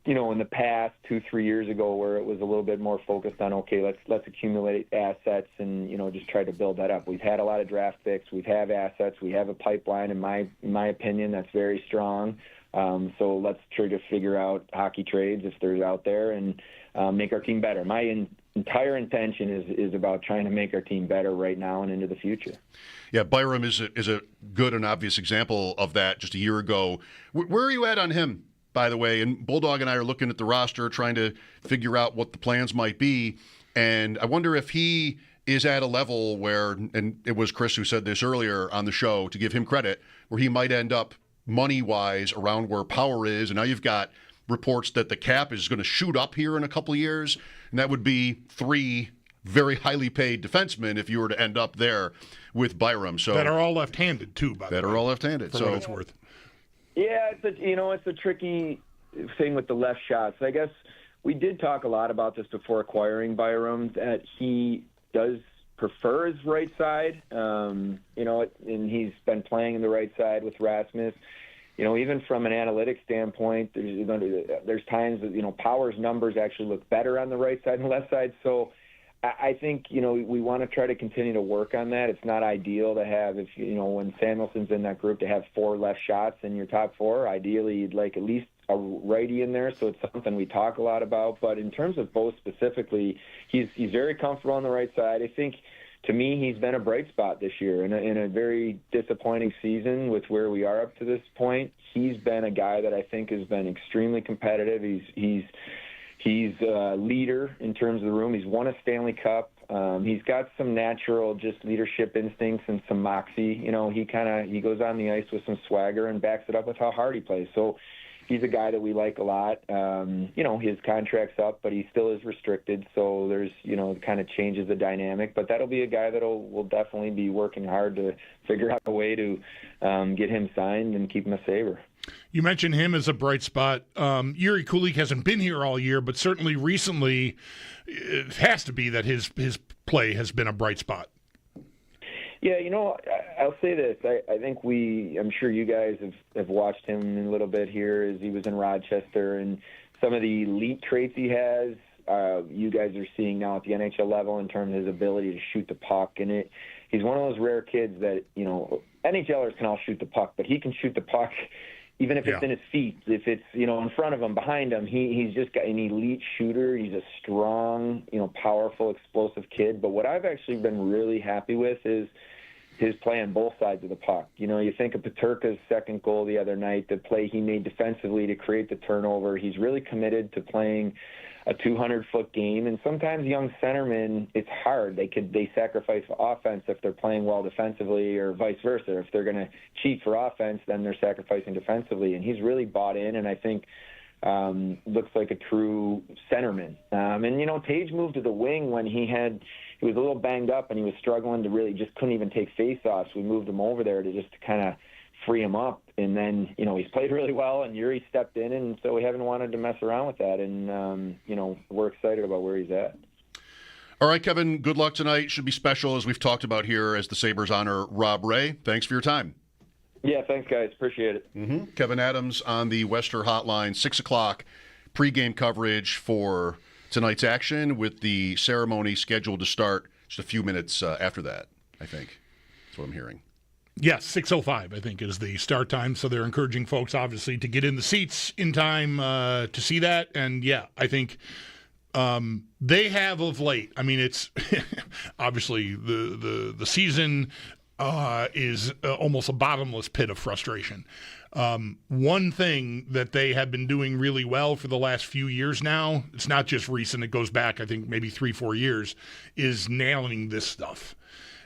in the past 2-3 years ago, where it was a little bit more focused on, okay, let's accumulate assets and just try to build that up. We've had a lot of draft picks, we have assets, we have a pipeline. In my opinion, that's very strong. So let's try to figure out hockey trades if they're out there and make our team better. My entire intention is about trying to make our team better right now and into the future. Yeah, Byram is a good and obvious example of that. Just a year ago, where are you at on him? By the way, and Bulldog and I are looking at the roster, trying to figure out what the plans might be. And I wonder if he is at a level where, and it was Chris who said this earlier on the show, to give him credit, where he might end up money-wise around where Power is. And now you've got reports that the cap is going to shoot up here in a couple of years. And that would be 3 very highly paid defensemen if you were to end up there with Byram. So that are all left-handed, too, by the way. That are all left-handed. For what it's worth. Yeah, it's a tricky thing with the left shots. I guess we did talk a lot about this before acquiring Byram, that he does prefer his right side, and he's been playing in the right side with Rasmus. even from an analytics standpoint, there's times that, Power's numbers actually look better on the right side and the left side. So I think, we want to try to continue to work on that. It's not ideal to have, when Samuelson's in that group, to have 4 left shots in your top 4. Ideally, you'd like at least a righty in there, so it's something we talk a lot about. But in terms of both specifically, he's very comfortable on the right side. I think, to me, he's been a bright spot this year in a very disappointing season with where we are up to this point. He's been a guy that I think has been extremely competitive. He's a leader in terms of the room. He's won a Stanley Cup. He's got some natural just leadership instincts and some moxie. He goes on the ice with some swagger and backs it up with how hard he plays. So he's a guy that we like a lot. His contract's up, but he still is restricted. So there's, it kind of changes the dynamic. But that'll be a guy we'll definitely be working hard to figure out a way to get him signed and keep him a Sabre. You mentioned him as a bright spot. Yuri Kulich hasn't been here all year, but certainly recently it has to be that his play has been a bright spot. Yeah, I'll say this. I think I'm sure you guys have watched him a little bit here as he was in Rochester, and some of the elite traits he has, you guys are seeing now at the NHL level in terms of his ability to shoot the puck. And he's one of those rare kids that, NHLers can all shoot the puck, but he can shoot the puck even if it's in his feet, if it's, in front of him, behind him. He's just got an elite shooter. He's a strong, powerful, explosive kid. But what I've actually been really happy with is his play on both sides of the puck. You think of Peterka's second goal the other night, the play he made defensively to create the turnover. He's really committed to playing a 200-foot game, and sometimes young centermen, it's hard. They sacrifice offense if they're playing well defensively, or vice versa. If they're going to cheat for offense, then they're sacrificing defensively. And he's really bought in, and I think looks like a true centerman. And Tage moved to the wing when he was a little banged up and he was struggling to really just couldn't even take face-offs. We moved him over there to kind of free him up. And then, he's played really well, and Yuri stepped in, and so we haven't wanted to mess around with that. And, we're excited about where he's at. All right, Kevin, good luck tonight. Should be special, as we've talked about here, as the Sabres honor Rob Ray. Thanks for your time. Yeah, thanks, guys. Appreciate it. Mm-hmm. Kevin Adams on the Wester Hotline, 6 o'clock pregame coverage for tonight's action, with the ceremony scheduled to start just a few minutes after that, I think. That's what I'm hearing. Yes, 6:05, I think, is the start time. So they're encouraging folks, obviously, to get in the seats in time to see that. And, yeah, I think they have of late. I mean, it's obviously the season is almost a bottomless pit of frustration. One thing that they have been doing really well for the last few years now, it's not just recent, it goes back, I think, maybe 3-4 years, is nailing this stuff.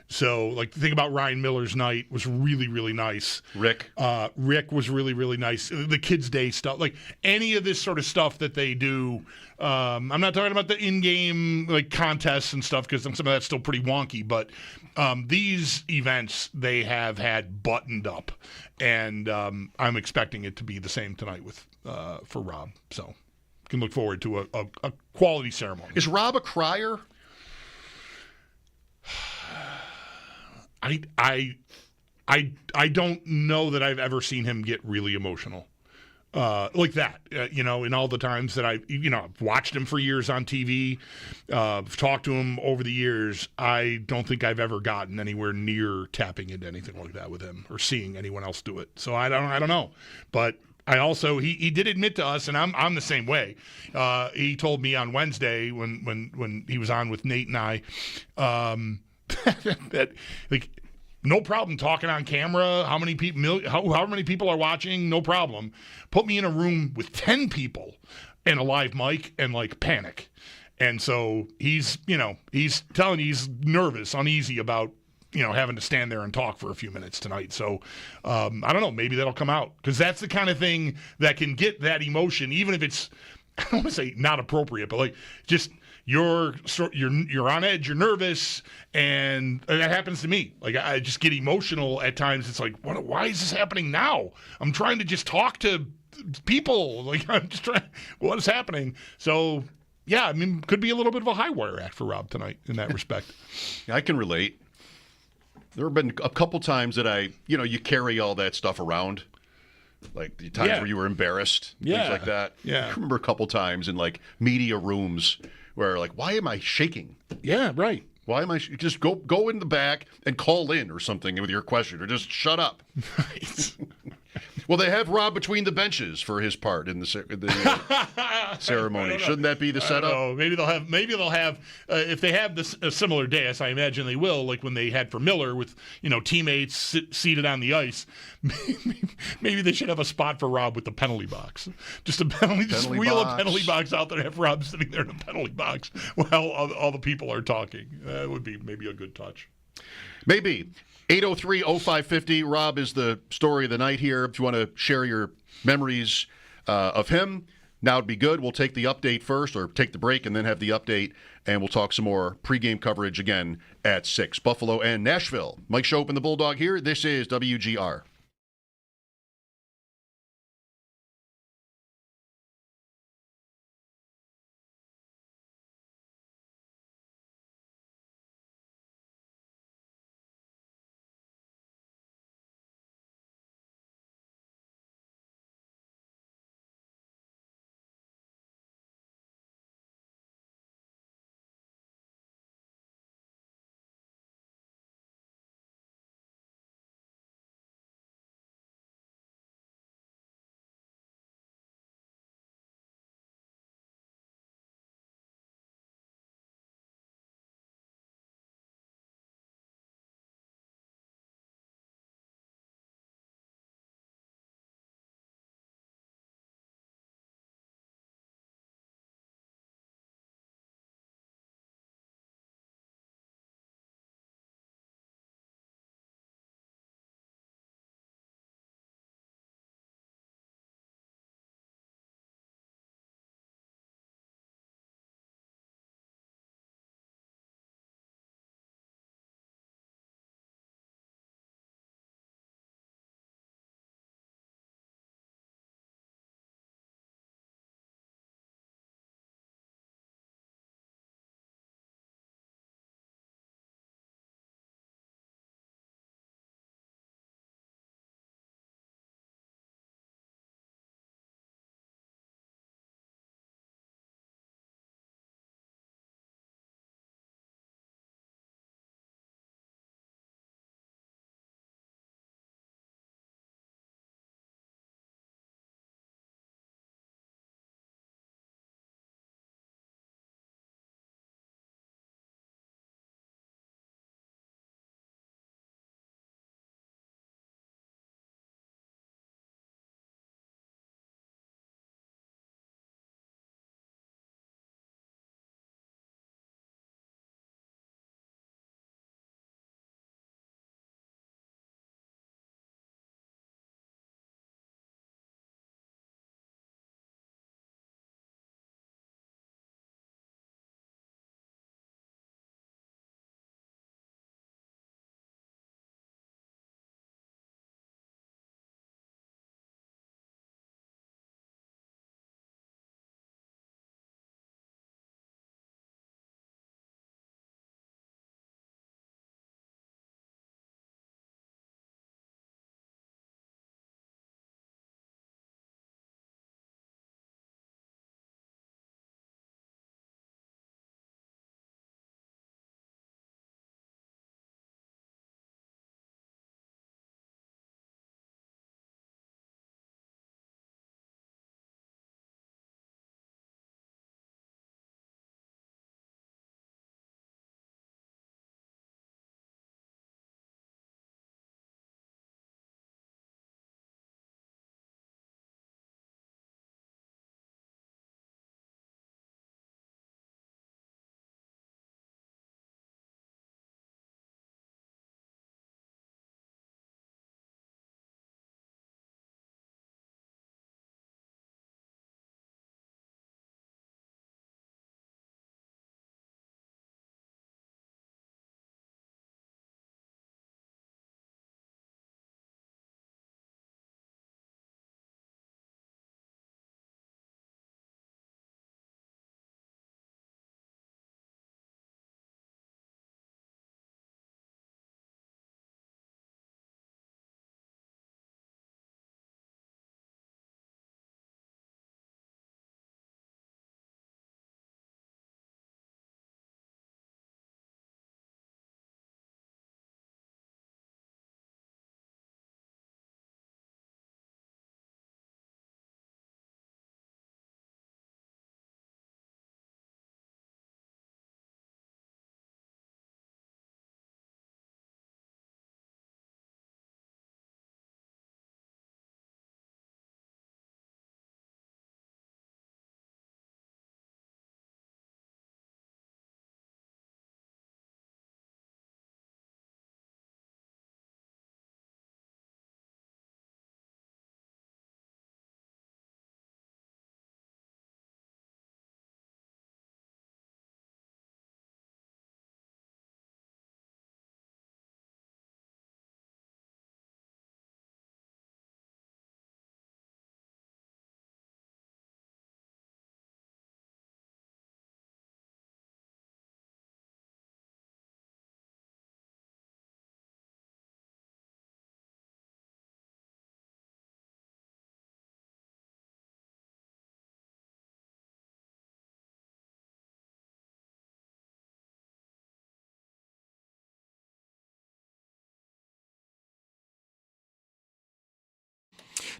So, the thing about Ryan Miller's night was really, really nice. Rick was really, really nice. The Kids' Day stuff, any of this sort of stuff that they do. I'm not talking about the in-game contests and stuff, because some of that's still pretty wonky. But these events they have had buttoned up, and I'm expecting it to be the same tonight for Rob. So, can look forward to a quality ceremony. Is Rob a crier? I don't know that I've ever seen him get really emotional like that. In all the times that I've watched him for years on TV, talked to him over the years, I don't think I've ever gotten anywhere near tapping into anything like that with him, or seeing anyone else do it. So I don't know, but I also he did admit to us, and I'm the same way. He told me on Wednesday when he was on with Nate and I. That no problem talking on camera. How many people? However many people are watching, no problem. Put me in a room with 10 people and a live mic, and panic. And so he's telling you he's nervous, uneasy about having to stand there and talk for a few minutes tonight. So I don't know. Maybe that'll come out, because that's the kind of thing that can get that emotion, even if it's, I don't want to say not appropriate, but just. You're on edge, you're nervous, and that happens to me. I just get emotional at times. It's why is this happening now? I'm trying to just talk to people. I'm just trying, what is happening? So, yeah, I mean, could be a little bit of a high wire act for Rob tonight in that respect. Yeah, I can relate. There have been a couple times that you carry all that stuff around Like the times where you were embarrassed, things like that. Yeah. I remember a couple times in like media rooms where like, why am I shaking? Yeah, right. Why am I just go in the back and call in or something with your question, or just shut up. Right. Well, they have Rob between the benches for his part in the ceremony. Shouldn't that be the setup? Oh, maybe they'll have if they have this a similar dais. I imagine they will, like when they had for Miller with teammates seated on the ice. Maybe they should have a spot for Rob with the penalty box. Just a just wheel a penalty box out there and have Rob sitting there in a penalty box while all the people are talking. That would be maybe a good touch. Maybe. 803-0550. Rob is the story of the night here. If you want to share your memories of him, now would be good. We'll take the update first, or take the break and then have the update, and we'll talk some more pregame coverage again at 6. Buffalo and Nashville. Mike Schopp and the Bulldog here. This is WGR.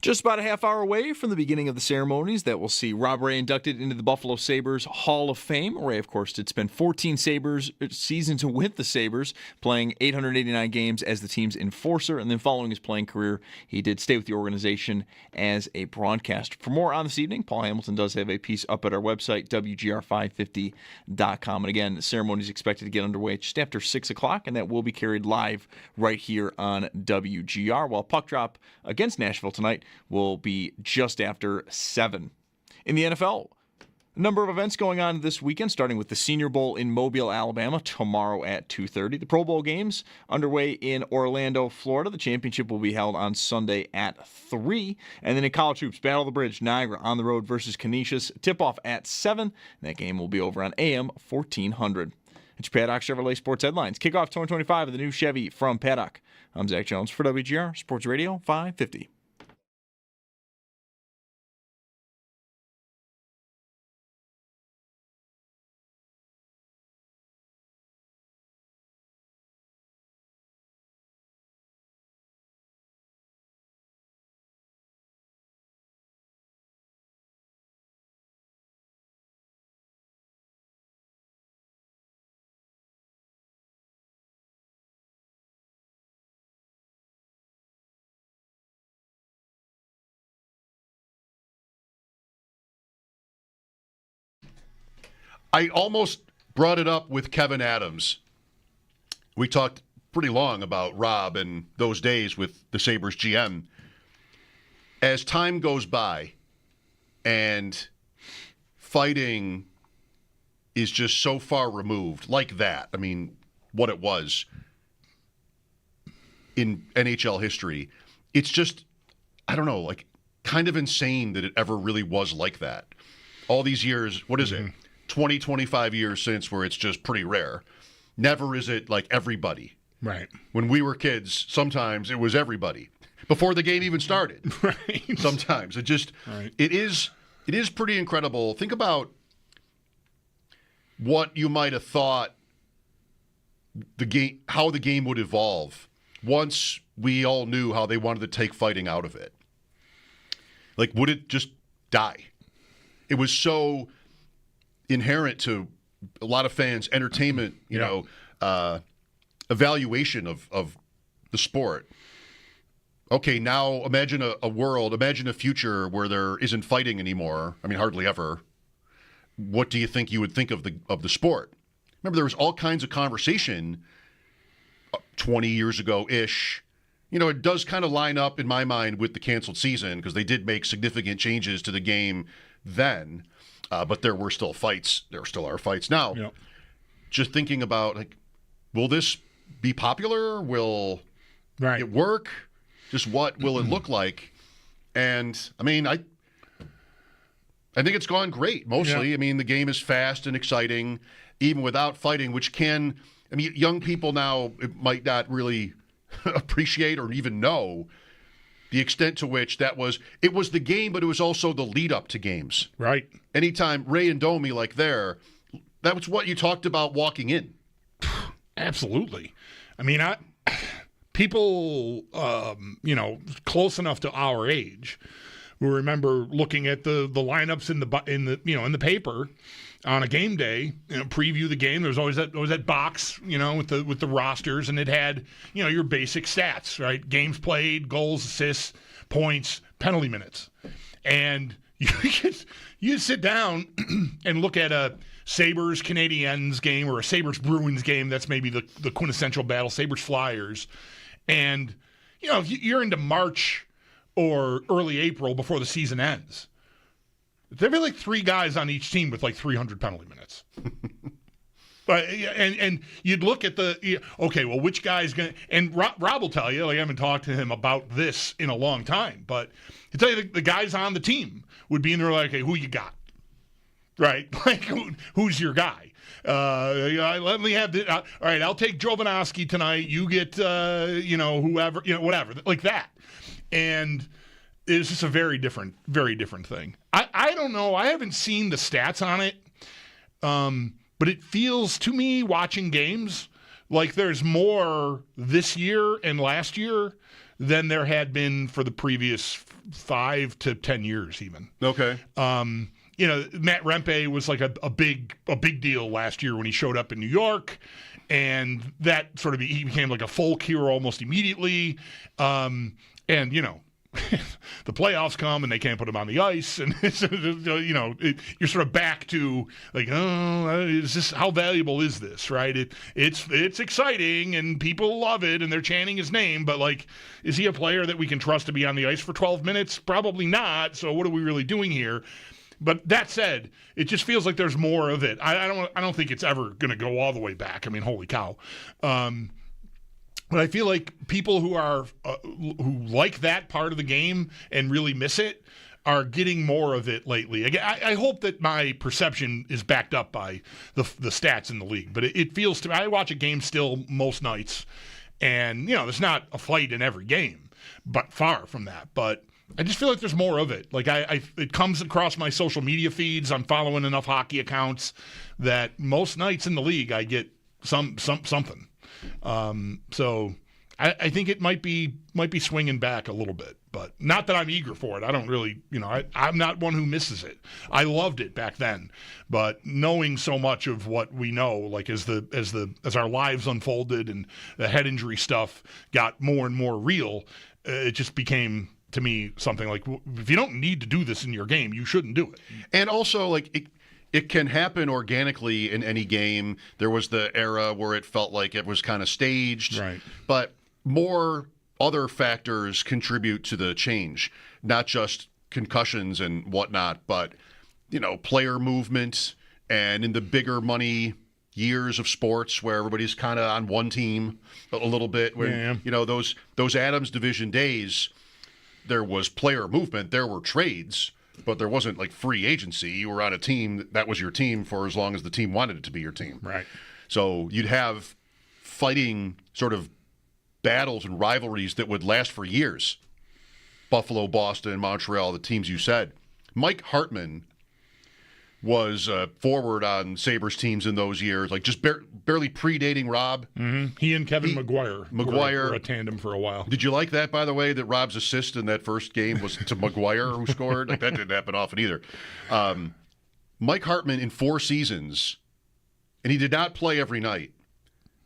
Just about a half hour away from the beginning of the ceremonies that will see Rob Ray inducted into the Buffalo Sabres Hall of Fame. Ray, of course, did spend 14 seasons with the Sabres, playing 889 games as the team's enforcer, and then following his playing career, he did stay with the organization as a broadcaster. For more on this evening, Paul Hamilton does have a piece up at our website, WGR550.com. And again, the ceremony is expected to get underway just after 6 o'clock, and that will be carried live right here on WGR, while puck drop against Nashville tonight will be just after 7. In the NFL, a number of events going on this weekend, starting with the Senior Bowl in Mobile, Alabama, tomorrow at 2:30. The Pro Bowl games underway in Orlando, Florida. The championship will be held on Sunday at 3. And then in college hoops, Battle of the Bridge, Niagara on the road versus Canisius. Tip-off at 7. That game will be over on AM 1400. It's your Paddock Chevrolet Sports Headlines. Kickoff 2025 of the new Chevy from Paddock. I'm Zach Jones for WGR Sports Radio 550. I almost brought it up with Kevin Adams. We talked pretty long about Rob and those days with the Sabres GM. As time goes by and fighting is just so far removed, like that, I mean, what it was in NHL history, it's just, I don't know, like kind of insane that it ever really was like that. All these years, what is it? 20, 25 years since, where it's just pretty rare. Never is it like everybody. Right. When we were kids, sometimes it was everybody. Before the game even started. Right. Sometimes. It just, right. It is pretty incredible. Think about what you might have thought how the game would evolve once we all knew how they wanted to take fighting out of it. Like, would it just die? It was so inherent to a lot of fans' entertainment, evaluation of the sport. Okay, now imagine imagine a future where there isn't fighting anymore. I mean, hardly ever. What do you think you would think of the sport? Remember, there was all kinds of conversation 20 years ago-ish. It does kind of line up in my mind with the canceled season because they did make significant changes to the game then. But there were still fights. There still are fights now. Yep. Just thinking about, like, will this be popular? Will it work? Just what will it look like? And, I mean, I think it's gone great, mostly. Yeah. I mean, the game is fast and exciting, even without fighting, which young people now might not really appreciate or even know the extent to which it was the game, but it was also the lead up to games. Right. Anytime Ray and Domi that was what you talked about walking in. Absolutely. I mean, people, close enough to our age, we remember looking at the lineups in the paper on a game day, preview the game. There was always that box, with the rosters, and it had, your basic stats, right? Games played, goals, assists, points, penalty minutes. And you sit down and look at a Sabres Canadiens game or a Sabres Bruins game. That's maybe the quintessential battle, Sabres Flyers. And, you're into March or early April before the season ends. There'd be like 3 guys on each team with like 300 penalty minutes. But and you'd look at which guy's going to, and Rob will tell you, like, I haven't talked to him about this in a long time, but he'll tell you the guys on the team would be in there like, okay, who you got? Right? Like, who's your guy? Let me have all right, I'll take Jovanovski tonight. You get, whoever, whatever, like that. And it's just a very different thing. I don't know. I haven't seen the stats on it. But it feels to me, watching games, like there's more this year and last year than there had been for the previous 5 to 10 years even. Okay. Matt Rempe was like a big deal last year when he showed up in New York, and that sort of he became like a folk hero almost immediately. The playoffs come and they can't put him on the ice, and you're sort of back to like, is this, how valuable is this, right? It's exciting and people love it and they're chanting his name, but like, is he a player that we can trust to be on the ice for 12 minutes? Probably not. So what are we really doing here? But that said, it just feels like there's more of it. I don't think it's ever going to go all the way back. I mean, holy cow. But I feel like people who are who like that part of the game and really miss it are getting more of it lately. I hope that my perception is backed up by the stats in the league. But it feels to me, I watch a game still most nights, and there's not a fight in every game, but far from that. But I just feel like there's more of it. Like it comes across my social media feeds. I'm following enough hockey accounts that most nights in the league I get something. So I think it might be swinging back a little bit, but not that I'm eager for it. I don't really, I'm not one who misses it. I loved it back then, but knowing so much of what we know, like as our lives unfolded and the head injury stuff got more and more real, it just became, to me, something like, if you don't need to do this in your game, you shouldn't do it. And also, like, it can happen organically in any game. There was the era where it felt like it was kind of staged. Right. But more other factors contribute to the change, not just concussions and whatnot, but, player movement, and in the bigger money years of sports where everybody's kind of on one team a little bit. When, those Adams Division days, there was player movement, there were trades, but there wasn't like free agency. You were on a team that was your team for as long as the team wanted it to be your team. Right. So you'd have fighting sort of battles and rivalries that would last for years. Buffalo, Boston, Montreal, the teams you said. Mike Hartman was forward on Sabres teams in those years, like just barely predating Rob. Mm-hmm. He and Kevin McGuire were a tandem for a while. Did you like that, by the way, that Rob's assist in that first game was to McGuire, who scored? Like, that didn't happen often either. Mike Hartman, in 4 seasons, and he did not play every night,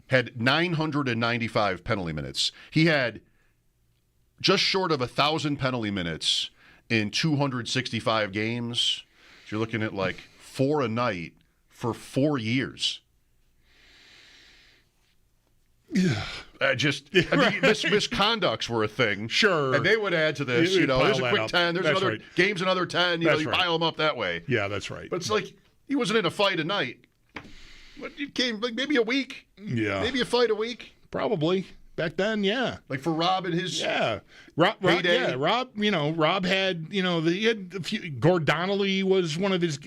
had 995 penalty minutes. He had just short of 1,000 penalty minutes in 265 games. So you're looking at like 4 a night for 4 years. Yeah. Misconducts were a thing. Sure. And they would add to this, there's a quick 10, there's another game's another 10, you pile them up that way. Yeah, that's right. But it's like he wasn't in a fight a night. But he came like maybe a week. Yeah. Maybe a fight a week. Probably. Back then, yeah. Like for Rob and his Rob heyday. Yeah, Rob had, he had a few. Gord Donnelly was one of his,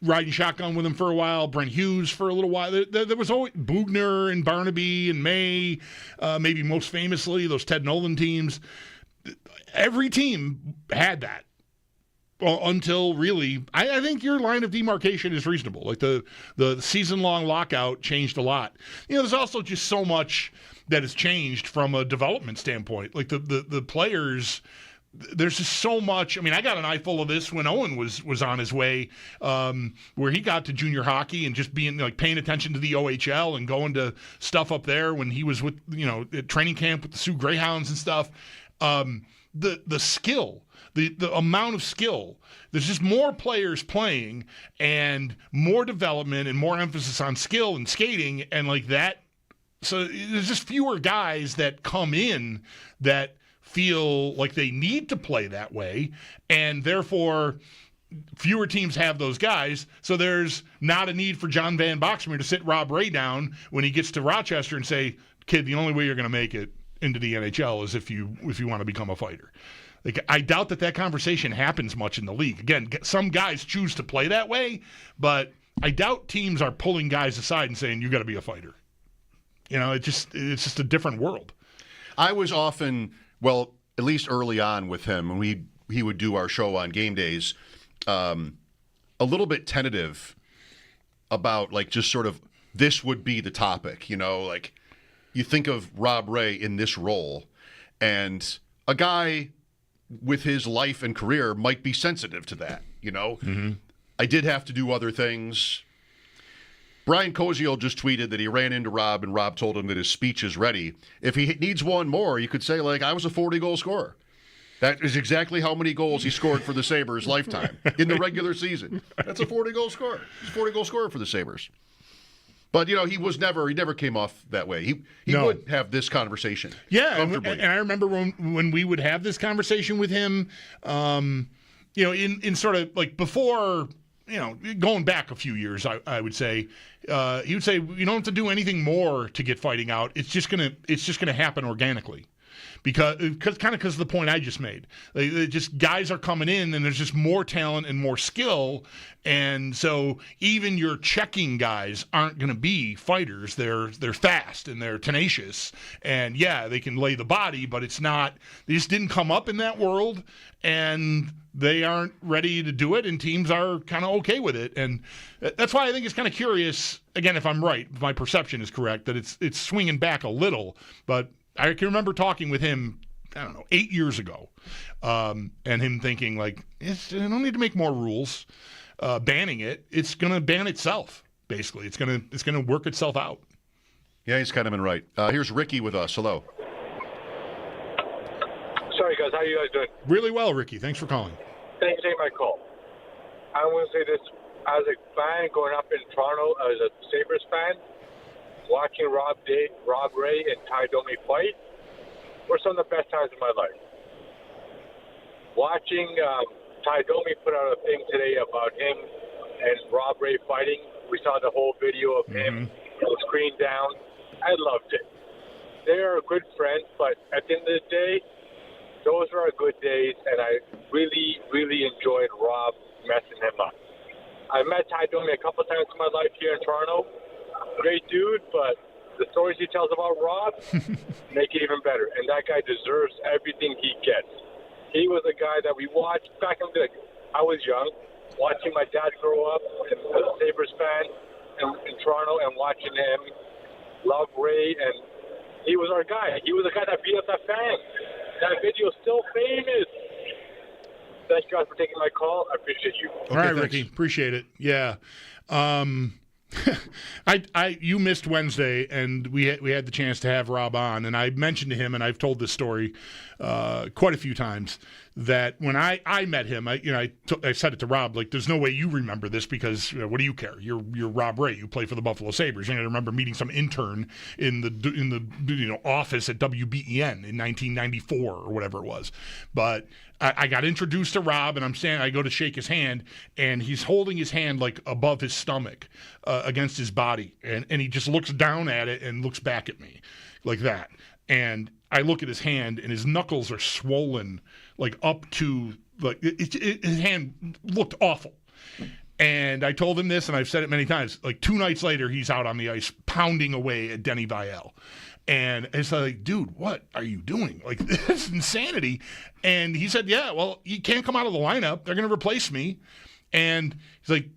riding shotgun with him for a while. Brent Hughes for a little while. There was always Bugner and Barnaby and May, maybe most famously, those Ted Nolan teams. Every team had that. Well, until really, I think your line of demarcation is reasonable. Like the season-long lockout changed a lot. There's also just so much that has changed from a development standpoint. Like the players, there's just so much. I mean, I got an eye full of this when Owen was on his way, where he got to junior hockey and just being like paying attention to the OHL and going to stuff up there when he was with at training camp with the Sioux Greyhounds and stuff. The skill. The amount of skill, there's just more players playing and more development and more emphasis on skill and skating and like that. So there's just fewer guys that come in that feel like they need to play that way, and therefore fewer teams have those guys. So there's not a need for John Van Boxmeer to sit Rob Ray down when he gets to Rochester and say, kid, the only way you're going to make it into the NHL is if you want to become a fighter. Like, I doubt that conversation happens much in the league. Again, some guys choose to play that way, but I doubt teams are pulling guys aside and saying, you got to be a fighter. It's just a different world. I was often, well, at least early on with him, when he would do our show on game days, a little bit tentative about, like, just sort of, this would be the topic, like, you think of Rob Ray in this role, And a guy with his life and career might be sensitive to that, you know? Mm-hmm. I did have to do other things. Brian Koziel just tweeted that he ran into Rob, and Rob told him that his speech is ready. If he needs one more, you could say, like, I was a 40-goal scorer. That is exactly how many goals he scored for the Sabres lifetime in the regular season. That's a 40-goal scorer. He's a 40-goal scorer for the Sabres. But, you know, he never came off that way. He would have this conversation. Yeah, comfortably. and I remember when we would have this conversation with him, you know, in sort of like before, you know, going back a few years, I would say, he would say, you don't have to do anything more to get fighting out. It's just gonna happen organically. Because of the point I just made. Just guys are coming in, and there's just more talent and more skill, and so even your checking guys aren't going to be fighters. They're fast and they're tenacious, and yeah, they can lay the body, but it's not. They just didn't come up in that world, and they aren't ready to do it, and teams are kind of okay with it, and that's why I think it's kind of curious. Again, if I'm right, if my perception is correct, that it's swinging back a little, but. I can remember talking with him, I don't know, 8 years ago, and him thinking, like, I don't need to make more rules. Banning it, it's going to ban itself, basically. It's gonna work itself out. Yeah, he's kind of been right. Here's Ricky with us. Hello. Sorry, guys. How you guys doing? Really well, Ricky. Thanks for calling. Thanks for taking my call. I want to say this. As a fan growing up in Toronto, as a Sabres fan, watching Rob Ray and Ty Domi fight were some of the best times of my life. Watching Ty Domi put out a thing today about him and Rob Ray fighting, we saw the whole video of him, the screen down. I loved it. They are good friends, but at the end of the day, those are our good days, and I really, really enjoyed Rob messing him up. I met Ty Domi a couple times in my life here in Toronto. Great dude, but the stories he tells about Rob make it even better. And that guy deserves everything he gets. He was a guy that we watched back in the day. I was young, watching my dad grow up as a Sabres fan in Toronto and watching him love Ray. And he was our guy. He was the guy that beat up that fan. That video is still famous. Thank you guys for taking my call. I appreciate you. All right, thanks. Ricky. Appreciate it. Yeah. You missed Wednesday, and we had the chance to have Rob on, and I mentioned to him, and I've told this story quite a few times, that when I met him, I said it to Rob, like, there's no way you remember this because what do you care? You're Rob Ray. You play for the Buffalo Sabres. And I remember meeting some intern in the office at WBEN in 1994 or whatever it was, but. I got introduced to Rob, and I go to shake his hand, and he's holding his hand like above his stomach against his body, and he just looks down at it and looks back at me like that. And I look at his hand, and his knuckles are swollen like up to like his hand looked awful. And I told him this, and I've said it many times. Like 2 nights later, he's out on the ice pounding away at Denny Vial. And it's like, dude, what are you doing? Like, this is insanity. And he said, yeah, well, you can't come out of the lineup. They're going to replace me. And he's like,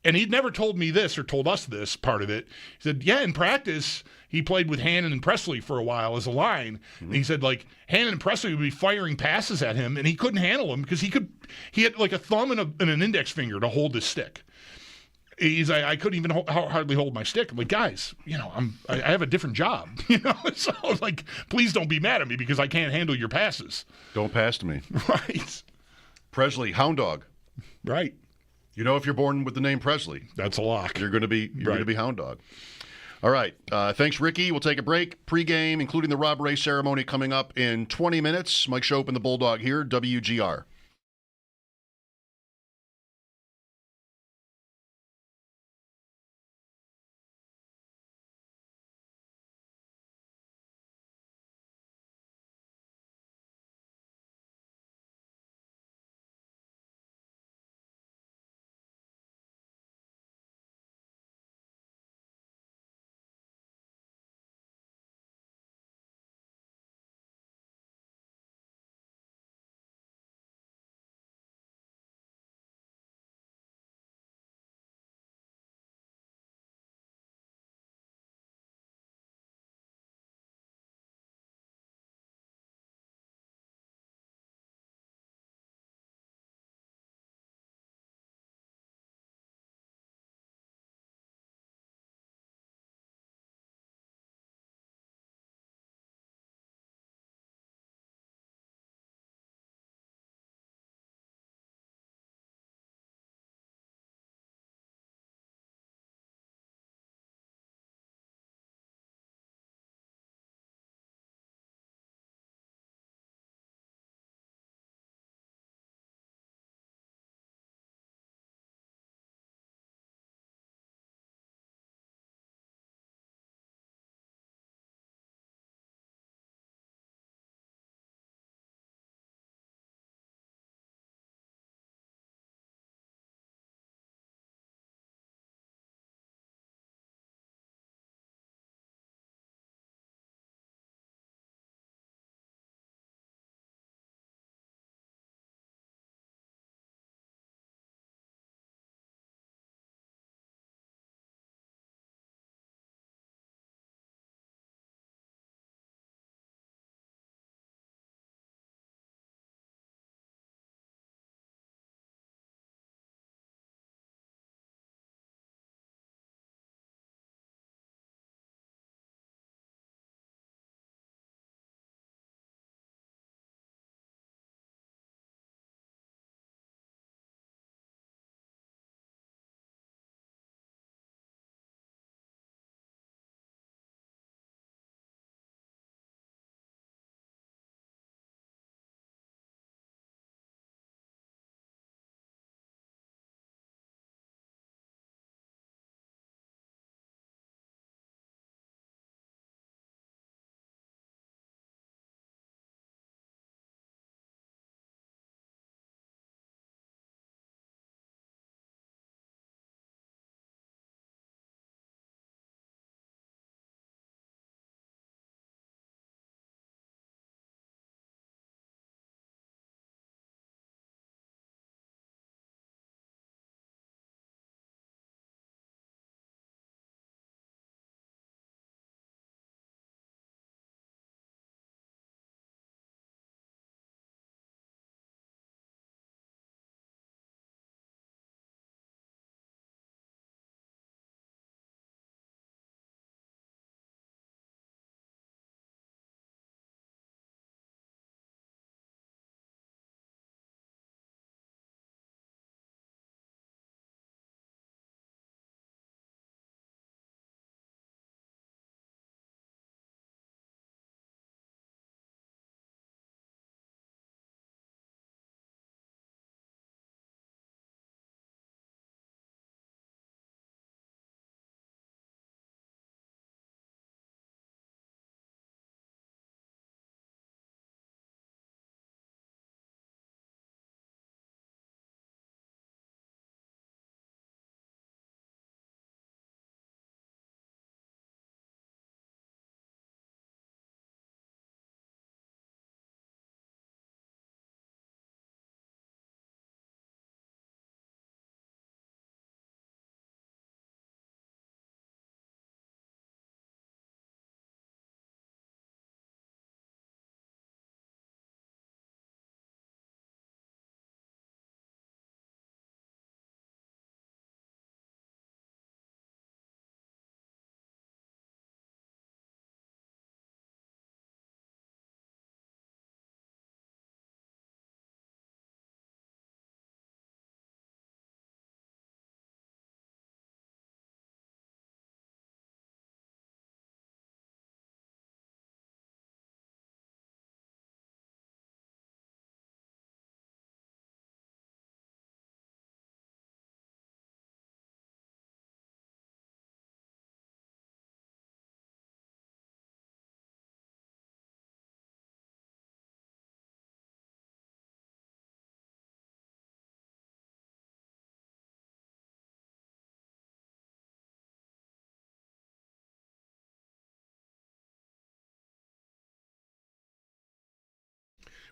and he'd never told me this or told us this part of it. He said, yeah, in practice, he played with Hannon and Presley for a while as a line. Mm-hmm. And he said, like, Hannon and Presley would be firing passes at him, and he couldn't handle them because he had like a thumb and an index finger to hold his stick. He's like, I couldn't even hardly hold my stick. I'm like, guys, I have a different job, So I was like, please don't be mad at me because I can't handle your passes. Don't pass to me. Right. Presley, Hound Dog. Right. If you're born with the name Presley, that's a lock. You're going to be Hound Dog. All right. Thanks, Ricky. We'll take a break. Pre-game, including the Rob Ray ceremony, coming up in 20 minutes. Mike Schopp and the Bulldog here, WGR.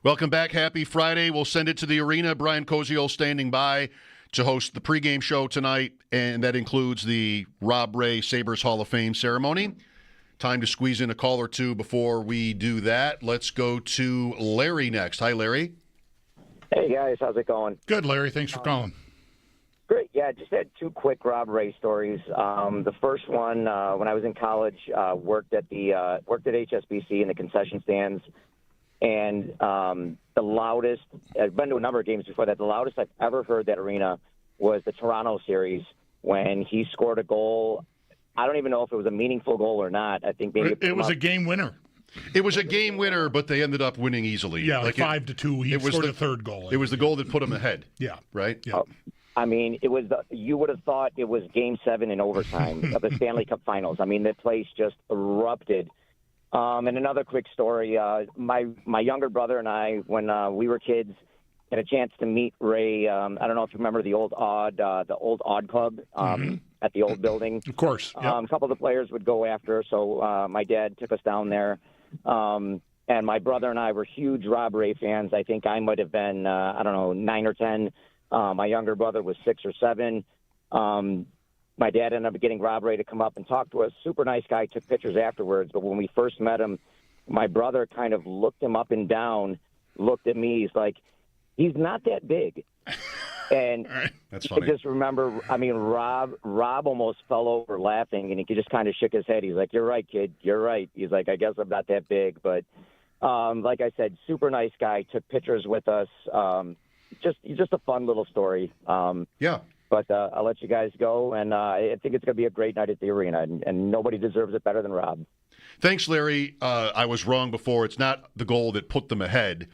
Welcome back. Happy Friday. We'll send it to the arena. Brian Koziol standing by to host the pregame show tonight, and that includes the Rob Ray Sabres Hall of Fame ceremony. Time to squeeze in a call or two before we do that. Let's go to Larry next. Hi, Larry. Hey, guys. How's it going? Good, Larry. Thanks for calling. Great. Yeah, just had two quick Rob Ray stories. The first one, when I was in college, worked at HSBC in the concession stands, and the loudest, I've been to a number of games before that, the loudest I've ever heard that arena was the Toronto series when he scored a goal. I don't even know if it was a meaningful goal or not. I think maybe it was a game winner. It was a game winner, but they ended up winning easily. Yeah, like 5-2. He scored the third goal. It was the goal that put him ahead. Yeah. Right? Yeah. I mean, it was you would have thought it was Game 7 in overtime of the Stanley Cup Finals. I mean, the place just erupted. And another quick story: my younger brother and I, when we were kids, had a chance to meet Ray. I don't know if you remember the old Odd Club at the old building. Of course. Yep. A couple of the players would go after, so my dad took us down there. And my brother and I were huge Rob Ray fans. I think I might have been, 9 or 10. My younger brother was 6 or 7. My dad ended up getting Rob Ray to come up and talk to us. Super nice guy, took pictures afterwards. But when we first met him, my brother kind of looked him up and down, looked at me. He's like, he's not that big. And That's funny. I just remember, I mean, Rob almost fell over laughing, and he just kind of shook his head. He's like, "You're right, kid. You're right." He's like, "I guess I'm not that big." But like I said, super nice guy, took pictures with us. Just a fun little story. Yeah. But I'll let you guys go, and I think it's going to be a great night at the arena, and nobody deserves it better than Rob. Thanks, Larry. I was wrong before. It's not the goal that put them ahead.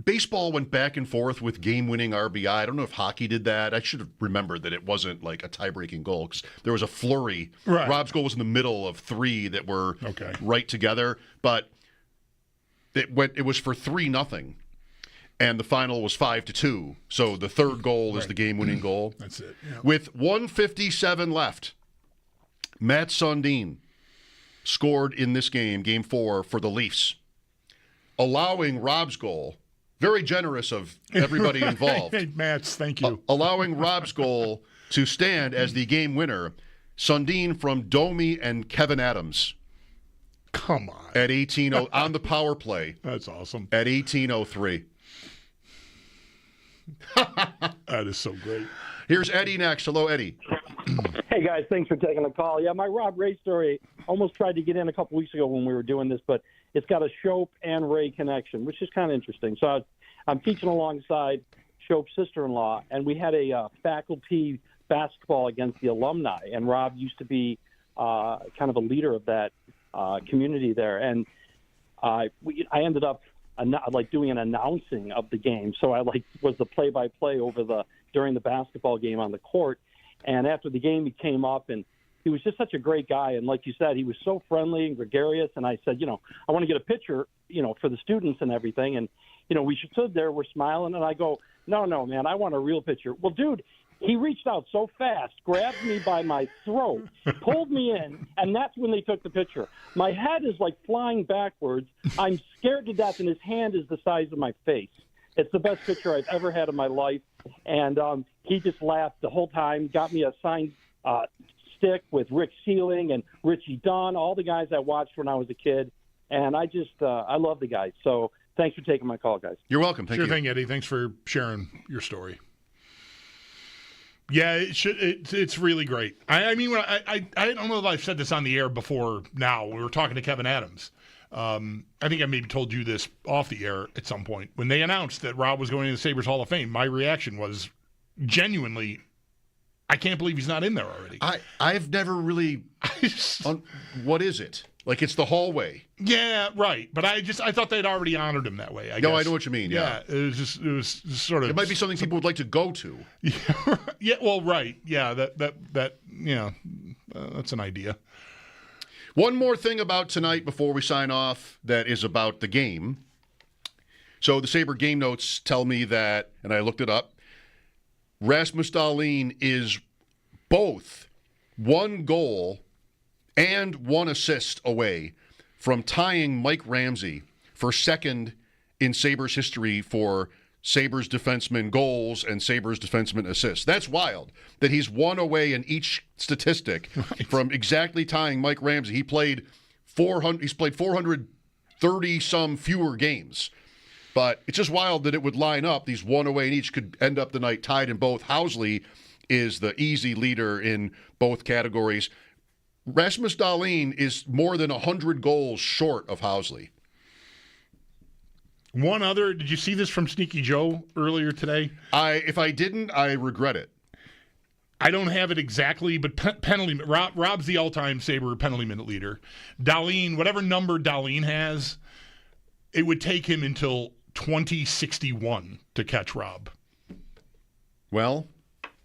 Baseball went back and forth with game-winning RBI. I don't know if hockey did that. I should have remembered that it wasn't like a tie-breaking goal because there was a flurry. Right. Rob's goal was in the middle of 3 that were right together, but it was for 3-0, and the final was 5-2. So the third goal is the game-winning goal. That's it. Yeah. With 1:57 left, Matt Sundin scored in this game, Game 4, for the Leafs, allowing Rob's goal. Very generous of everybody involved. Hey, Mats, thank you. Allowing Rob's goal to stand as the game winner. Sundin from Domi and Kevin Adams. Come on. At 18:0 on the power play. That's awesome. At 18:03. That is so great. Here's Eddie next. Hello, Eddie. Hey, guys. Thanks for taking the call. Yeah, my Rob Ray story almost tried to get in a couple weeks ago when we were doing this, but it's got a Schopp and Ray connection, which is kind of interesting. So I'm teaching alongside Schopp's sister-in-law, and we had a faculty basketball against the alumni, and Rob used to be kind of a leader of that community there. And I ended up doing an announcing of the game, so I was the play-by-play during the basketball game on the court. And after the game, he came up, and he was just such a great guy. And like you said, he was so friendly and gregarious. And I said, I want to get a picture, for the students and everything. And, we stood there, we're smiling. And I go, no, man, I want a real picture. Well, dude, he reached out so fast, grabbed me by my throat, pulled me in, and that's when they took the picture. My head is like flying backwards. I'm scared to death, and his hand is the size of my face. It's the best picture I've ever had in my life. And he just laughed the whole time, got me a signed stick with Rick Sealing and Richie Dunn, all the guys I watched when I was a kid. And I just I love the guys. So thanks for taking my call, guys. You're welcome. Thank you. Sure thing, Eddie. Thanks for sharing your story. Yeah, it's really great. I mean, I don't know if I've said this on the air before now. We were talking to Kevin Adams. I think I maybe told you this off the air at some point. When they announced that Rob was going to the Sabres Hall of Fame, my reaction was genuinely, I can't believe he's not in there already. I've never really. What is it? Like it's the hallway. Yeah, right. But I thought they'd already honored him that way. I guess. I know what you mean. Yeah. It was sort of. It might be something people would like to go to. Yeah. Well, right. Yeah. That. That's an idea. One more thing about tonight before we sign off that is about the game. So the Sabre game notes tell me that, and I looked it up, Rasmus Dahlin is both 1 goal and 1 assist away from tying Mike Ramsey for second in Sabres history for Sabres defenseman goals and Sabres defenseman assists. That's wild that he's one away in each statistic from exactly tying Mike Ramsey. He's played 430 some fewer games. But it's just wild that it would line up. These one away in each could end up the night tied in both. Housley is the easy leader in both categories. Rasmus Dahlin is more than 100 goals short of Housley. One other, did you see this from Sneaky Joe earlier today? If I didn't, I regret it. I don't have it exactly, but penalty. Rob's the all-time Sabre penalty minute leader. Dahlin, whatever number Dahlin has, it would take him until 2061 to catch Rob. Well,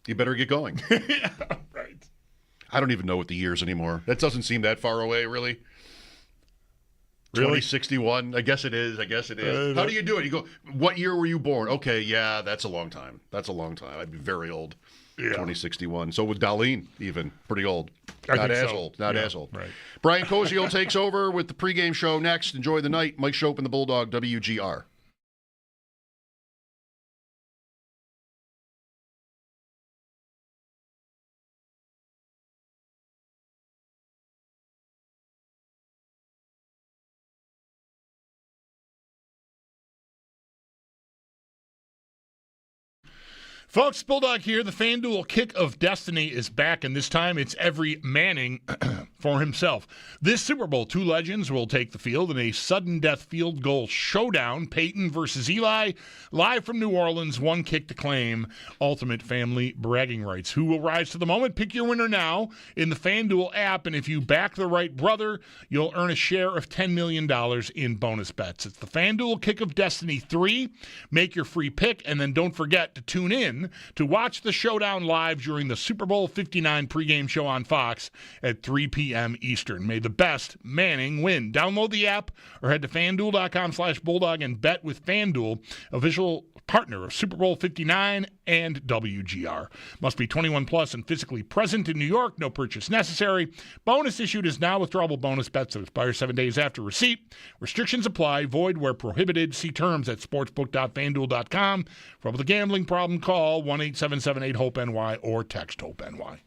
you better get going. Yeah, right. I don't even know what the years anymore. That doesn't seem that far away, really. 2061. I guess it is. How do you do it? You go, what year were you born? Okay, yeah, that's a long time. I'd be very old. Yeah. 2061. So with Dahlin, even pretty old. Not as old. Right. Brian Koziel takes over with the pregame show next. Enjoy the night. Mike Schopp and the Bulldog, WGR. Folks, Bulldog here. The FanDuel Kick of Destiny is back, and this time it's every Manning for himself. This Super Bowl, two legends will take the field in a sudden death field goal showdown. Peyton versus Eli, live from New Orleans, one kick to claim ultimate family bragging rights. Who will rise to the moment? Pick your winner now in the FanDuel app, and if you back the right brother, you'll earn a share of $10 million in bonus bets. It's the FanDuel Kick of Destiny 3. Make your free pick, and then don't forget to tune in to watch the showdown live during the Super Bowl 59 pregame show on Fox at 3 p.m. Eastern. May the best Manning win. Download the app or head to FanDuel.com/Bulldog and bet with FanDuel, official partner of Super Bowl 59 and WGR. Must be 21 plus and physically present in New York. No purchase necessary. Bonus issued is now withdrawable bonus bets that expire 7 days after receipt. Restrictions apply. Void where prohibited. See terms at sportsbook.fanduel.com. For the gambling problem, call 1-877-8-HOPE-NY or text HOPE-NY.